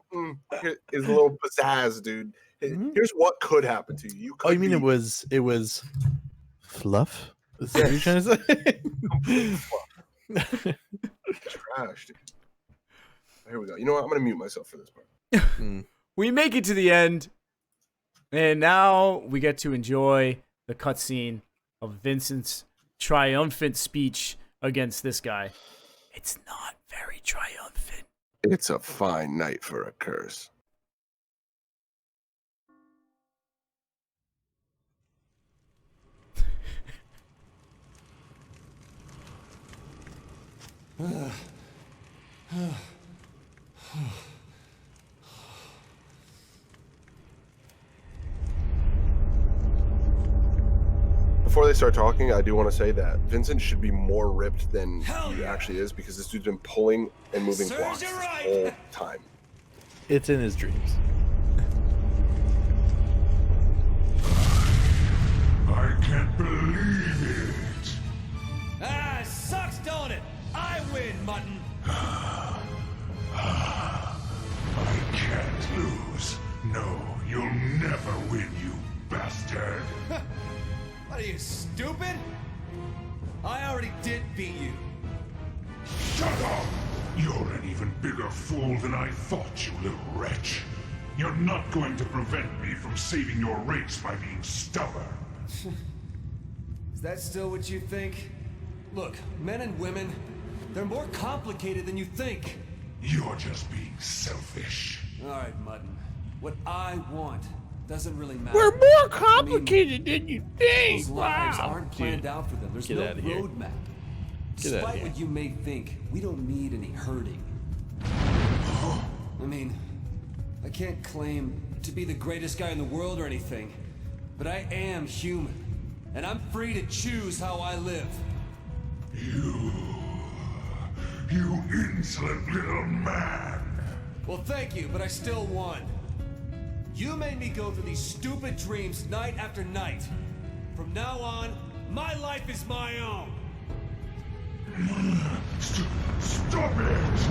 is a little pizzazz, dude. Here's what could happen to you. You mean it was fluff? Is that what you're trying to say? Trash, dude. Here we go. You know what? I'm gonna mute myself for this part. We make it to the end, and now we get to enjoy the cutscene of Vincent's triumphant speech against this guy. It's not very triumphant. It's a fine night for a curse. Before they start talking, I do want to say that Vincent should be more ripped than he actually is because this dude's been pulling and moving blocks this whole time. It's in his dreams. I can't believe it. Ah, sucks, don't it? I win, Mutton. I can't lose. No, you'll never win, you bastard. What are you, stupid? I already did beat you. Shut up! You're an even bigger fool than I thought, you little wretch. You're not going to prevent me from saving your race by being stubborn. Is that still what you think? Look, men and women, they're more complicated than you think. You're just being selfish. All right, Mutton. What I want doesn't really matter. We're more complicated than you think. Those lives Wow. aren't planned Dude, out for them. There's get no outta here. roadmap. Get outta Despite here. what you may think, we don't need any hurting. I mean, I can't claim to be the greatest guy in the world or anything, but I am human, and I'm free to choose how I live. You insolent little man. Well, thank you, but I still won. You made me go through these stupid dreams night after night. From now on, my life is my own. Stop it!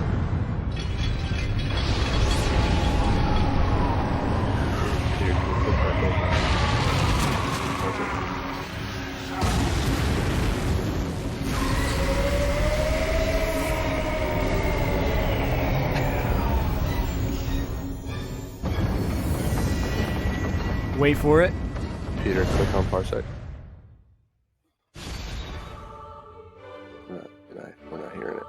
Wait for it. Peter, click on Parsec. We're not hearing it.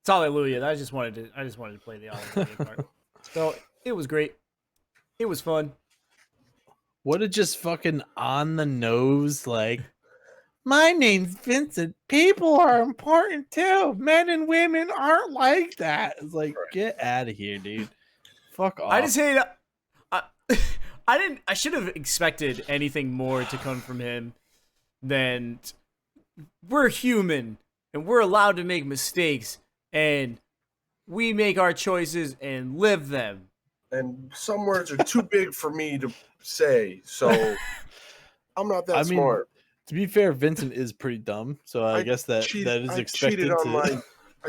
It's Hallelujah. I just wanted to play the Hallelujah part. So it was great. It was fun. What a just fucking on the nose, like, my name's Vincent. People are important too. Men and women aren't like that. It's like, get out of here, dude. Fuck off. I just hate. I should have expected anything more to come from him than we're human and we're allowed to make mistakes and we make our choices and live them. And some words are too big for me to say, so I'm not that smart. To be fair, Vincent is pretty dumb, so I guess that is expected.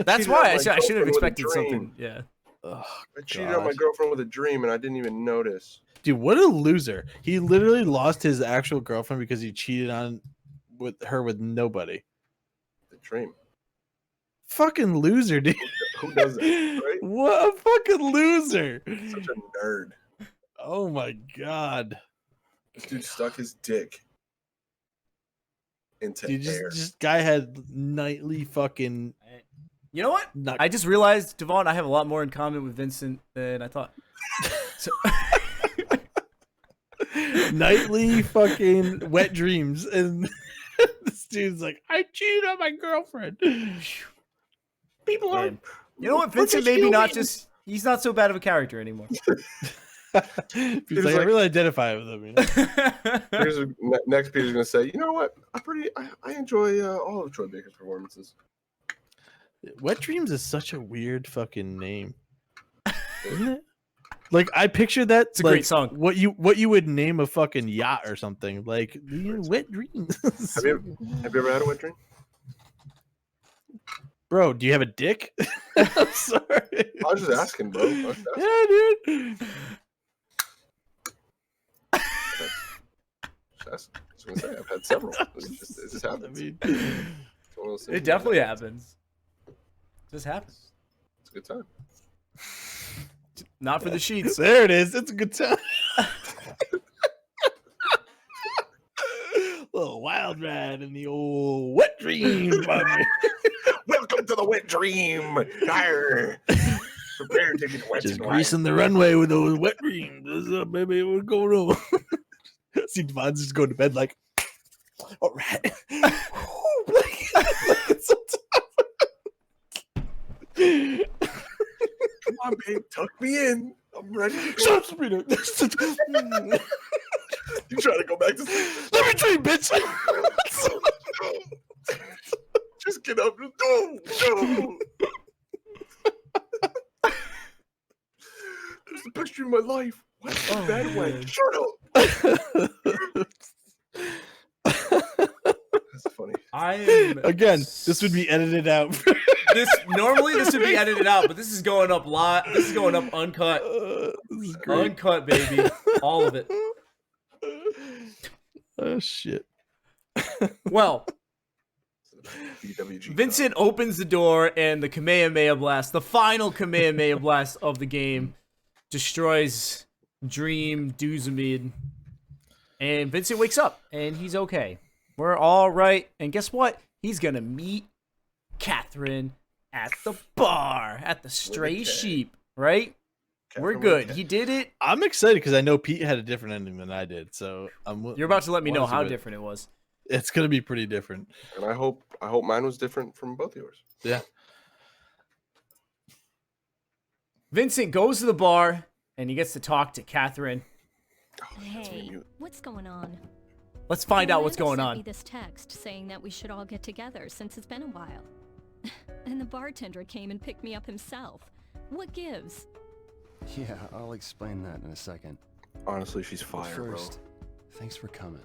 That's why I should have expected something. Yeah. I cheated on my girlfriend with a dream, and I didn't even notice. Dude, what a loser! He literally lost his actual girlfriend because he cheated on her with nobody. The dream. Fucking loser, dude. Who does that? Right? What a fucking loser! Such a nerd. Oh my god. This dude stuck his dick into air. This guy had nightly fucking. You know what? I just realized, Devon, I have a lot more in common with Vincent than I thought. So... nightly fucking wet dreams, and this dude's like, I cheated on my girlfriend. People are. You know what? Vincent maybe not just. He's not so bad of a character anymore. He's like, I really identify with him. You know? Next, Peter's gonna say, you know what? I enjoy all of Troy Baker's performances. Wet Dreams is such a weird fucking name, isn't it? Like, I picture that. It's a great song. What you would name a fucking yacht or something, like Wet Dreams. Have you ever had a wet dream? Bro, do you have a dick? I'm sorry. I was just asking, bro. Yeah, dude. I was gonna say I've had several. It just happens. It definitely happens. It just happens. It's a good time. Not for the sheets. There it is. It's a good time. Little wild ride in the old wet dream. Welcome to the wet dream. Arr. Prepare to get wet. Just greasing the runway with those wet dreams. What's up, baby? What's going on? See, Devon's just going to bed like, all right. It's so tough. Come on, babe. Tuck me in. I'm ready. Shut up, Sabrina. You trying to go back to sleep? Let me dream, bitch. Just get up. Go. It's the best dream of my life. What? Bad way. Shut up. That's funny. Again, this would be edited out. Normally this would be edited out, but this is going up live. This is going up uncut. This is great. Uncut, baby. All of it. Oh shit. Well, BWG Vincent opens the door and the Kamehameha blast, the final Kamehameha blast of the game, destroys Dream Duzamid. And Vincent wakes up and he's okay. We're all right. And guess what? He's going to meet Catherine at the bar, at the Stray Sheep, right? We're good. He did it. I'm excited because I know Pete had a different ending than I did. So You're about to let me know how different it was. It's going to be pretty different. And I hope mine was different from both yours. Yeah. Vincent goes to the bar and he gets to talk to Catherine. Hey, what's going on? Let's find out what's Miranda going sent on. me this text saying that we should all get together since it's been a while. And the bartender came and picked me up himself. What gives? Yeah, I'll explain that in a second. Honestly, she's But fire, first, thanks for coming.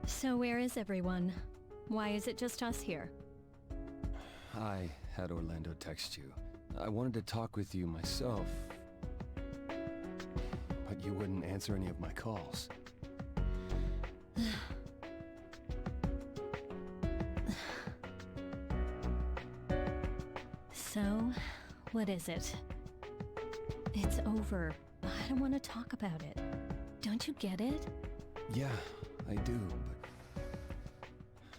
So where is everyone? Why is it just us here? I had Orlando text you. I wanted to talk with you myself, but you wouldn't answer any of my calls. So, what is it? It's over. I don't want to talk about it. Don't you get it? Yeah, I do,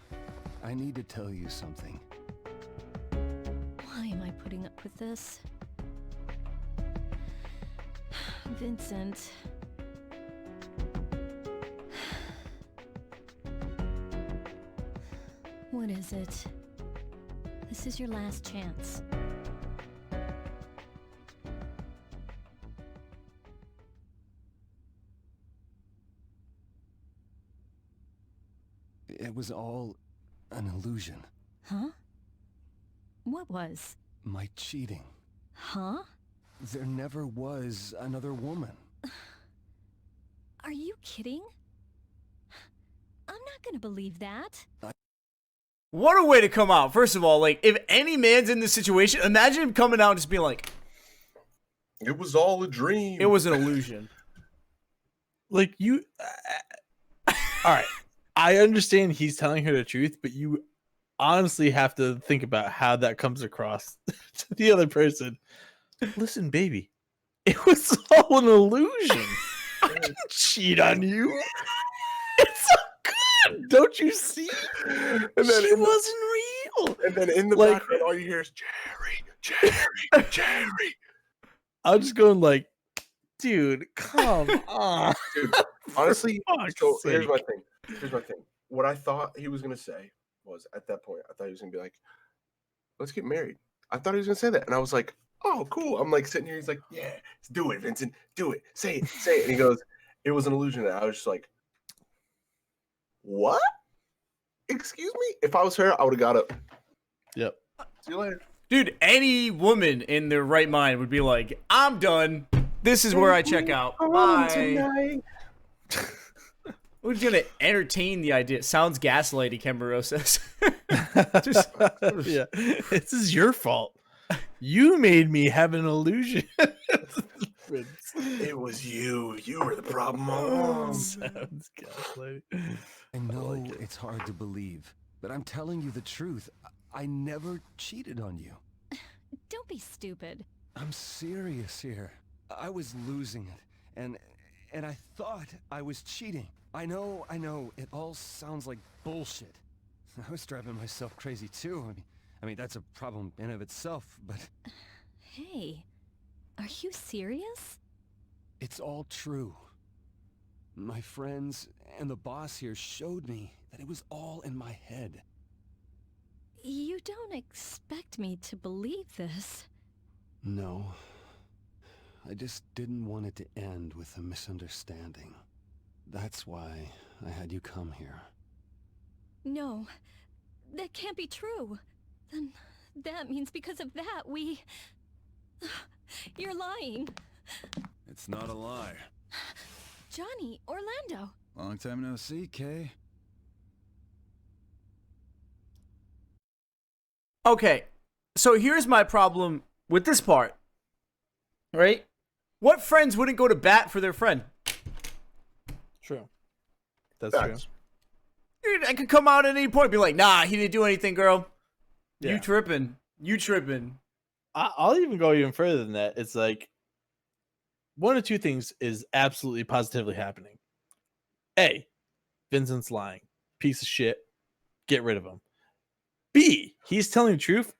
but I need to tell you something. Why am I putting up with this? Vincent. What is it? This is your last chance. It was all an illusion. Huh? What was? My cheating. Huh? There never was another woman. Are you kidding? I'm not gonna believe that. What a way to come out. First of all, like, if any man's in this situation, imagine him coming out and just being like, it was all a dream. It was an illusion. Like, you... all right. I understand he's telling her the truth, but you honestly have to think about how that comes across to the other person. Listen, baby, it was all an illusion. I didn't cheat on you. It's so good. Don't you see? And then she wasn't real. And then in the background, all you hear is Jerry. I'm just going like, dude, come on. Dude, honestly, so sake. here's my thing. What I thought he was gonna say was, at that point, I thought he was gonna be like, let's get married. I thought he was gonna say that. And I was like, oh, cool. I'm like sitting here, he's like, yeah, do it, Vincent. Do it. Say it. And he goes, it was an illusion. And I was just like, what? Excuse me? If I was her, I would have got up. Yep. See you later. Dude, any woman in their right mind would be like, I'm done. This is where I check out. Bye. Who's gonna entertain the idea? Sounds gaslighty, Kembaro says. Yeah, this is your fault. You made me have an illusion. It was you. You were the problem all along. Sounds gaslighty. I know it's hard to believe, but I'm telling you the truth. I never cheated on you. Don't be stupid. I'm serious here. I was losing it, and I thought I was cheating. I know, it all sounds like bullshit. I was driving myself crazy too. I mean that's a problem in of itself, but... Hey, are you serious? It's all true. My friends and the boss here showed me that it was all in my head. You don't expect me to believe this. No. I just didn't want it to end with a misunderstanding. That's why I had you come here. No, that can't be true. Then that means because of that, we... You're lying. It's not a lie. Johnny, Orlando. Long time no see, Kay. Okay, so here's my problem with this part. Right? What friends wouldn't go to bat for their friend? True. That's true. Dude, I could come out at any point and be like, nah, he didn't do anything, girl. Yeah. You tripping. I'll even go even further than that. It's like one of two things is absolutely positively happening. A, Vincent's lying. Piece of shit. Get rid of him. B, he's telling the truth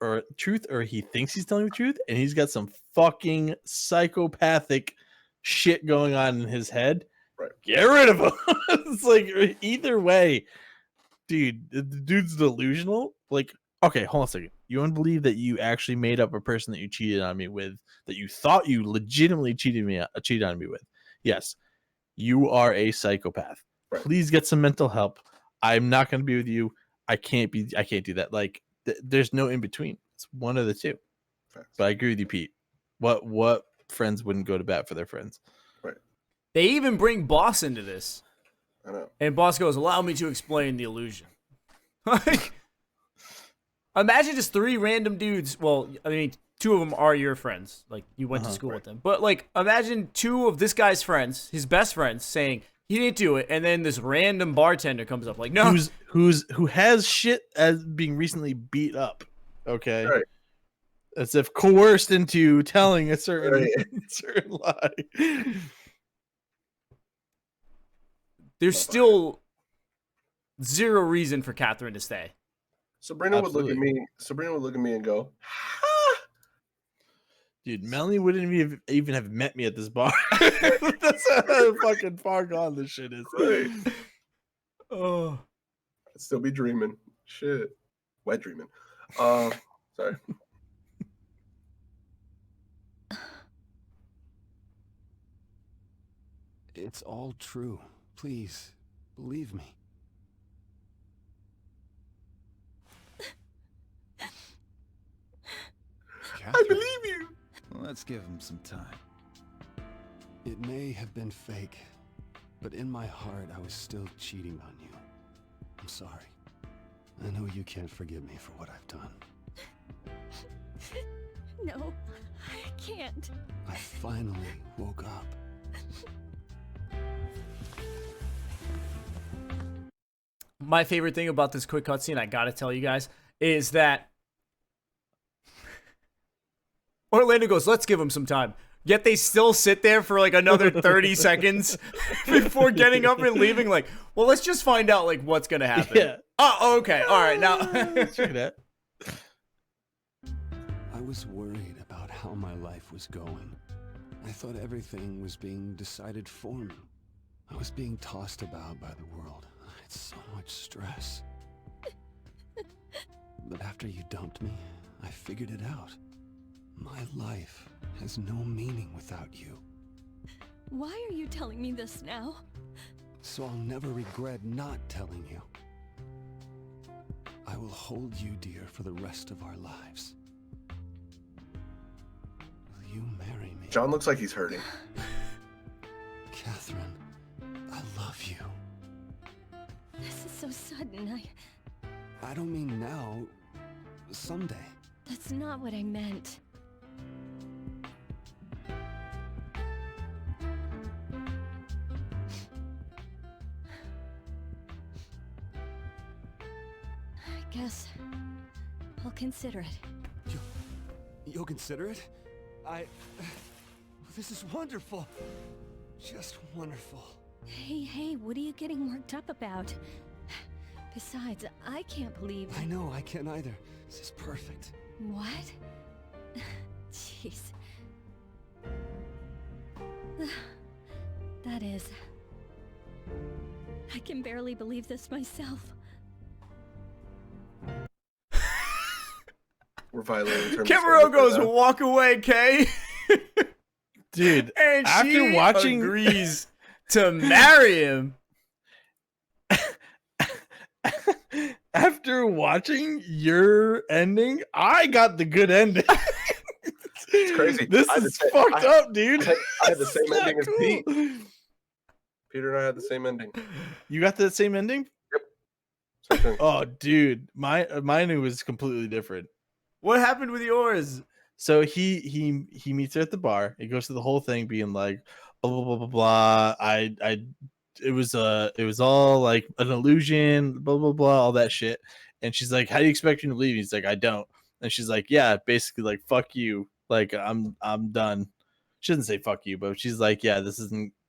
or he thinks he's telling the truth, and he's got some fucking psychopathic shit going on in his head. Right. Get rid of him. It's like either way, dude, the dude's delusional. Like, okay, hold on a second. You want to believe that you actually made up a person that you cheated on me with, that you thought you legitimately cheated on me with? Yes, you are a psychopath. Right. Please get some mental help. I'm not going to be with you. I can't do that. Like, there's no in between. It's one of the two. Facts. But I agree with you, Pete. What friends wouldn't go to bat for their friends? Right. They even bring Boss into this. I know. And Boss goes, "Allow me to explain the illusion." Like, imagine just 3 random dudes. Well, I mean, 2 of them are your friends. Like, you went to school with them. But, like, imagine 2 of this guy's friends, his best friends, saying he didn't do it, and then this random bartender comes up like, "No." Who has shit as being recently beat up. Okay. Right. As if coerced into telling a certain lie. There's still 0 reason for Catherine to stay. Sabrina would look at me and go, "Ha!" Dude, Melanie wouldn't even have met me at this bar. That's how fucking far gone this shit is. Right. Oh, I'd still be dreaming. Shit. Wet dreaming. Sorry. It's all true. Please, believe me. I believe you. Let's give him some time. It may have been fake, but in my heart, I was still cheating on you. I'm sorry. I know you can't forgive me for what I've done. No, I can't. I finally woke up. My favorite thing about this quick cutscene, I gotta tell you guys, is that Orlando goes, "Let's give him some time." Yet they still sit there for like another 30 seconds before getting up and leaving. Like, well, let's just find out like what's gonna happen. Yeah. Oh, okay. All right, now. I was worried about how my life was going. I thought everything was being decided for me. I was being tossed about by the world. I had so much stress. But after you dumped me, I figured it out. My life has no meaning without you. Why are you telling me this now? So I'll never regret not telling you. I will hold you dear for the rest of our lives. Will you marry me? John looks like he's hurting. Catherine, I love you. This is so sudden. I don't mean now. Someday. That's not what I meant. I guess I'll consider it. You'll consider it? This is wonderful. Just wonderful. Hey, what are you getting worked up about? Besides, I can't believe... I know, I can't either. This is perfect. What? Jeez. That is... I can barely believe this myself. We're violating terms. Kimuro goes, "Walk away, Kay." Dude, and after she watching agrees to marry him. After watching your ending, I got the good ending. It's crazy. This is fucked up, dude. I had the same ending as Pete. Peter and I had the same ending. You got the same ending? Yep. Oh, dude, mine was completely different. What happened with yours? So he meets her at the bar. He goes through the whole thing, being like, blah blah blah blah blah. It was all like an illusion, blah blah blah, all that shit. And she's like, "How do you expect me to leave?" He's like, "I don't." And she's like, "Yeah, basically like fuck you. Like I'm done." She doesn't say fuck you, but she's like, "Yeah, this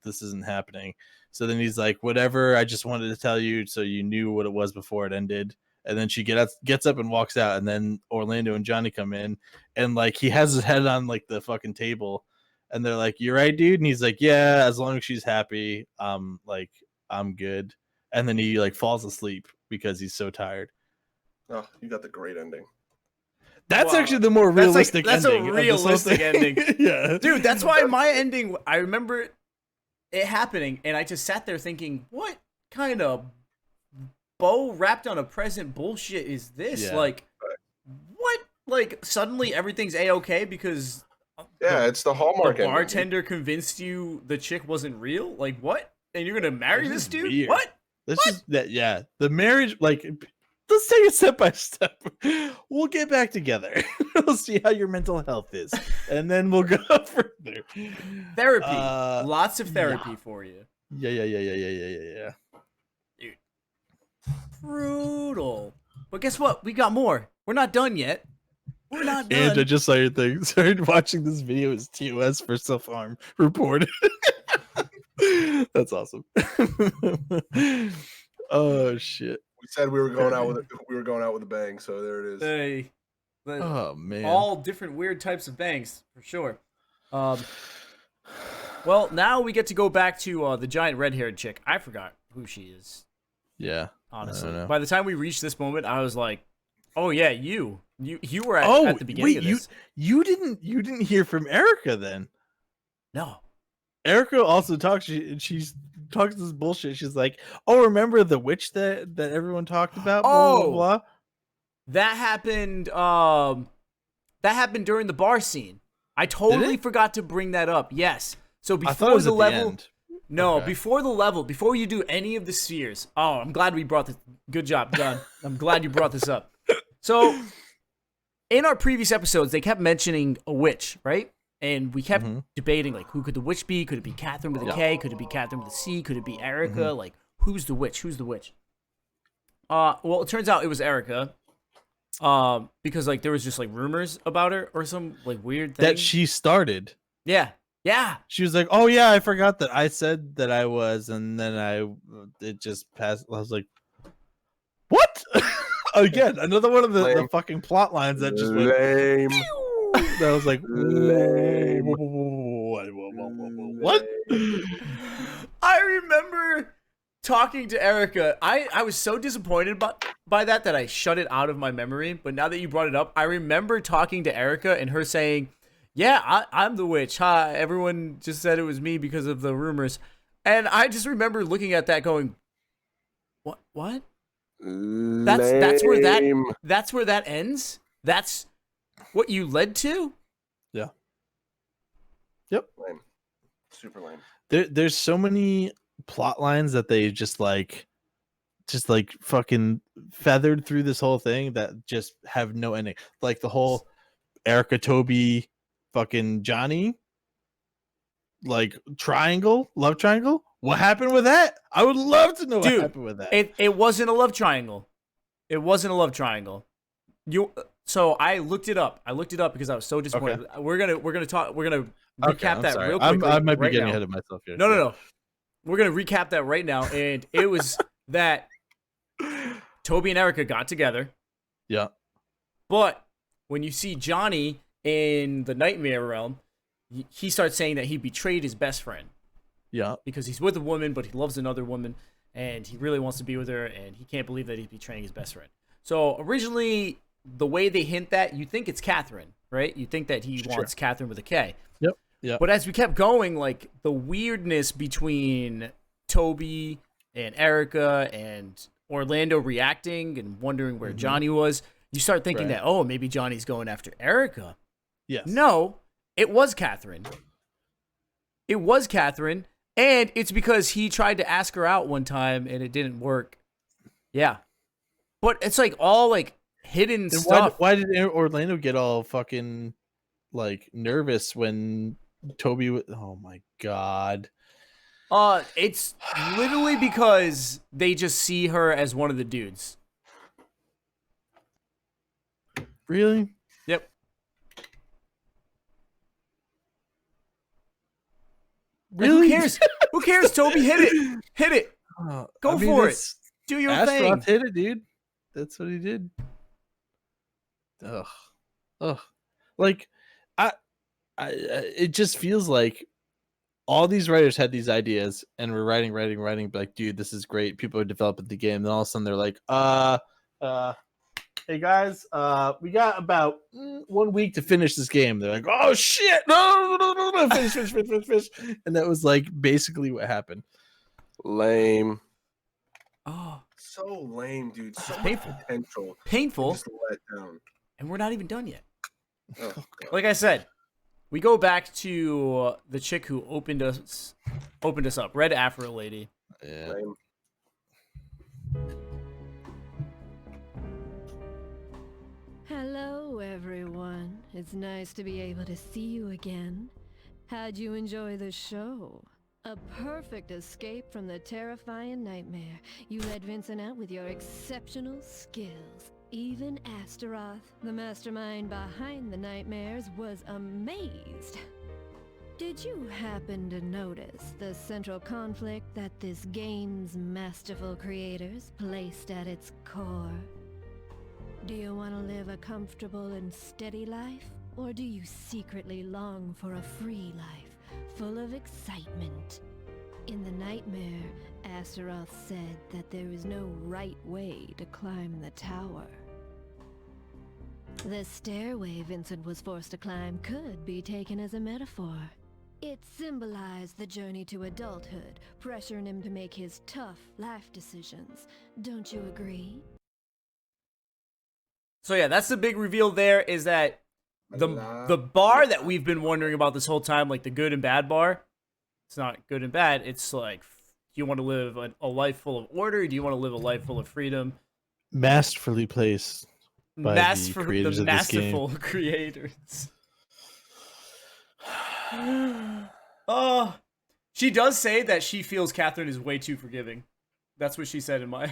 this isn't happening. So then he's like, whatever, I just wanted to tell you so you knew what it was before it ended. And then she gets up and walks out, and then Orlando and Johnny come in, and like he has his head on like the fucking table, and they're like, "You right, dude?" And he's like, "Yeah, as long as she's happy, like I'm good." And then he like falls asleep because he's so tired. Oh, you got the great ending. That's actually the more realistic that's ending. a realistic ending. Yeah. Dude, that's why my ending, I remember it happening, and I just sat there thinking, what kind of bow wrapped on a present bullshit is this? Yeah. Like, what? Like, suddenly everything's A-okay because it's the Hallmark the ending. bartender convinced you the chick wasn't real? Like, what? And you're gonna marry this dude? Weird. What? This is that. Yeah, the marriage. Like, let's take it step by step. We'll get back together. We'll see how your mental health is, and then we'll go further. Therapy. Lots of therapy for you. Yeah. Dude. Brutal. But guess what? We got more. We're not done yet. We're not done. And I just saw your thing. Started watching this video as TOS for self-harm reported. That's awesome. Oh shit. We said we were going out with a bang, so there it is. Hey. Oh man. All different weird types of bangs, for sure. Well, now we get to go back to the giant red-haired chick. I forgot who she is. Yeah. Honestly. By the time we reached this moment, I was like, oh yeah, you were at the beginning of this. You didn't hear from Erica then. No. Erica also talks. She's talks this bullshit. She's like, "Oh, remember the witch that everyone talked about?" Blah, blah, blah. That happened. That happened during the bar scene. I totally forgot to bring that up. Yes. So before the level. No, okay. Before the level, before you do any of the spheres. Oh, I'm glad we brought this. Good job, John. I'm glad you brought this up. So, in our previous episodes, they kept mentioning a witch, right? And we kept debating, like, who could the witch be? Could it be Catherine with a K? Could it be Catherine with a C? Could it be Erica? Like, who's the witch? Who's the witch? Well, it turns out it was Erica. Because, like, there was just, like, rumors about her or some, like, weird thing. That she started. Yeah. Yeah. She was like, "Oh yeah, I forgot that I said that I was," and then it just passed. I was like, "What?" Again, another one of the fucking plot lines that just went lame. That was like lame. What? I remember talking to Erica. I was so disappointed by that I shut it out of my memory. But now that you brought it up, I remember talking to Erica and her saying, "Yeah, I'm the witch. Huh? Everyone just said it was me because of the rumors." And I just remember looking at that going, What? That's where that ends? That's what you led to? Yeah. Yep. Lame. Super lame. There's so many plot lines that they just like fucking feathered through this whole thing that just have no ending. Like the whole Erica, Toby, fucking Johnny, like love triangle. What happened with that? I would love to know what happened with that. It wasn't a love triangle. It wasn't a love triangle. So I looked it up. Because I was so disappointed. Okay. We're gonna recap that real quickly. I might be getting ahead of myself here. No. We're gonna recap that right now, and it was that Toby and Erica got together. Yeah. But when you see Johnny in the nightmare realm, he starts saying that he betrayed his best friend. Yeah. Because he's with a woman, but he loves another woman, and he really wants to be with her, and he can't believe that he's betraying his best friend. So originally, the way they hint that, you think it's Catherine, right? You think that he wants Catherine with a K. Yep. Yeah. But as we kept going, like the weirdness between Toby and Erica and Orlando reacting and wondering where Johnny was, you start thinking that, oh, maybe Johnny's going after Erica. Yes. No, it was Catherine. It was Catherine, and it's because he tried to ask her out one time and it didn't work. Yeah. But it's like all like hidden stuff. Why did Orlando get all fucking like nervous when Toby oh my god. It's literally because they just see her as one of the dudes. Really? Yep. Really? Who cares? Who cares, Toby? Hit it. Hit it. Go for it. Do your thing. Astaroth hit it, dude. That's what he did. Ugh. Like, it just feels like all these writers had these ideas and were writing, like, dude, this is great. People are developing the game. Then all of a sudden they're like, hey guys, we got about 1 week to finish this game. They're like, oh shit, no, finish. And that was like basically what happened. Lame. Oh, so lame, dude. So painful. much potential. Painful. Just let down. And we're not even done yet. Oh, like I said, we go back to the chick who opened us up, Red Afro Lady. Yeah. Lame. Hello, everyone. It's nice to be able to see you again. How'd you enjoy the show? A perfect escape from the terrifying nightmare. You led Vincent out with your exceptional skills. Even Astaroth, the mastermind behind the nightmares, was amazed. Did you happen to notice the central conflict that this game's masterful creators placed at its core? Do you want to live a comfortable and steady life? Or do you secretly long for a free life, full of excitement? In the nightmare, Astaroth said that there is no right way to climb the tower. The stairway Vincent was forced to climb could be taken as a metaphor. It symbolized the journey to adulthood, pressuring him to make his tough life decisions. Don't you agree? So yeah, that's the big reveal there, is that the bar that we've been wondering about this whole time, like the good and bad bar, it's not good and bad. It's like, do you want to live a life full of order? Or do you want to live a life full of freedom? Masterfully placed by the creators of this game. Masterful creators. Oh, she does say that she feels Catherine is way too forgiving. That's what she said in my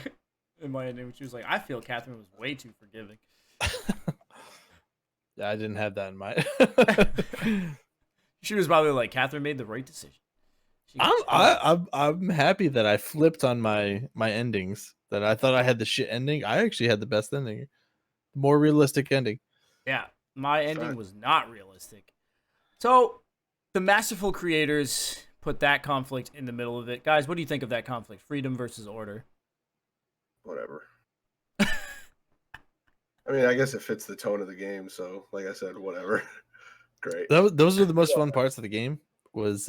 ending. She was like, I feel Catherine was way too forgiving. Yeah, I didn't have that in mind. She was probably like, Catherine made the right decision. I'm happy that I flipped on my endings. That I thought I had the shit ending. I actually had the best ending, more realistic ending. Yeah, my ending was not realistic. So, the masterful creators put that conflict in the middle of it. Guys, what do you think of that conflict? Freedom versus order? Whatever. I mean, I guess it fits the tone of the game. So, like I said, whatever. Great. Those are the most fun parts of the game. Was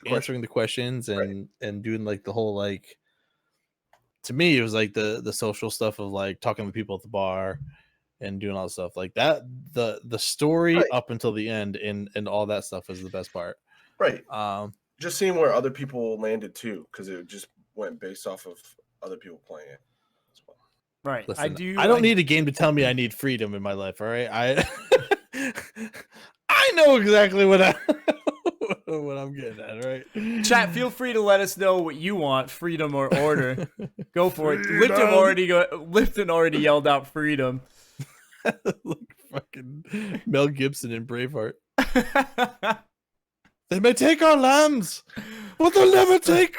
answering the questions and doing like the whole like. To me, it was like the social stuff of like talking to people at the bar and doing all the stuff like that. The story up until the end and all that stuff is the best part. Right. Just seeing where other people landed too, because it just went based off of other people playing it. Right. Listen, I don't need a game to tell me I need freedom in my life. All right. I know exactly what I'm getting at. All right. Chat, feel free to let us know what you want, freedom or order. Go for it. Lipton already yelled out freedom. Like fucking Mel Gibson in Braveheart. They may take our lands, but they'll never take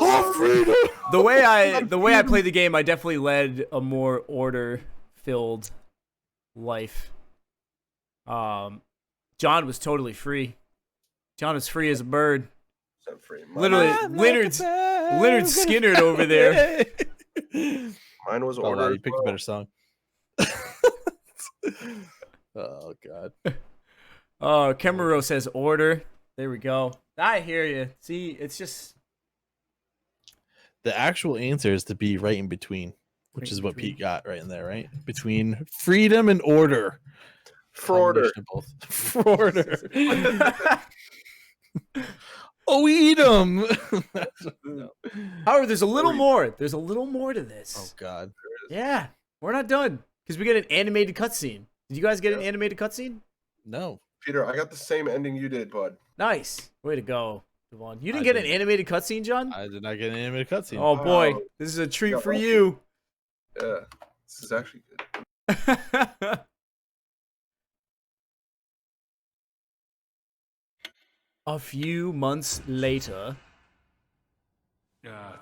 our freedom. The way I play the game, I definitely led a more order-filled life. John was totally free. John was free as a bird. Literally, Leonard Skinner over there. Mine was order. You picked a better song. Oh God. Oh, Kemuro says order. There we go. I hear you. See, it's just the actual answer is to be right in between, which is what Pete got right in there, right? Between freedom and order. For order. For order. Oh, eat them. However, there's a little more. There's a little more to this. Oh God. Yeah, we're not done because we get an animated cutscene. Did you guys get an animated cutscene? No. Peter, I got the same ending you did, bud. Nice. Way to go, Devon. You didn't get an animated cutscene, John? I did not get an animated cutscene. Oh boy, this is a treat for you. Yeah, this is actually good. A few months later.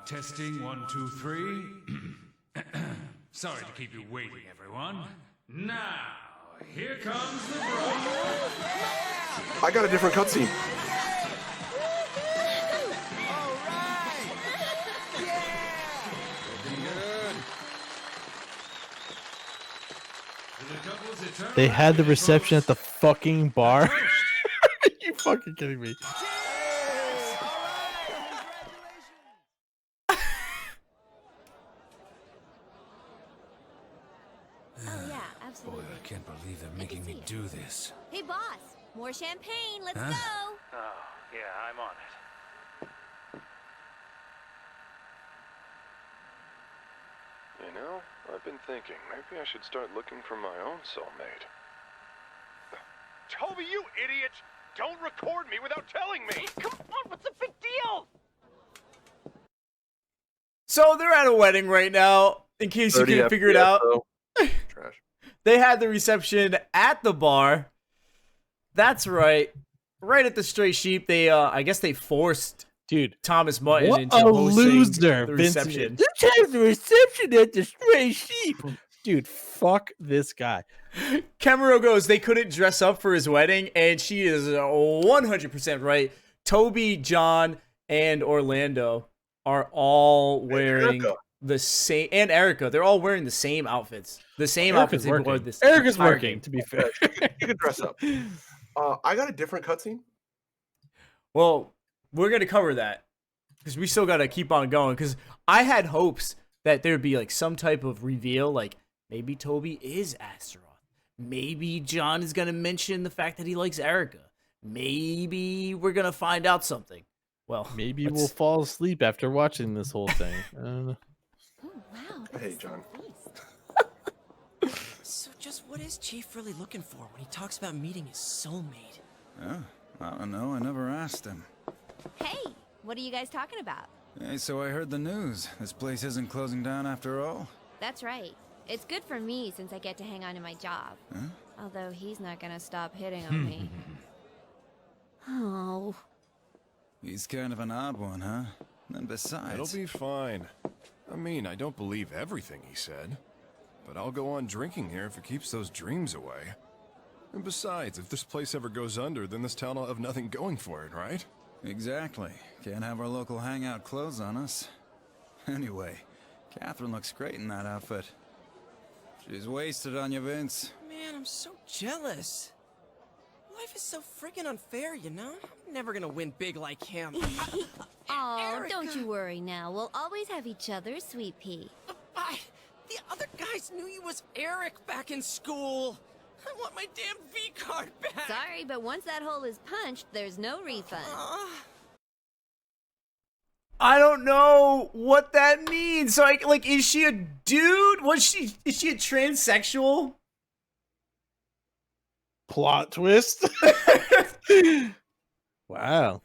Testing 1, 2, 3. Sorry to keep you waiting, everyone. Now, here comes the bride. I got a different cutscene. They had the reception at the fucking bar. Are you fucking kidding me? Boy, I can't believe they're making me do this. Hey, boss. More champagne. Let's Huh? go. Oh, yeah, I'm on it. You know, I've been thinking, maybe I should start looking for my own soulmate. Toby, you idiot! Don't record me without telling me! Come on, what's the big deal? So they're at a wedding right now, in case you couldn't figure it out. Trash. They had the reception at the bar. That's right. Right at the Straight Sheep, they I guess they forced Thomas Mutton What into a hosting loser, the Vincent. reception. Let's have the reception at the Stray Sheep. Dude, fuck this guy. Kemuro goes, they couldn't dress up for his wedding, and she is 100% right. Toby, John, and Orlando are all wearing the same, and Erica, they're all wearing the same outfits. The same outfits they wore this Erica's entire working, game. to be fair. You can dress up. I got a different cutscene. Well, we're going to cover that because we still got to keep on going, because I had hopes that there'd be like some type of reveal, like maybe Toby is Astaroth. Maybe John is going to mention the fact that he likes Erica. Maybe we're going to find out something. Well, maybe we'll fall asleep after watching this whole thing. I don't know. I hate John. So just what is Chief really looking for when he talks about meeting his soulmate? Yeah, I don't know. I never asked him. Hey, what are you guys talking about? Hey, so I heard the news. This place isn't closing down after all? That's right. It's good for me since I get to hang on to my job. Huh? Although he's not gonna stop hitting on me. Oh. He's kind of an odd one, huh? And besides... It'll be fine. I mean, I don't believe everything he said. But I'll go on drinking here if it keeps those dreams away. And besides, if this place ever goes under, then this town will have nothing going for it, right? Exactly. Can't have our local hangout close on us. Anyway, Catherine looks great in that outfit. She's wasted on you, Vince. Man, I'm so jealous. Life is so friggin' unfair, you know? I'm never gonna win big like him. Oh, don't you worry now. We'll always have each other, sweet pea. The other guys knew you was Eric back in school. I want my damn V-card back. Sorry, but once that hole is punched, there's no refund. I don't know what that means. So, like, is she a dude? Is she a transsexual? Plot twist. Wow.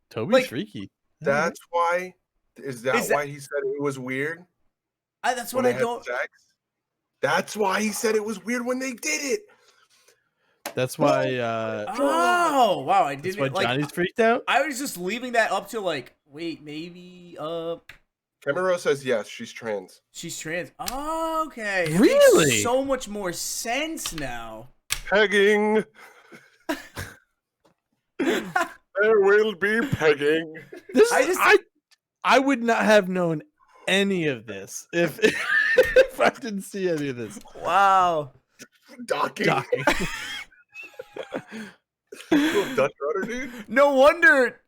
Toby's freaky. That's why. Is that why he said it was weird? That's what I don't. Sex? That's why he said it was weird when they did it. That's why. Oh wow! I didn't. That's why Johnny's freaked out. I was just leaving that up to like, wait, maybe. Kemuro says yes, she's trans. She's trans. Oh, okay. It Really? makes so much more sense now. Pegging. There will be pegging. I would not have known any of this if if I didn't see any of this. Wow. Docking. Dutch rudder, dude. No wonder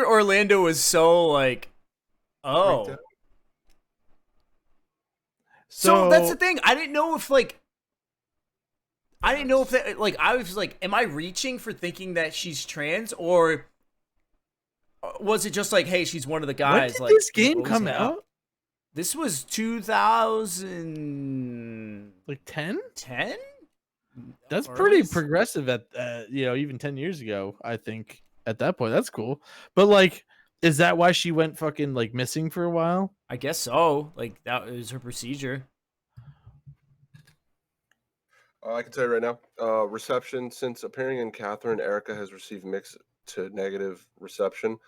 Orlando was so like, oh. So that's the thing. I didn't know if that, like, I was like, am I reaching for thinking that she's trans, or was it just like, hey, she's one of the guys? When did like, this game come out? This was 2000, like 10? 10? That's pretty progressive at even 10 years ago, I think. At that point, that's cool. But like, is that why she went fucking like missing for a while? I guess so. Like, that was her procedure. I can tell you right now, reception since appearing in Catherine, Erica has received mixed to negative reception.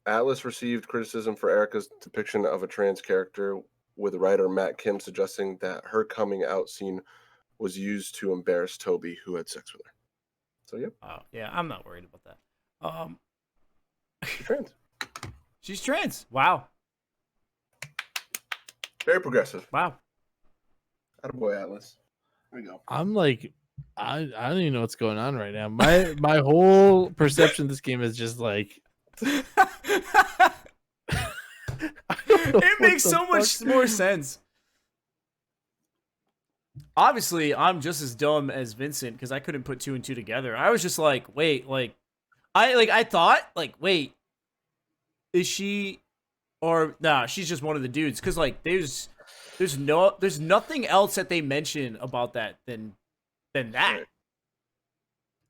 Atlas received criticism for Erica's depiction of a trans character, with writer Matt Kim suggesting that her coming out scene was used to embarrass Toby, who had sex with her. So, yep. Oh, yeah, I'm not worried about that. She's trans. She's trans. Wow. Very progressive. Wow. Attaboy, Atlas. Here we go. I'm like, I don't even know what's going on right now. My whole perception of this game is just like, It makes so much more sense. Obviously, I'm just as dumb as Vincent because I couldn't put 2 and 2 together. I was just like, wait, I thought, like, wait, is she, or nah, she's just one of the dudes? Because like, there's nothing else that they mention about that than that.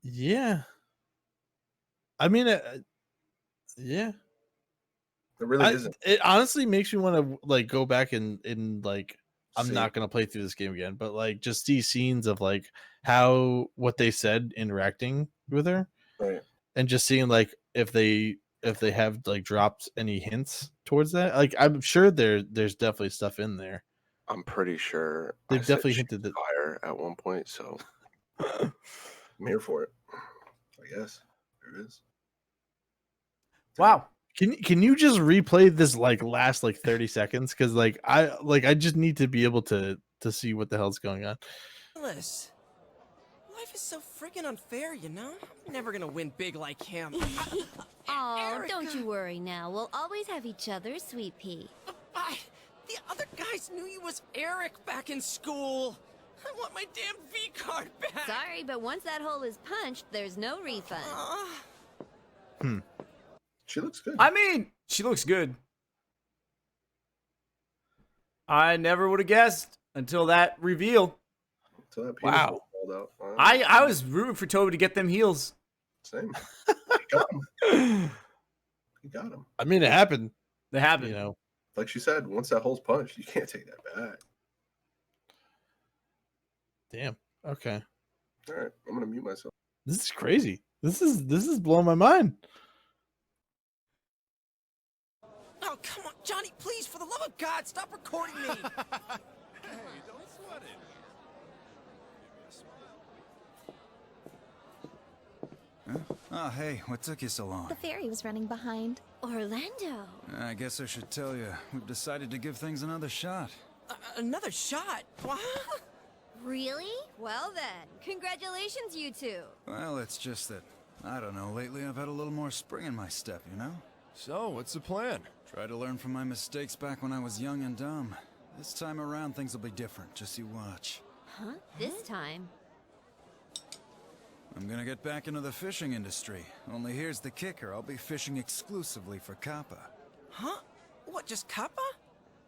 yeah. I mean, yeah. It really isn't. It honestly makes me want to like go back and like, I'm See. not gonna play through this game again, but like just see scenes of like what they said interacting with her, Right. and just seeing like if they have like dropped any hints towards that. Like I'm sure there's definitely stuff in there. I'm pretty sure They've I said definitely she's hinted that. fire at one point, so I'm here for it. I guess. There it is. Wow. Can you just replay this like last like 30 seconds? Because like I just need to be able to see what the hell's going on. Liz, life is so freaking unfair, you know? I'm never gonna win big like him. Oh, don't you worry now. We'll always have each other, sweet pea. The other guys knew you was Eric back in school. I want my damn V card back. Sorry, but once that hole is punched, there's no refund. She looks good. I mean, she looks good. I never would have guessed until that reveal. Until that Wow. Pulled out. I was rooting for Toby to get them heels. Same. He got him. He got him. I mean, it happened. They happened. You know, Like she said, once that hole's punched, you can't take that back. damn. Okay, All right, I'm gonna mute myself. this is crazy. This is blowing my mind. Oh, come on, Johnny, please, for the love of God, stop recording me. Hey, don't sweat it. Huh? Oh, hey, what took you so long? The ferry was running behind. Orlando. I guess I should tell you, we've decided to give things another shot. Another shot? What? Really? Well then, congratulations, you two. Well, it's just that, I don't know, lately I've had a little more spring in my step, you know? So, what's the plan? Try to learn from my mistakes back when I was young and dumb. This time around, things will be different, just you watch. Huh? This time? I'm gonna get back into the fishing industry. Only here's the kicker, I'll be fishing exclusively for Kappa. Huh? What, just Kappa?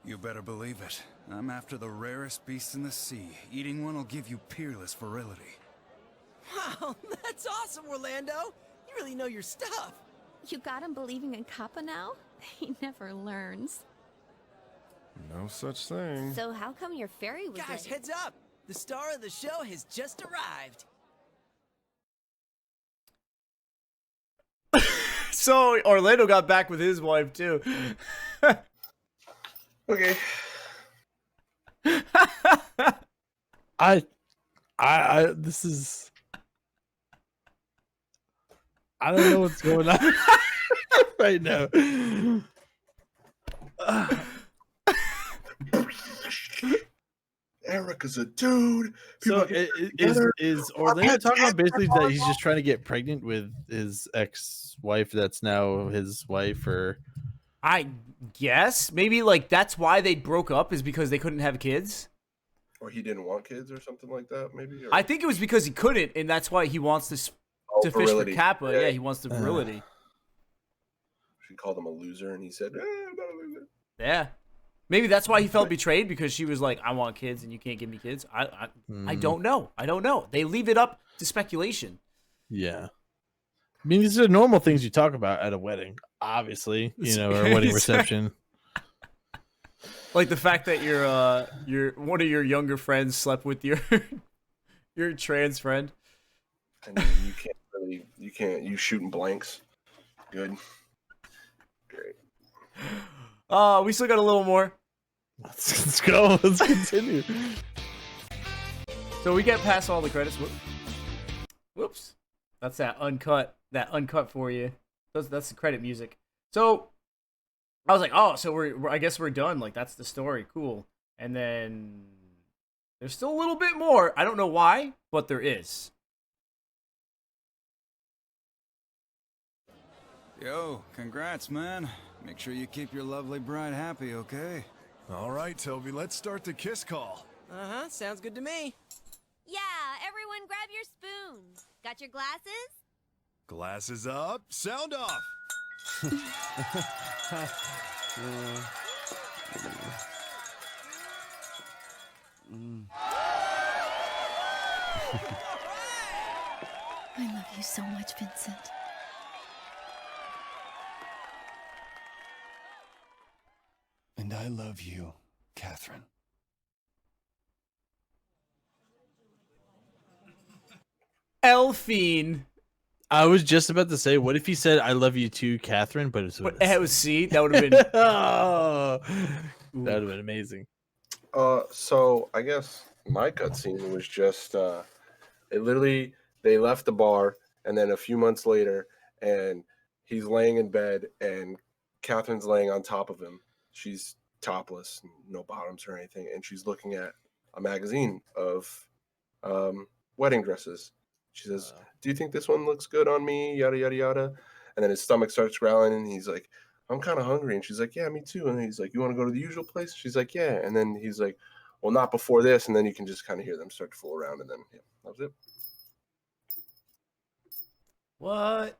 You better believe it. I'm after the rarest beast in the sea. Eating one will give you peerless virility. Wow, that's awesome, Orlando. You really know your stuff. You got him believing in Kappa now? He never learns. No such thing. So how come your ferry was Guys, late? heads up. The star of the show has just arrived. So Orlando got back with his wife too. Okay. This is, I don't know what's going on right now. Eric is a dude. So People is Orlando talking about basically that he's just trying to get pregnant with his ex-wife that's now his wife, or I guess maybe like that's why they broke up, is because they couldn't have kids. Or he didn't want kids or something like that, maybe? Or... I think it was because he couldn't, and that's why he wants to fish for virility. Kappa. Yeah, he wants the virility. She called him a loser, and he said, I'm not a loser. Yeah. Maybe that's why he felt betrayed, because she was like, I want kids and you can't give me kids. I don't know. I don't know. They leave it up to speculation. yeah. I mean, these are normal things you talk about at a wedding, obviously, you know, or a wedding reception. Like the fact that your one of your younger friends slept with your trans friend. and you shooting blanks. Good. Great. We still got a little more. Let's go. Let's continue. So we get past all the credits. Whoops. That's that uncut for you. That's the credit music. So I was like, oh, so I guess we're done. Like, that's the story. Cool. And then there's still a little bit more. I don't know why, but there is. Yo, congrats, man. Make sure you keep your lovely bride happy, okay? All right, Toby, let's start the kiss call. Uh-huh, sounds good to me. Yeah, everyone grab your spoons. Got your glasses? Glasses up, sound off. I love you so much, Vincent. And I love you, Catherine. Elfine. I was just about to say, what if he said, I love you too, Catherine? But it's it was C. That would have been. Oh, that would have been amazing. So I guess my cutscene was just they left the bar, and then a few months later, and he's laying in bed, and Catherine's laying on top of him. She's topless, no bottoms or anything, and she's looking at a magazine of wedding dresses. She says, "Do you think this one looks good on me?" Yada yada yada. And then his stomach starts growling, and he's like, "I'm kind of hungry." And she's like, "Yeah, me too." And he's like, "You want to go to the usual place?" She's like, "Yeah." And then he's like, "Well, not before this." And then you can just kind of hear them start to fool around, and then yeah, that was it. What?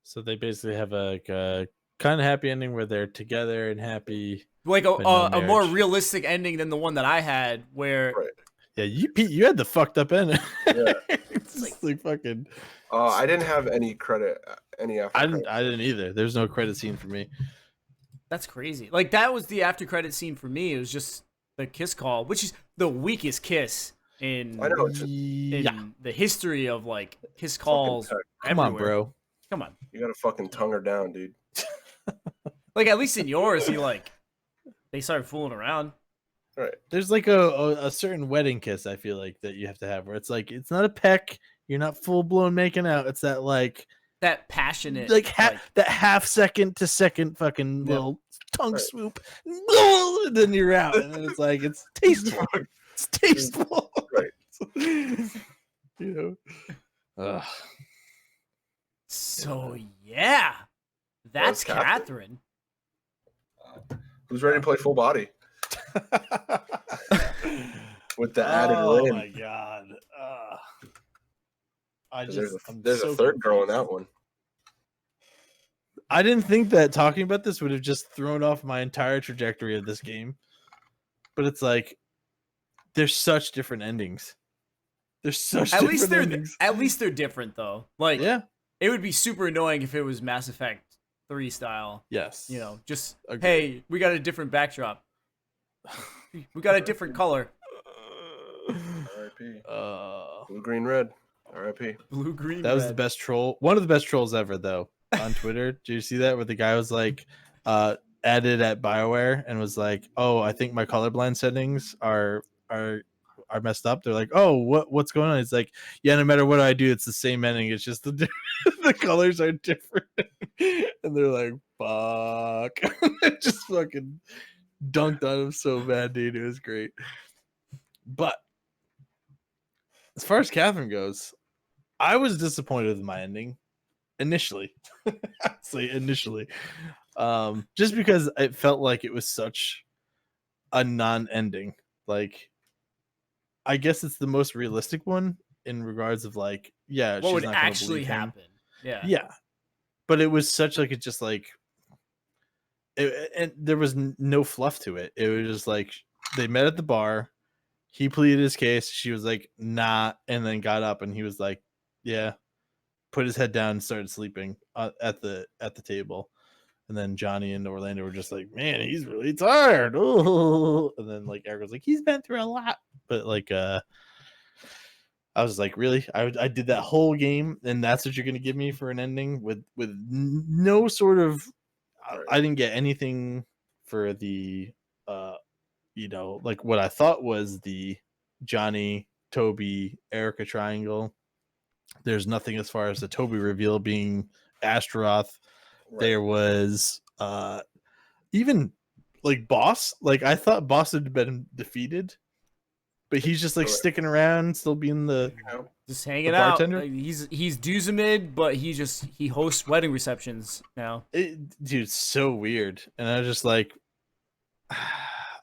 So they basically have a kind of happy ending where they're together and happy, Like but no a more marriage. realistic ending than the one that I had, where Yeah, you had the fucked up ending. Yeah. It's like fucking. I didn't have any credit, any after. I didn't either. There's no credit scene for me. that's crazy. Like, that was the after credit scene for me. It was just the kiss call, which is the weakest kiss in I know, in the history of like kiss calls. Come on, everywhere. bro. Come on. You gotta fucking tongue her down, dude. Like, at least in yours, they started fooling around. Right. There's like a certain wedding kiss I feel like that you have to have where it's like it's not a peck, you're not full blown making out. It's that like that passionate, like that half second to second fucking little tongue swoop, and then you're out, and then it's like it's tasteful. It's tasteful, right? You know. So yeah, that's Catherine. Who's ready to play full body? With the added win. Oh my god! There's a third girl in that one. I didn't think that talking about this would have just thrown off my entire trajectory of this game, but it's like there's such different endings. There's such At different endings. At least they're different though. Like, yeah, it would be super annoying if it was Mass Effect 3 style. Yes. You know, just Agreed. hey, we got a different backdrop. We got a different color. R.I.P. Blue, green, red. R.I.P. Blue, green, That was red. the best troll. One of the best trolls ever, though, on Twitter. Did you see that? Where the guy was like, added at BioWare and was like, "Oh, I think my colorblind settings are messed up." They're like, "Oh, what's going on?" It's like, "Yeah, no matter what I do, it's the same ending. It's just the the colors are different." And they're like, "Fuck!" Just fucking dunked on him so bad, dude. It was great. But as far as Catherine goes, I was disappointed with my ending initially. Initially. Just because it felt like it was such a non-ending. Like, I guess it's the most realistic one in regards of like, yeah, What she's would not gonna actually believe him. happen? Yeah. Yeah. But it was such like, it just like, and there was no fluff to it. It was just like they met at the bar. He pleaded his case. She was like, "Nah," and then got up and he was like, "Yeah." Put his head down and started sleeping at the table. And then Johnny and Orlando were just like, "Man, he's really tired." Ooh. And then like Eric was like, "He's been through a lot." But like, I I was like, really? I did that whole game, and that's what you're gonna give me for an ending with no sort of. I didn't get anything for the, like what I thought was the Johnny, Toby, Erica triangle. There's nothing as far as the Toby reveal being Astaroth. Right. There was even like Boss. Like I thought Boss had been defeated, but he's just like sticking around, still being the just hanging out. bartender. Like, he's Duzamid, but he hosts wedding receptions now. Dude, so weird. And I was just like,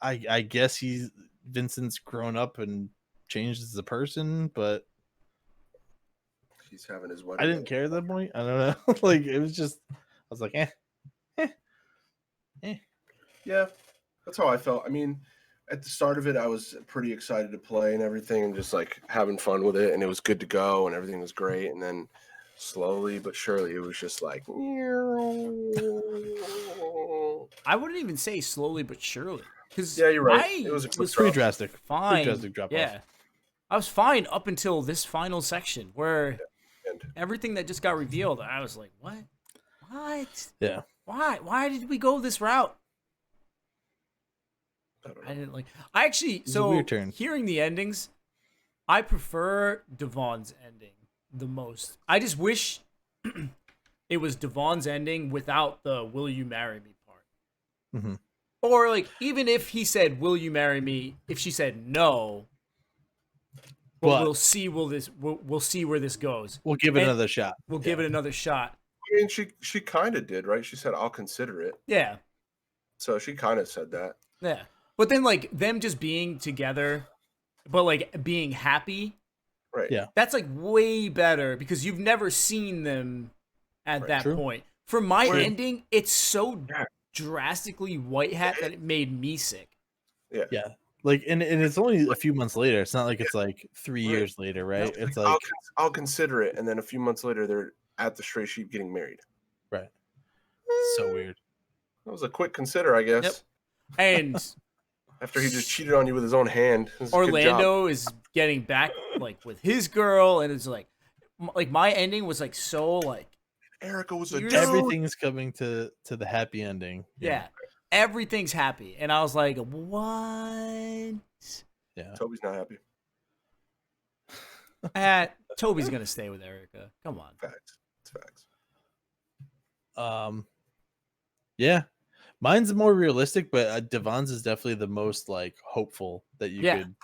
I guess Vincent's grown up and changed as a person, but he's having his wedding. I didn't care at that point. I don't know. Like it was just, I was like, Yeah, that's how I felt. I mean, at the start of it, I was pretty excited to play and everything, and just like having fun with it, and it was good to go, and everything was great. And then slowly but surely, it was just like, I wouldn't even say slowly but surely, because yeah, you're right. It was pretty drastic. Fine. Pretty drastic drop yeah, off. I was fine up until this final section where everything that just got revealed, I was like, what? Yeah. Why did we go this route? I didn't like. I actually a weird turn. Hearing the endings, I prefer Devon's ending the most. I just wish it was Devon's ending without the "Will you marry me" part. Mm-hmm. Or like even if he said "Will you marry me," if she said no, but we'll see. We'll see where this goes. We'll give it another shot. We'll give it another shot. I mean, she kind of did, right? She said, "I'll consider it." Yeah. So she kind of said that. Yeah. But then, like, them just being together, but, like, being happy. Right. Yeah. That's, like, way better because you've never seen them at that point. For my ending, it's so drastically white hat that it made me sick. Yeah. Yeah. Like, and it's only a few months later. It's not like it's, like, 3 years later, right? It's like... I'll consider it. And then a few months later, they're at the Stray Sheep getting married. Right. So weird. That was a quick consider, I guess. Yep. And... after he just cheated on you with his own hand. Orlando is getting back like with his girl, and it's like my ending was like so like Erica was a everything's coming to the happy ending. Yeah. Everything's happy, and I was like, what? Yeah, Toby's not happy. Toby's gonna stay with Erica. Come on, facts. It's facts. Yeah. Mine's more realistic, but Devon's is definitely the most like hopeful that you could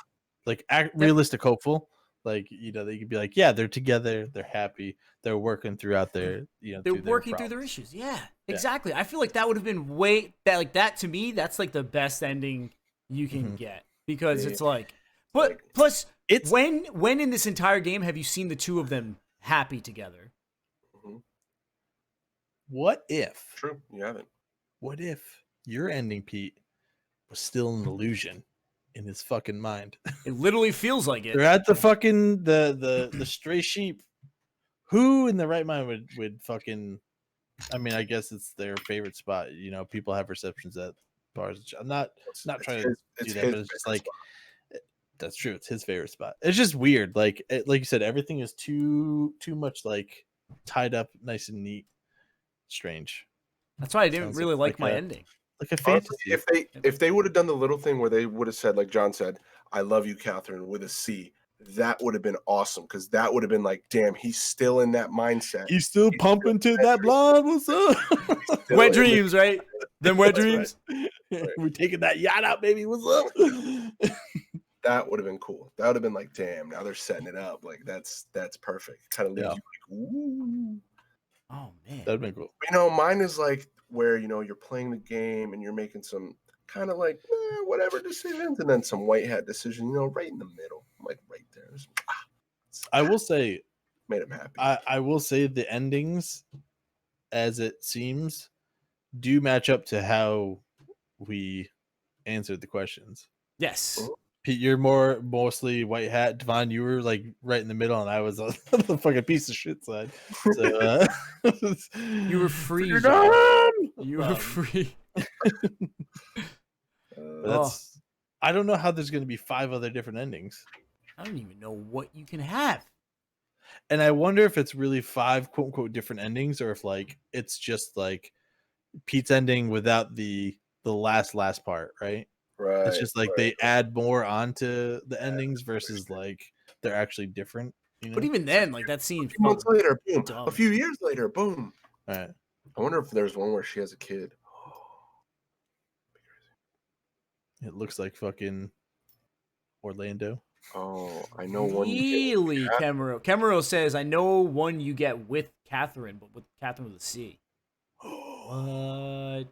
like realistic hopeful. Like, you know, they could be like, yeah, they're together, they're happy, they're working throughout their, you know, they're working through their issues. Yeah, exactly. I feel like that would have been that to me, that's like the best ending you can get because it's like, but plus it's when in this entire game have you seen the two of them happy together? What if? True, you haven't. What if your ending, Pete, was still an illusion in his fucking mind? It literally feels like it. They're at the fucking the Stray Sheep. Who in the right mind would fucking? I mean, I guess it's their favorite spot. You know, people have receptions at bars. I'm not trying to do that, but it's just like that's true. It's his favorite spot. It's just weird. Like you said, everything is too much like tied up, nice and neat. Strange. That's why I didn't really like my ending. Like a fantasy. Honestly, if they would have done the little thing where they would have said, like John said, "I love you, Catherine," with a C, that would have been awesome because that would have been like, damn, he's still in that mindset. He's still pumping to that blonde. What's up? Wet dreams, right? Them wet dreams. Right. We're taking that yacht out, baby. What's up? That would have been cool. That would have been like, damn, now they're setting it up. Like that's perfect. Kind of leaves you like, ooh. Oh man, that'd be cool. You know, mine is like where, you know, you're playing the game and you're making some kind of like whatever decisions, and then some white hat decision. You know, right in the middle, like right there. I will say, made him happy. I will say the endings, as it seems, do match up to how we answered the questions. Yes. Pete, you're mostly white hat. Devon, you were like right in the middle, and I was on the fucking piece of shit side. So you were free. You were free. I don't know how there's going to be 5 other different endings. I don't even know what you can have. And I wonder if it's really 5 quote unquote different endings, or if like it's just like Pete's ending without the last part, right? Right. It's just like they add more onto the endings versus like they're actually different. You know? But even then, like that scene. A few months later, boom. dumb. A few years later, boom. All right. I wonder if there's one where she has a kid. It looks like fucking Orlando. Oh, I know one. Really, Kemuro. Kemuro says, "I know one you get with Catherine, but with Catherine with a C." What?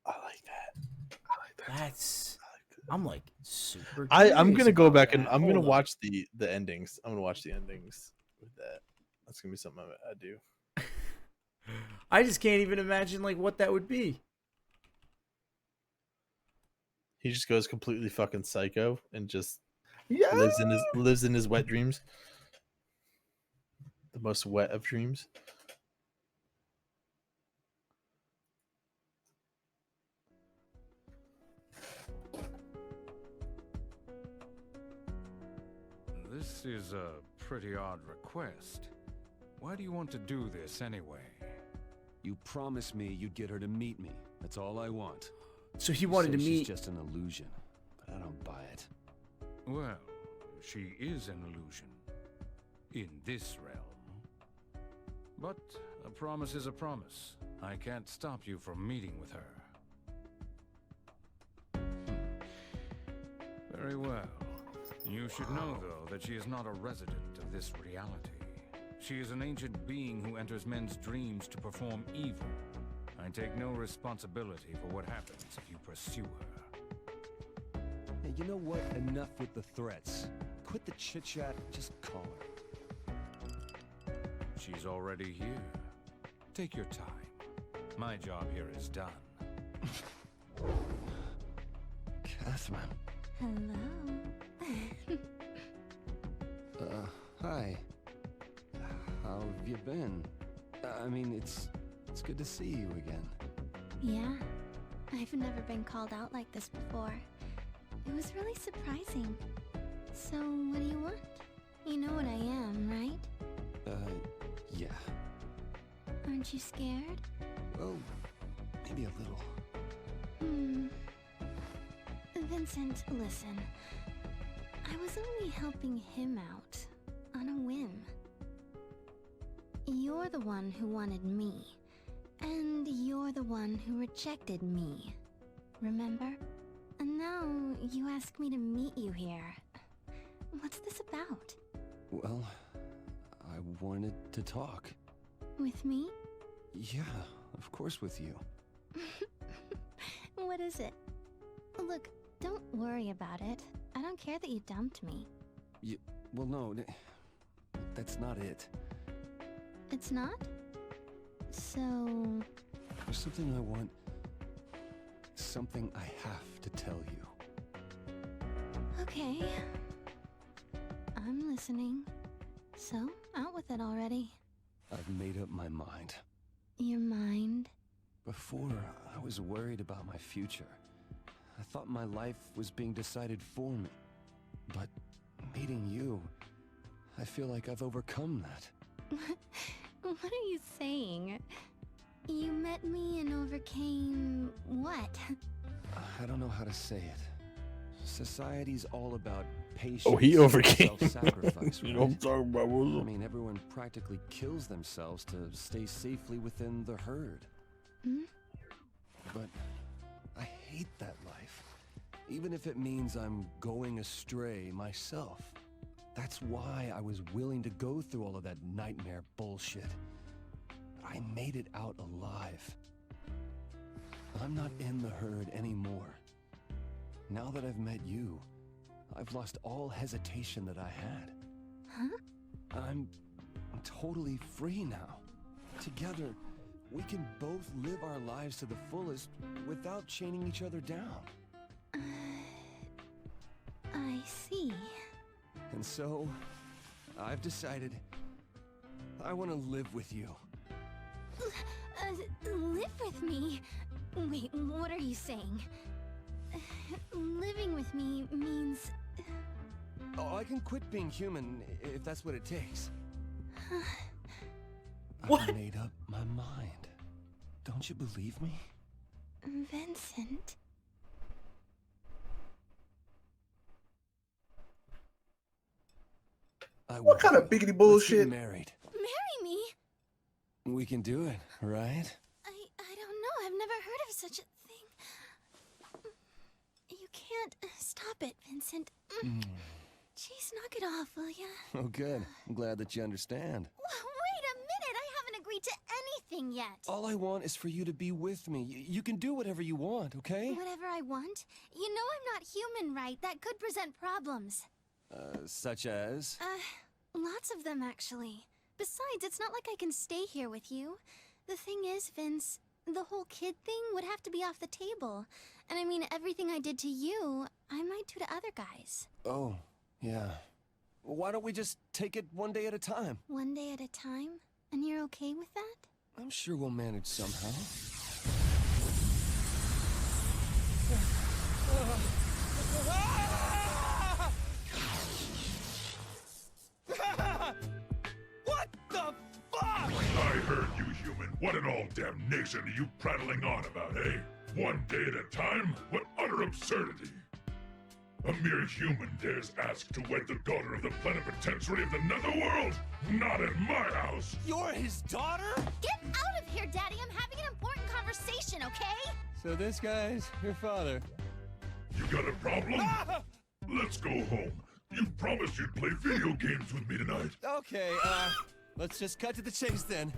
I like that. That's. I'm like super. I'm curious gonna go about back that. and I'm Hold gonna on. watch the endings. I'm gonna watch the endings with that. That's gonna be something I do. I just can't even imagine like what that would be. He just goes completely fucking psycho and just Yeah. lives in his wet dreams. The most wet of dreams. This is a pretty odd request. Why do you want to do this anyway? You promised me you'd get her to meet me. That's all I want. So he wanted to She's meet. just an illusion, but I don't buy it. Well, she is an illusion. In this realm. But a promise is a promise. I can't stop you from meeting with her. Very well. You should know, though, that she is not a resident of this reality. She is an ancient being who enters men's dreams to perform evil. I take no responsibility for what happens if you pursue her. Hey, you know what? Enough with the threats. Quit the chit-chat, just call her. She's already here. Take your time. My job here is done. Catherine. Hello. Hi. How have you been? I mean, it's good to see you again. Yeah, I've never been called out like this before. It was really surprising. So, what do you want? You know what I am, right? Yeah. Aren't you scared? Well, maybe a little. Vincent, listen. I was only helping him out on a whim. You're the one who wanted me, and you're the one who rejected me. Remember? And now you ask me to meet you here. What's this about? Well, I wanted to talk. With me? Yeah, of course with you. What is it? Look, don't worry about it. I don't care that you dumped me. Well, no, that's not it. It's not? So... There's something I want... Something I have to tell you. Okay. I'm listening. So, out with it already. I've made up my mind. Your mind? Before, I was worried about my future. I thought my life was being decided for me. But meeting you, I feel like I've overcome that. What are you saying? You met me and overcame... what? I don't know how to say it. Society's all about patience. Oh, he overcame. Self-sacrifice, You know what I'm right? talking about, I mean, everyone practically kills themselves to stay safely within the herd. But I hate that life. Even if it means I'm going astray myself. That's why I was willing to go through all of that nightmare bullshit. But I made it out alive. I'm not in the herd anymore. Now that I've met you, I've lost all hesitation that I had. Huh? I'm totally free now. Together, we can both live our lives to the fullest without chaining each other down. I see. And so, I've decided I want to live with you. Live with me? Wait, what are you saying? Living with me means Oh, I can quit being human if that's what it takes. What? I made up my mind. Don't you believe me? Vincent. What kind of biggity bullshit? Let's get married. Marry me? We can do it, right? I don't know. I've never heard of such a thing. You can't stop it, Vincent. Jeez, knock it off, will ya? Oh, good. I'm glad that you understand. Wait a minute. I haven't agreed to anything yet. All I want is for you to be with me. You can do whatever you want, okay? Whatever I want? You know I'm not human, right? That could present problems. Such as? Lots of them, actually. Besides, it's not like I can stay here with you. The thing is, Vince, the whole kid thing would have to be off the table. And I mean, everything I did to you, I might do to other guys. Oh, yeah. Why don't we just take it one day at a time? One day at a time? And you're okay with that? I'm sure we'll manage somehow. What the fuck? I heard you, human. What in all damnation are you prattling on about, eh? One day at a time? What utter absurdity! A mere human dares ask to wed the daughter of the plenipotentiary of the Netherworld? Not in my house! You're his daughter? Get out of here, Daddy! I'm having an important conversation, okay? So this guy's your father. You got a problem? Let's go home. You promised you'd play video games with me tonight. Okay, let's just cut to the chase then.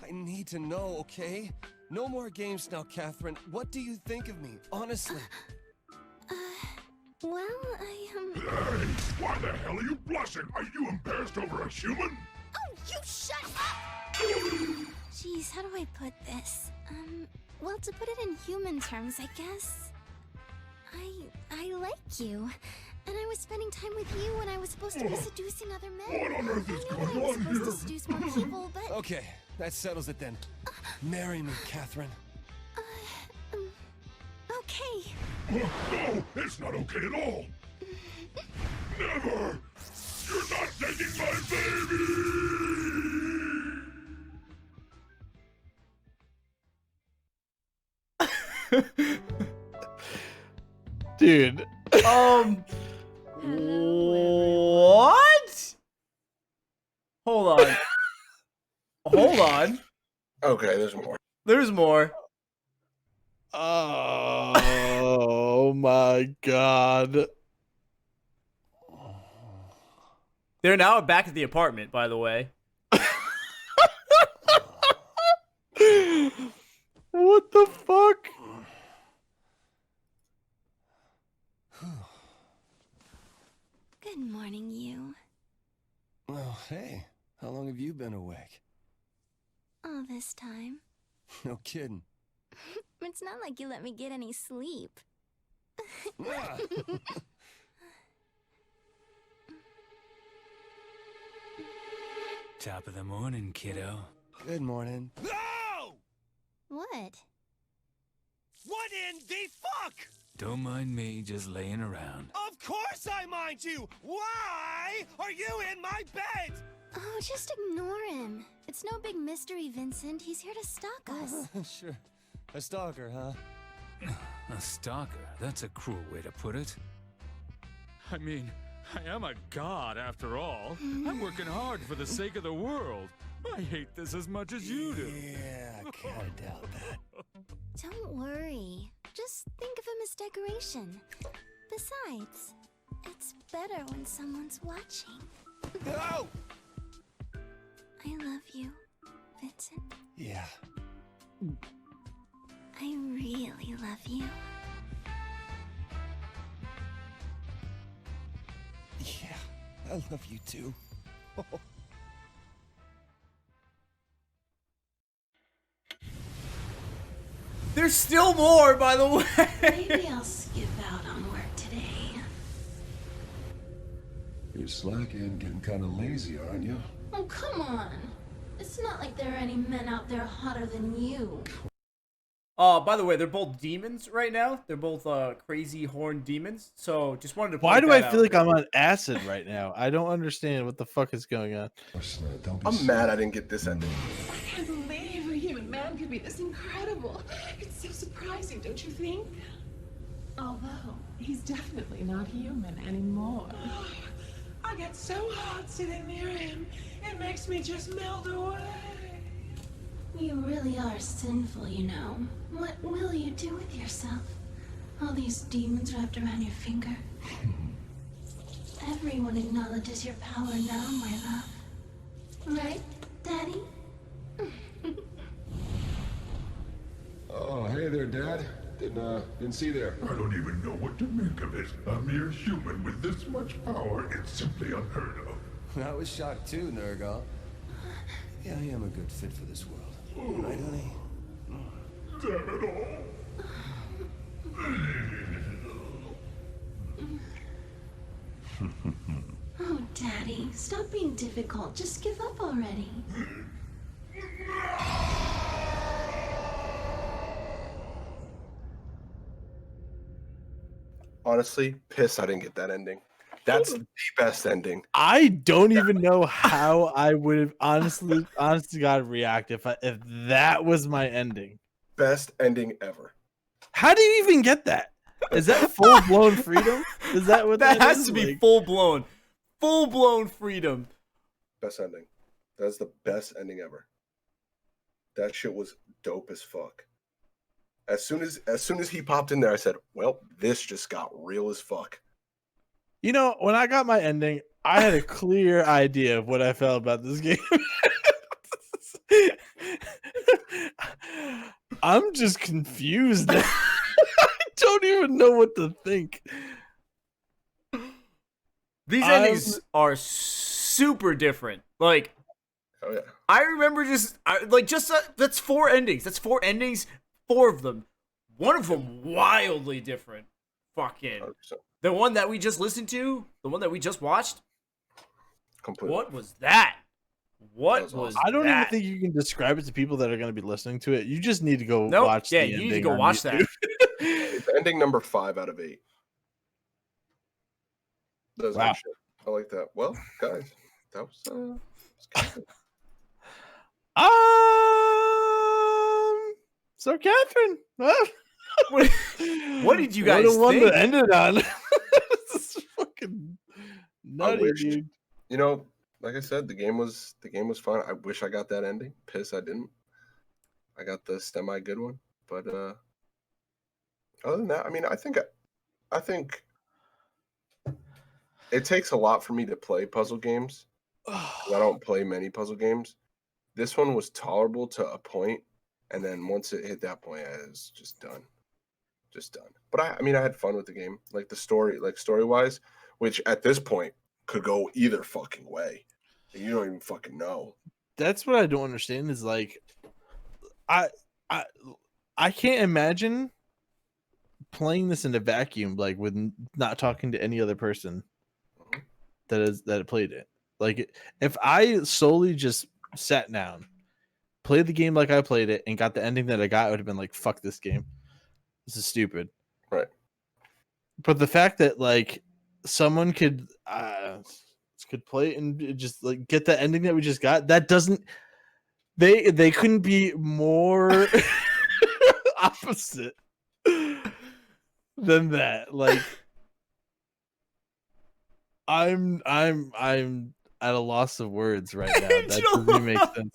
I need to know, okay? No more games now, Catherine. What do you think of me, honestly? Well, I Hey, why the hell are you blushing? Are you embarrassed over a human? Oh, you shut up! Jeez, how do I put this? Well, to put it in human terms, I guess. I like you. And I was spending time with you when I was supposed to be seducing other men. What on earth is I going know I was on supposed here? to seduce more people, but... Okay, that settles it then. Marry me, Catherine. Okay. No, it's not okay at all. Never! You're not taking my baby! Dude. What? Hold on. Hold on. Okay, there's more. There's more. Oh my god. They're now back at the apartment, by the way. What the fuck? Good morning, you. Oh, hey. How long have you been awake? All this time. No kidding. It's not like you let me get any sleep. Top of the morning, kiddo. Good morning. No! What? What in the fuck? Don't mind me just laying around. Of course I mind you! Why are you in my bed? Oh, just ignore him. It's no big mystery, Vincent. He's here to stalk us. Sure. A stalker, huh? A stalker? That's a cruel way to put it. I mean, I am a god after all. I'm working hard for the sake of the world. I hate this as much as you do. Yeah, I kinda doubt that. Don't worry. Just think of him as decoration. Besides, it's better when someone's watching. No! I love you, Vincent. Yeah. I really love you. Yeah, I love you too. There's still more, by the way. Maybe I'll skip out on work today. You're slacking, getting kind of lazy, aren't you? Oh, come on. It's not like there are any men out there hotter than you. By the way, they're both demons right now. They're both crazy horned demons. So just wanted to. Why do point I that feel out. like I'm on acid right now? I don't understand what the fuck is going on. I'm mad I didn't get this ending. I can't believe a human man could be this incredible. It's so surprising, don't you think? Although, he's definitely not human anymore. I get so hot sitting near him. It makes me just melt away. You really are sinful, you know. What will you do with yourself? All these demons wrapped around your finger. Everyone acknowledges your power now, my love. Right, Daddy? Oh, hey there, Dad. Didn't see there. I don't even know what to make of it. A mere human with this much power, it's simply unheard of. I was shocked too, Nergal. Yeah, I am a good fit for this world. Right, honey? Damn it all. Oh, Daddy, stop being difficult. Just give up already. Honestly, pissed I didn't get that ending. That's the best ending. I don't even know how I would have honestly to God react if that was my ending. Best ending ever. How do you even get that? Is that full blown freedom? Is that what that has is? to be Like, full blown freedom? Best ending. That's the best ending ever. That shit was dope as fuck. As soon as he popped in there, I said, "Well, this just got real as fuck." you know, when I got my ending, I had a clear idea of what I felt about this game. I'm just confused. I don't even know what to think. These endings are super different. Like, oh yeah, I remember that's 4 endings. That's 4 endings. 4 of them. One of them wildly different. Fucking 100%. the one that we just listened to, the one that we just watched. Completely. What was that? What was I don't even that? think you can describe it to people that are going to be listening to it. You just need to go Nope. watch. Yeah, the you need to ending go on watch that. YouTube. It's ending number 5 out of 8. That's Wow. shit. I like that. Well, guys, that was good. So Catherine, what did you guys what a one think? to end it on. This is fucking I nutty, wish, dude. you know, like I said, the game was fun. I wish I got that ending. Piss I didn't. I got the semi good one, but other than that, I mean, I think it takes a lot for me to play puzzle games. I don't play many puzzle games. This one was tolerable to a point, and then once it hit that point, I was just done. But I mean, I had fun with the game, like the story, like story-wise, which at this point could go either fucking way. You don't even fucking know. That's what I don't understand is like, I can't imagine playing this in a vacuum, like with not talking to any other person that played it. Like if I solely just sat down, played the game like I played it, and got the ending that I got, I would have been like, "Fuck this game. This is stupid." Right. But the fact that like someone could play it and just like get the ending that we just got, that doesn't. They couldn't be more opposite than that. Like I'm at a loss of words right now. That doesn't even make sense.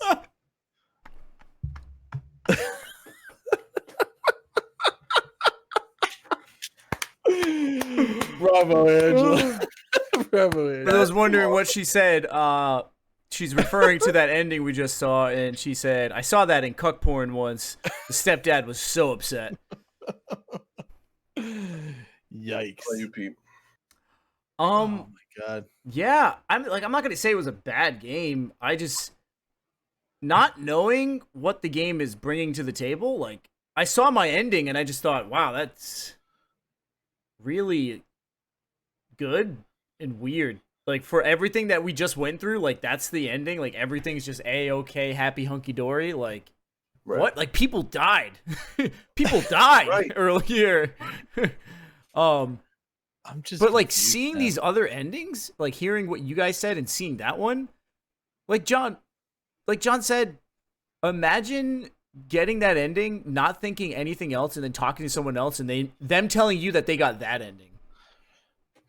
Bravo, Angela. Bravo, Angela. For those wondering what she said, she's referring to that ending we just saw, and she said, "I saw that in cuck porn once. The stepdad was so upset." Yikes! How you, Pete? Oh my god. Yeah, I'm not gonna say it was a bad game. I just not knowing what the game is bringing to the table. Like I saw my ending and I just thought, wow, that's really good and weird. Like for everything that we just went through, like that's the ending. Like everything's just a-okay, happy hunky dory. Like what? Like people died. People died earlier. I'm just. But like confused seeing now. these other endings, like hearing what you guys said and seeing that one, like John said, imagine getting that ending, not thinking anything else, and then talking to someone else, and them telling you that they got that ending.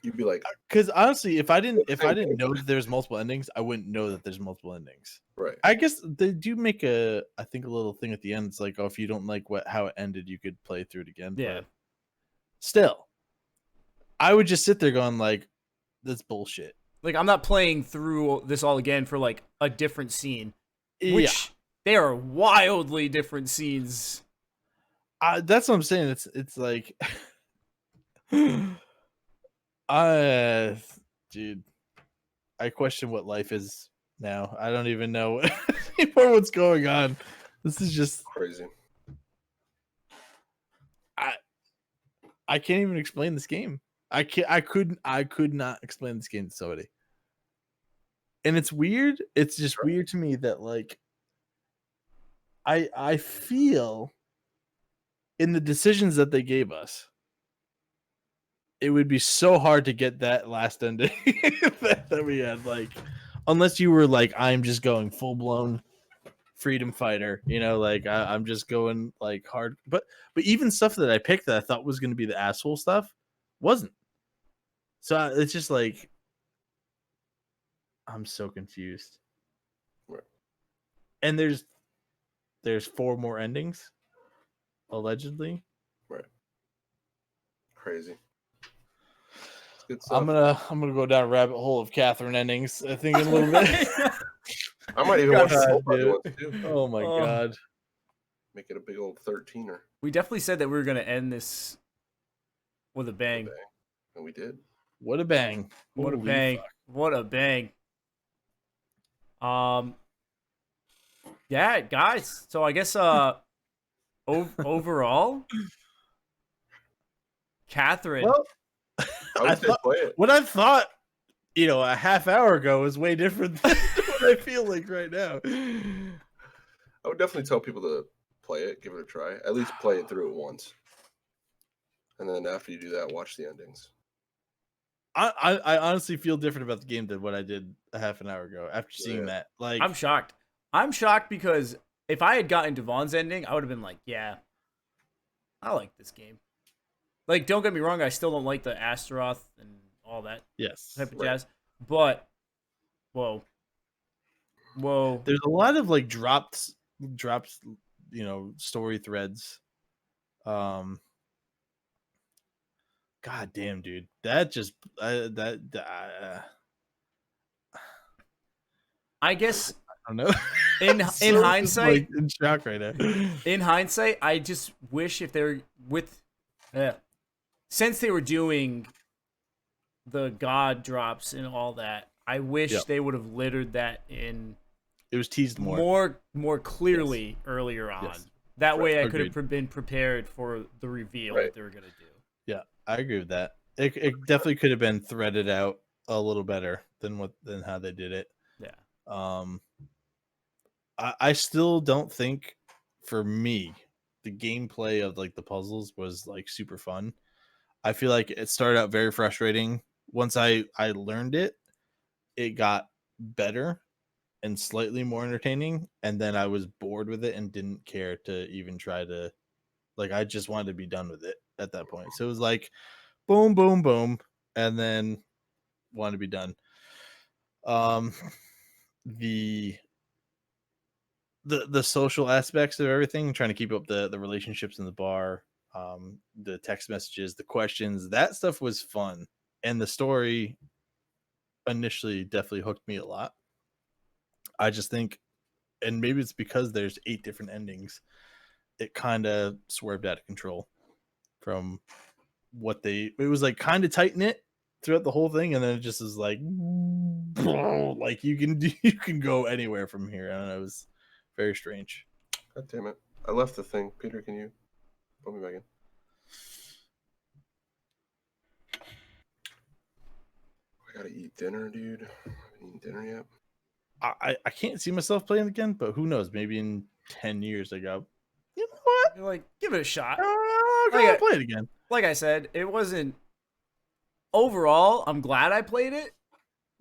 You'd be like, because honestly, if I didn't know that there's multiple endings, I wouldn't know that there's multiple endings. Right. I guess they do make a little thing at the end. It's like, oh, if you don't like how it ended, you could play through it again. Yeah. But still, I would just sit there going like, that's bullshit. Like I'm not playing through this all again for like a different scene, Yeah. which they are wildly different scenes. That's what I'm saying. It's like, dude, I question what life is now. I don't even know anymore what's going on. This is just crazy. I can't even explain this game. I could not explain this game to somebody. And it's weird. It's just weird to me that like I feel in the decisions that they gave us, it would be so hard to get that last ending that we had. Like, unless you were like, I'm just going full blown freedom fighter, like I'm just going like hard. But even stuff that I picked that I thought was going to be the asshole stuff wasn't. So it's just like, I'm so confused. Right. And there's 4 more endings, allegedly. Right. Crazy. It's good stuff. I'm gonna go down a rabbit hole of Catherine endings, I think, in a little bit. I might even watch the God, Soul Party dude. ones too. Oh my god. Make it a big old 13er. We definitely said that we were gonna end this with a bang. And we did. What a bang. What a Holy bang. fuck. What a bang. Yeah, guys. So I guess overall, Catherine. Well, I would say play it. what I thought, a half hour ago is way different than what I feel like right now. I would definitely tell people to play it, give it a try. At least play it through it once. And then after you do that, watch the endings. I honestly feel different about the game than what I did a half an hour ago after seeing that. Like, I'm shocked. I'm shocked because if I had gotten Devon's ending, I would have been like, yeah, I like this game. Like, don't get me wrong, I still don't like the Astaroth and all that type of jazz. But, whoa. There's a lot of like drops, story threads. God damn, dude, that just I guess I don't know. In So hindsight, just, like, in shock right now. In hindsight, I just wish if they're since they were doing the god drops and all that, I wish they would have littered that in. It was teased more clearly earlier on. Yes. That way, I Agreed. could have been prepared for the reveal that they were gonna do. Yeah, I agree with that. It definitely could have been threaded out a little better than how they did it. Yeah. I still don't think, for me, the gameplay of like the puzzles was like super fun. I feel like it started out very frustrating. Once I learned it, it got better and slightly more entertaining, and then I was bored with it and didn't care to even try to, like, I just wanted to be done with it at that point. So it was like boom, boom, boom, and then wanted to be done. The social aspects of everything, trying to keep up the relationships in the bar, the text messages, the questions, that stuff was fun. And the story initially definitely hooked me a lot. I just think, and maybe it's because there's 8 different endings, it kind of swerved out of control from what it was like kind of tight knit throughout the whole thing, and then it just is like you can go anywhere from here. I don't know, it was very strange. God damn it. I left the thing. Peter, can you put me back in? I gotta eat dinner, dude. I haven't eaten dinner yet. I can't see myself playing again, but who knows? Maybe in 10 years ago. You know what? You're like, give it a shot. I'll play it again. Like I said, it wasn't. Overall, I'm glad I played it.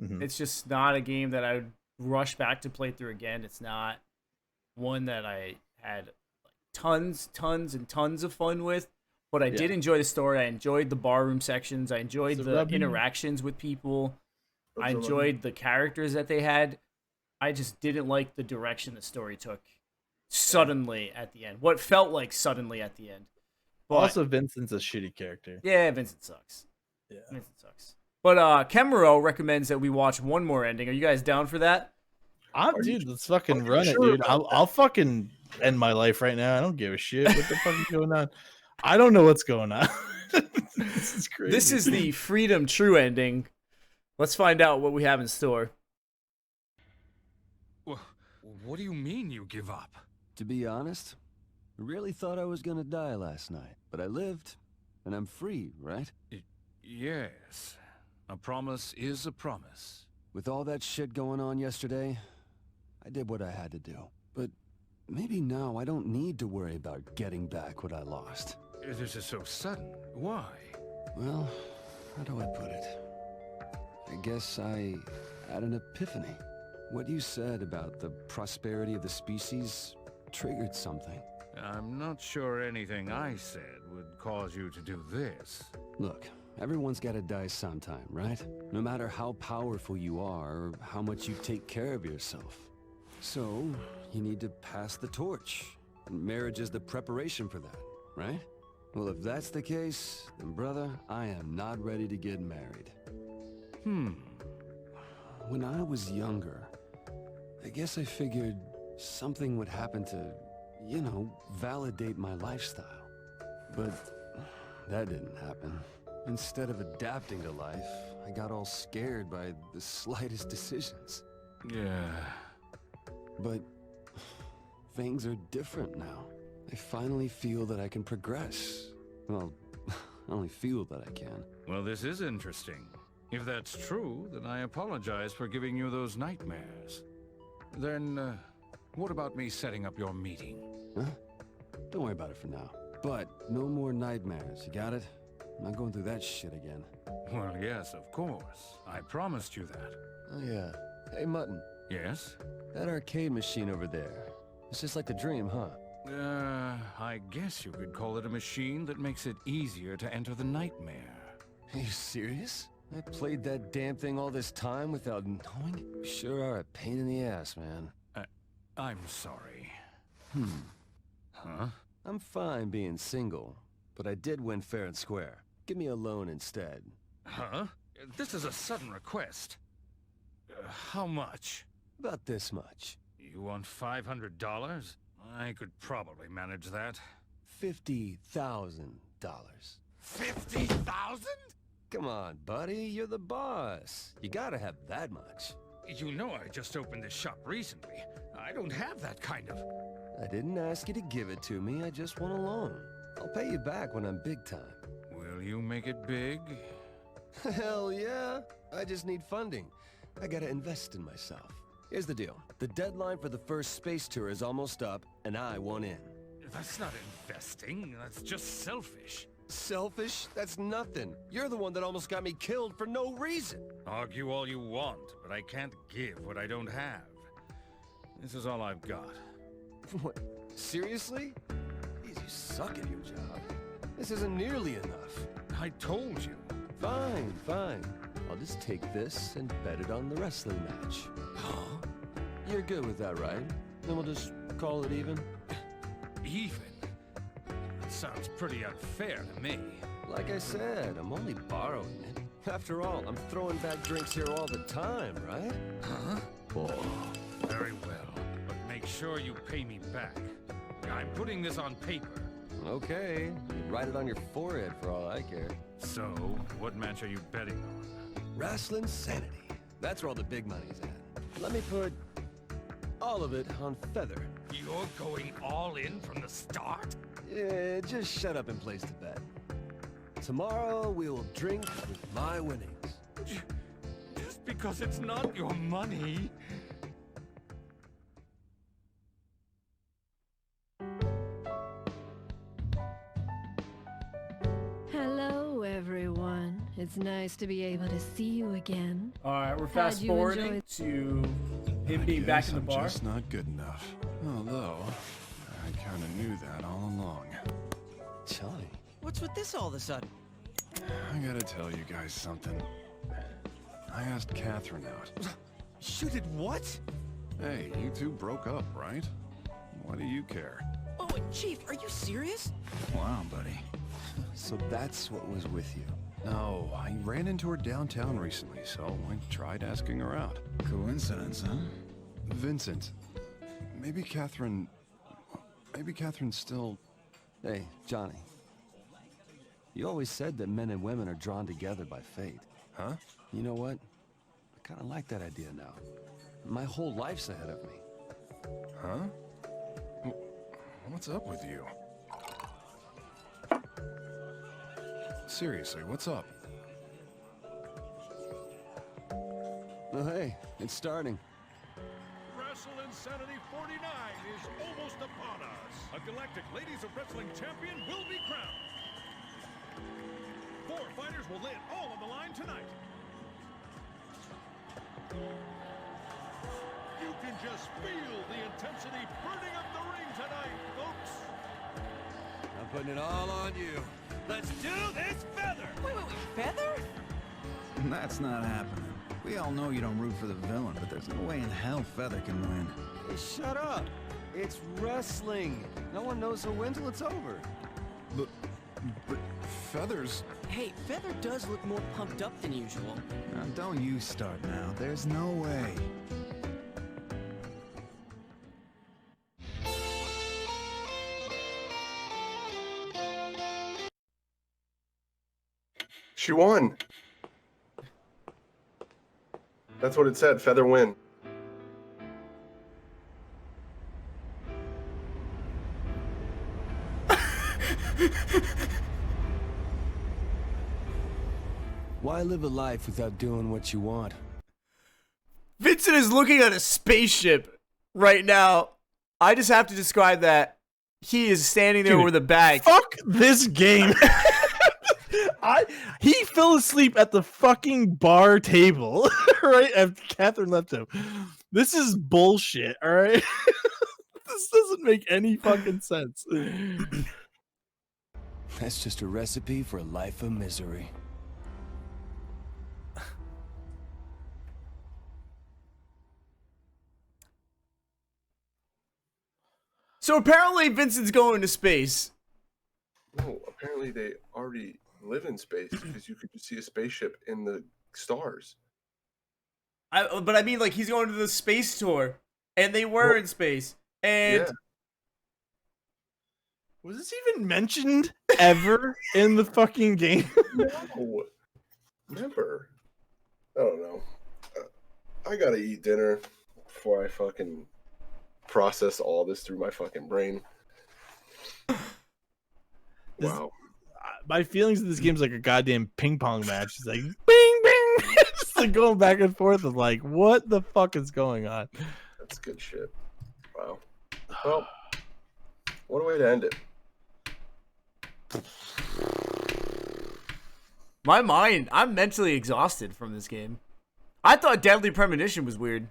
Mhm. It's just not a game that I would rush back to play through again. It's not one that I had tons and tons of fun with. But I did enjoy the story. I enjoyed the barroom sections. I enjoyed the interactions with people. I enjoyed the characters that they had. I just didn't like the direction the story took suddenly at the end. What felt like suddenly at the end. But, Also, Vincent's a shitty character. yeah, Vincent sucks. Yeah. Vincent sucks. But Kemuro recommends that we watch one more ending. Are you guys down for that? Dude, let's fucking run it, dude. I'll fucking end my life right now. I don't give a shit. What the fuck is going on? I don't know what's going on. This is crazy. This is the Freedom True ending. Let's find out what we have in store. What do you mean you give up? To be honest, I really thought I was gonna die last night, but I lived, and I'm free, right? Yes. A promise is a promise. With all that shit going on yesterday, I did what I had to do. But maybe now I don't need to worry about getting back what I lost. This is so sudden. Why? Well, how do I put it? I guess I had an epiphany. What you said about the prosperity of the species triggered something. I'm not sure anything I said would cause you to do this. Look, everyone's gotta die sometime, right? No matter how powerful you are or how much you take care of yourself. So, you need to pass the torch. And marriage is the preparation for that, right? Well, if that's the case, then brother, I am not ready to get married. When I was younger, I guess I figured something would happen to, you know, validate my lifestyle. But that didn't happen. Instead of adapting to life, I got all scared by the slightest decisions. Yeah. But things are different now. I finally feel that I can progress. Well, I only feel that I can. Well, this is interesting. If that's true, then I apologize for giving you those nightmares. Then, what about me setting up your meeting? Huh? Don't worry about it for now. But no more nightmares, you got it? I'm not going through that shit again. Well, yes, of course. I promised you that. Oh yeah. Hey, Mutton. Yes? That arcade machine over there. It's just like the dream, huh? I guess you could call it a machine that makes it easier to enter the nightmare. Are you serious? I played that damn thing all this time without knowing? You sure are a pain in the ass, man. I'm sorry. Huh? I'm fine being single, but I did win fair and square. Give me a loan instead. Huh? This is a sudden request. How much? About this much. You want $500? I could probably manage that. $50,000. $50,000? Come on, buddy, you're the boss. You gotta have that much. You know I just opened this shop recently. I don't have that kind of... I didn't ask you to give it to me, I just want a loan. I'll pay you back when I'm big time. Will you make it big? Hell yeah! I just need funding. I gotta invest in myself. Here's the deal. The deadline for the first space tour is almost up, and I want in. That's not investing, that's just selfish. Selfish? That's nothing. You're the one that almost got me killed for no reason. Argue all you want, but I can't give what I don't have. This is all I've got. What? Seriously? Jeez, you suck at your job. This isn't nearly enough. I told you. Fine, fine. I'll just take this and bet it on the wrestling match. Huh? You're good with that, right? Then we'll just call it even? Even? That sounds pretty unfair to me. Like I said, I'm only borrowing it. After all, I'm throwing back drinks here all the time, right? Huh? Oh. Very well, but make sure you pay me back. I'm putting this on paper. Okay, you write it on your forehead for all I care. So, what match are you betting on? Wrestling Sanity. That's where all the big money's at. Let me put all of it on Feather. You're going all in from the start? Yeah, just shut up and place the bet. Tomorrow we will drink with my winnings. Just because it's not your money. Hello, everyone. It's nice to be able to see you again. All right, we're How'd fast you forwarding enjoy- to him I being back guess in the I'm bar. just not good enough. Although, I kind of knew that all along. Johnny. What's with this all of a sudden? I gotta tell you guys something. I asked Catherine out. You did what? Hey, you two broke up, right? Why do you care? Oh, Chief, are you serious? Wow, buddy. So that's what was with you. No, I ran into her downtown recently, so I tried asking her out. Coincidence, huh? Vincent, maybe Catherine's still... Hey, Johnny. You always said that men and women are drawn together by fate. Huh? You know what? I kind of like that idea now. My whole life's ahead of me. Huh? What's up with you? Seriously, what's up? Oh, hey, it's starting. Wrestle Insanity 49 is almost upon us. A Galactic Ladies of Wrestling champion will be crowned. 4 fighters will lay it all on the line tonight. You can just feel the intensity burning up the ring tonight, folks. I'm putting it all on you. Let's do this, Feather! Wait, Feather? That's not happening. We all know you don't root for the villain, but there's no way in hell Feather can win. Hey, shut up. It's wrestling. No one knows who'll win till it's over. But Feather's... Hey, Feather does look more pumped up than usual. Now, don't you start now. There's no way. She won. That's what it said. Feather win. Why live a life without doing what you want? Vincent is looking at a spaceship right now. I just have to describe that. He is standing there Dude, with a bag. Fuck this game. He fell asleep at the fucking bar table right after Catherine left him. This is bullshit, all right? This doesn't make any fucking sense. That's just a recipe for a life of misery. So apparently Vincent's going to space. No, apparently they already live in space because you could just see a spaceship in the stars. But I mean, like, he's going to the space tour, and they were in space. And Yeah. Was this even mentioned ever in the fucking game? No, never. I don't know. I gotta eat dinner before I fucking process all this through my fucking brain. Wow. My feelings of this game is like a goddamn ping pong match. It's like bing bing, just like going back and forth of like, what the fuck is going on? That's good shit. Wow. Well, what a way to end it. I'm mentally exhausted from this game. I thought Deadly Premonition was weird.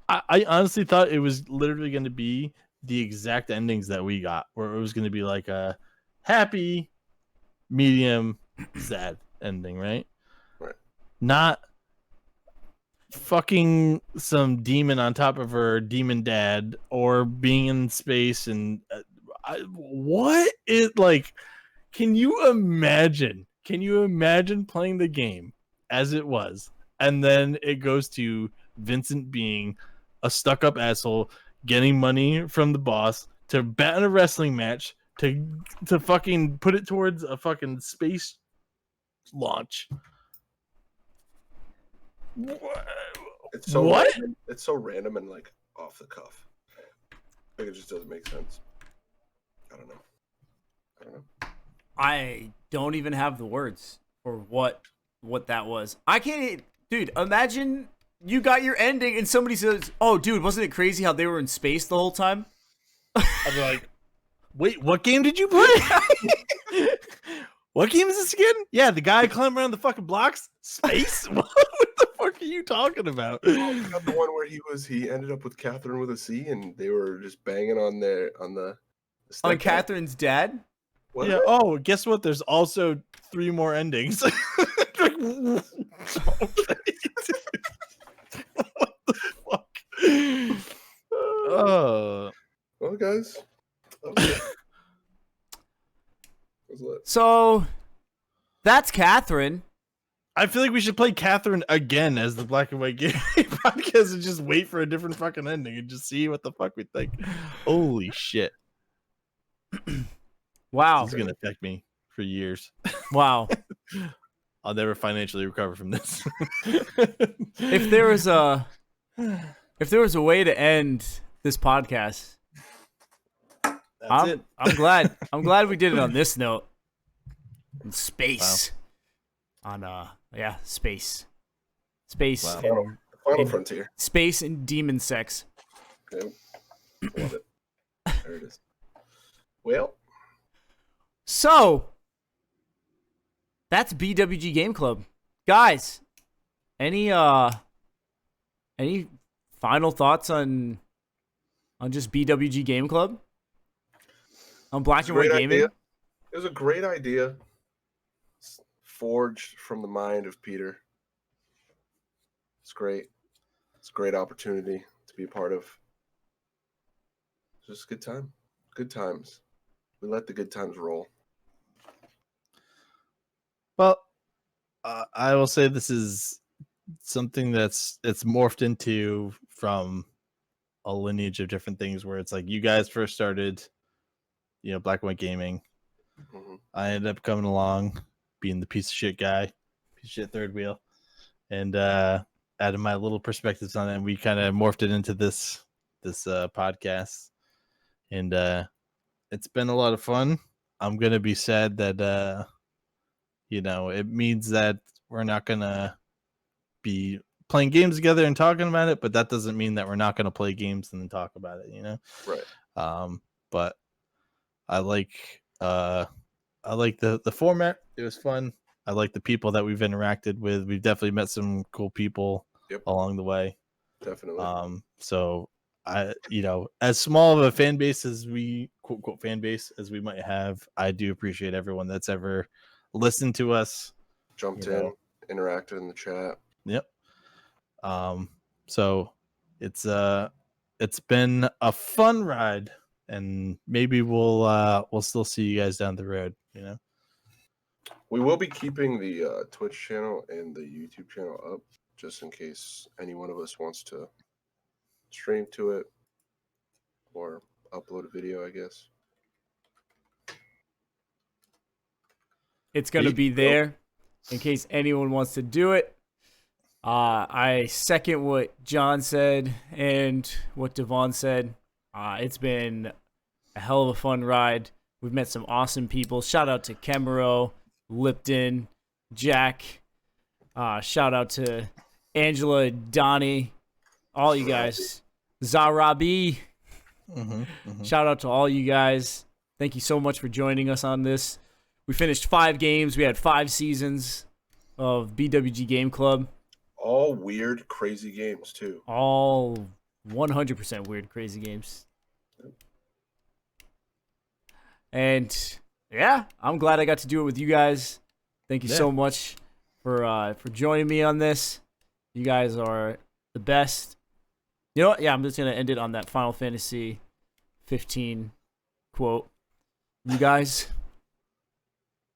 I honestly thought it was literally going to be the exact endings that we got, where it was going to be like a happy, medium, sad ending, right? Right. Not fucking some demon on top of her demon dad, or being in space and what is like? Can you imagine? Can you imagine playing the game as it was, and then it goes to Vincent being a stuck-up asshole, getting money from the boss to bet on a wrestling match to fucking put it towards a fucking space launch? It's so What? Random. It's so random and like off the cuff. Like it just doesn't make sense. I don't know. I don't even have the words for what that was. I can't, dude. Imagine you got your ending and somebody says, "Oh, dude, wasn't it crazy how they were in space the whole time?" I'd be like, Wait, what game did you play? What game is this again? Yeah, the guy climbing around the fucking blocks. Space? What the fuck are you talking about? Oh, the one where he ended up with Catherine with a C, and they were just banging on the On stepdad. Catherine's dad? Was Yeah. it? Oh, guess what? There's also 3 more endings. What the fuck? Well, guys. Okay. So that's Catherine. I feel like we should play Catherine again as the Black and White Game podcast and just wait for a different fucking ending and just see what the fuck we think. Holy shit. Wow. This is going to affect me for years. Wow. I'll never financially recover from this. If there was a way to end this podcast, I'm glad we did it on this note. In space. Wow. Space. Wow. Final frontier. Space and demon sex. Yep. Love it. There it is. Well. So that's BWG Game Club. Guys, any final thoughts on just BWG Game Club? On Black and White Gaming? Idea. It was a great idea. Forged from the mind of Peter. It's great. It's a great opportunity to be a part of. It's just a good time. Good times. We let the good times roll. Well, I will say this is something it's morphed into from a lineage of different things where it's like you guys first started, Black and White Gaming. Mm-hmm. I ended up coming along, being the piece of shit guy, piece of shit third wheel, and added my little perspectives on it. And we kind of morphed it into this podcast, and it's been a lot of fun. I'm gonna be sad that it means that we're not gonna be playing games together and talking about it, but that doesn't mean that we're not gonna play games and then talk about it. Right. But I like the format. It was fun. I like the people that we've interacted with. We've definitely met some cool people along the way. Definitely. So as small of a fan base as we quote unquote fan base as we might have, I do appreciate everyone that's ever listened to us, jumped in, interacted in the chat. Yep. So it's been a fun ride, and maybe we'll still see you guys down the road. We will be keeping the Twitch channel and the YouTube channel up just in case any one of us wants to stream to it or upload a video, I guess. It's going to be there in case anyone wants to do it. I second what John said and what Devon said. It's been a hell of a fun ride. We've met some awesome people. Shout out to Kemero, Lipton, Jack. Shout out to Angela, Donnie, all you guys. Zarabi. Shout out to all you guys. Thank you so much for joining us on this. We finished 5 games. We had 5 seasons of BWG Game Club. All weird, crazy games, too. All 100% weird, crazy games. And, yeah, I'm glad I got to do it with you guys. Thank you so much for joining me on this. You guys are the best. You know what? Yeah, I'm just going to end it on that Final Fantasy 15 quote. You guys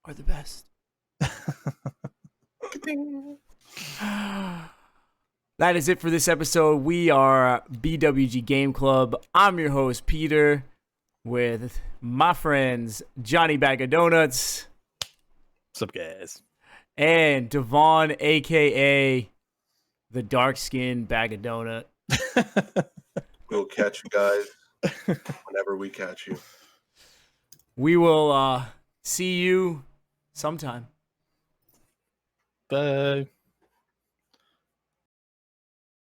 are the best. That is it for this episode. We are BWG Game Club. I'm your host, Peter, with my friends, Johnny Bag of Donuts. What's up, guys? And Devon, a.k.a. the dark-skinned Bag of Donut. We'll catch you guys whenever we catch you. We will see you sometime. Bye.